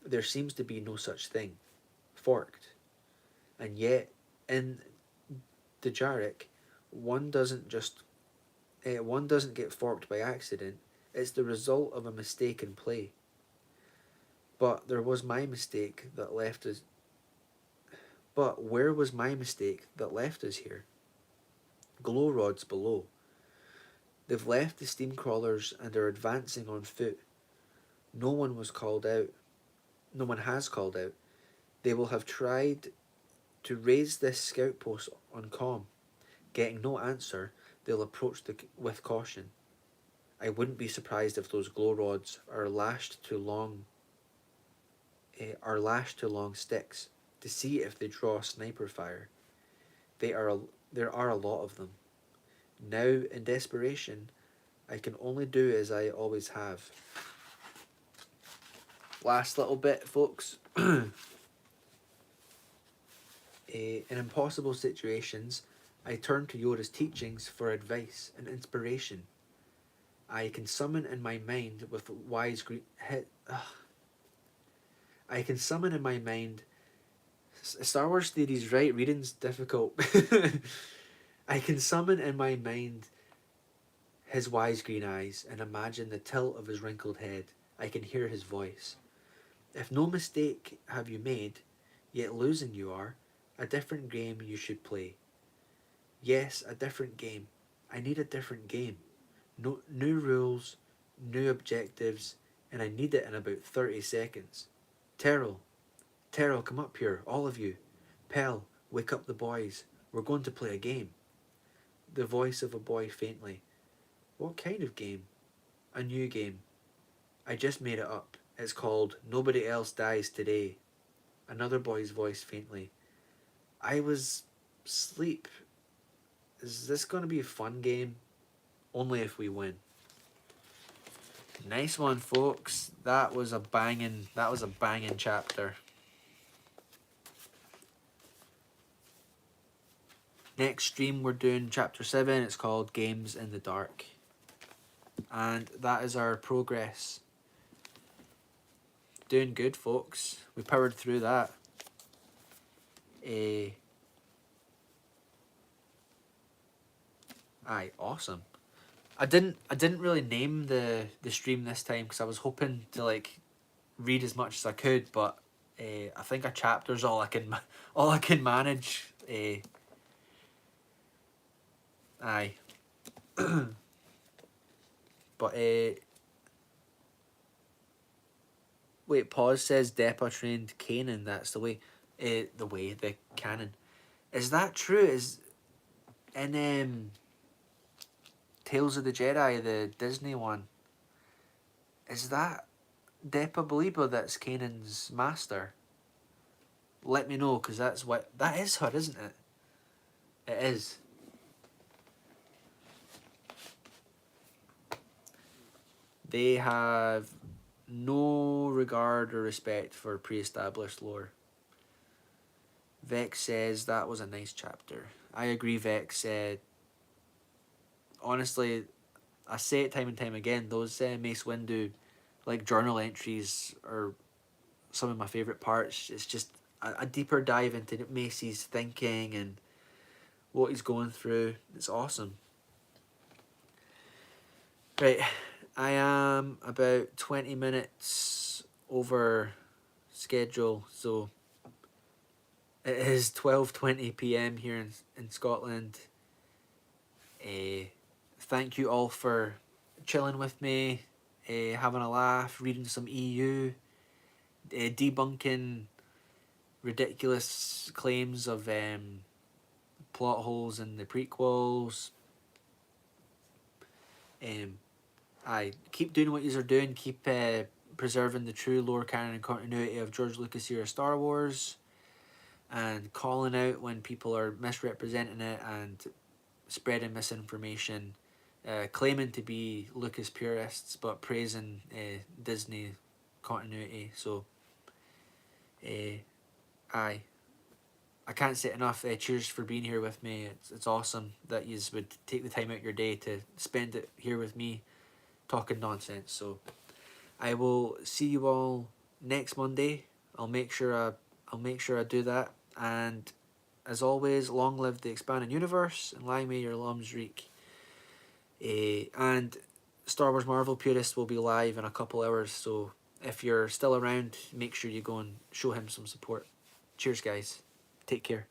[SPEAKER 1] there seems to be no such thing. Forked. And yet, in Dejarik, one doesn't get forked by accident. It's the result of a mistake in play. But there was my mistake that left us. But where was my mistake that left us here? Glow rods below. They've left the steam crawlers and are advancing on foot. No one has called out. They will have tried to raise this scout post on comm. Getting no answer, they'll approach with caution. I wouldn't be surprised if those glow rods are lashed to long sticks to see if they draw sniper fire. There are a lot of them. Now, in desperation, I can only do as I always have. Last little bit, folks. In impossible situations, I turn to Yoda's teachings for advice and inspiration. I can summon in my mind Star Wars theories, right? Reading's difficult. I can summon in my mind his wise green eyes and imagine the tilt of his wrinkled head. I can hear his voice. If no mistake have you made, yet losing you are, a different game you should play. Yes, a different game. I need a different game. No, new rules, new objectives, and I need it in about 30 seconds. Terrell, Terrell, come up here, all of you. Pell, wake up the boys. We're going to play a game. The voice of a boy faintly. What kind of game? A new game. I just made it up. It's called Nobody Else Dies Today. Another boy's voice faintly. I was asleep. Is this going to be a fun game? Only if we win. Nice one, folks. That was a banging chapter. Next stream we're doing chapter 7. It's called Games in the Dark. And that is our progress. Doing good, folks. We powered through that. Aye, awesome. I didn't really name the stream this time because I was hoping to like read as much as I could, but I think a chapter's all I can manage. Aye. But wait, pause says Depa trained Kanan. That's the canon. Is that true? Is in Tales of the Jedi, the Disney one? Is that Depa Belieba that's Kanan's master? Let me know, because that is her, isn't it? It is. They have no regard or respect for pre-established lore. Vex says that was a nice chapter. I agree, Vex. Honestly, I say it time and time again, those Mace Windu like journal entries are some of my favourite parts. It's just a deeper dive into Mace's thinking and what he's going through. It's awesome. Right, I am about 20 minutes over schedule, so it is 12:20 p.m. here in Scotland. Thank you all for chilling with me, having a laugh, reading some EU, debunking ridiculous claims of plot holes in the prequels. I keep doing what you are doing. Keep preserving the true lore, canon, and continuity of George Lucas era Star Wars, and calling out when people are misrepresenting it and spreading misinformation, claiming to be Lucas purists but praising Disney continuity. So, I can't say enough. Cheers for being here with me. It's awesome that you would take the time out your day to spend it here with me, talking nonsense. So, I will see you all next Monday. I'll make sure I do that. And as always, long live the expanding universe, and long may your lums reek. And Star Wars Marvel Purists will be live in a couple hours, so if you're still around, make sure you go and show him some support. Cheers, guys. Take care.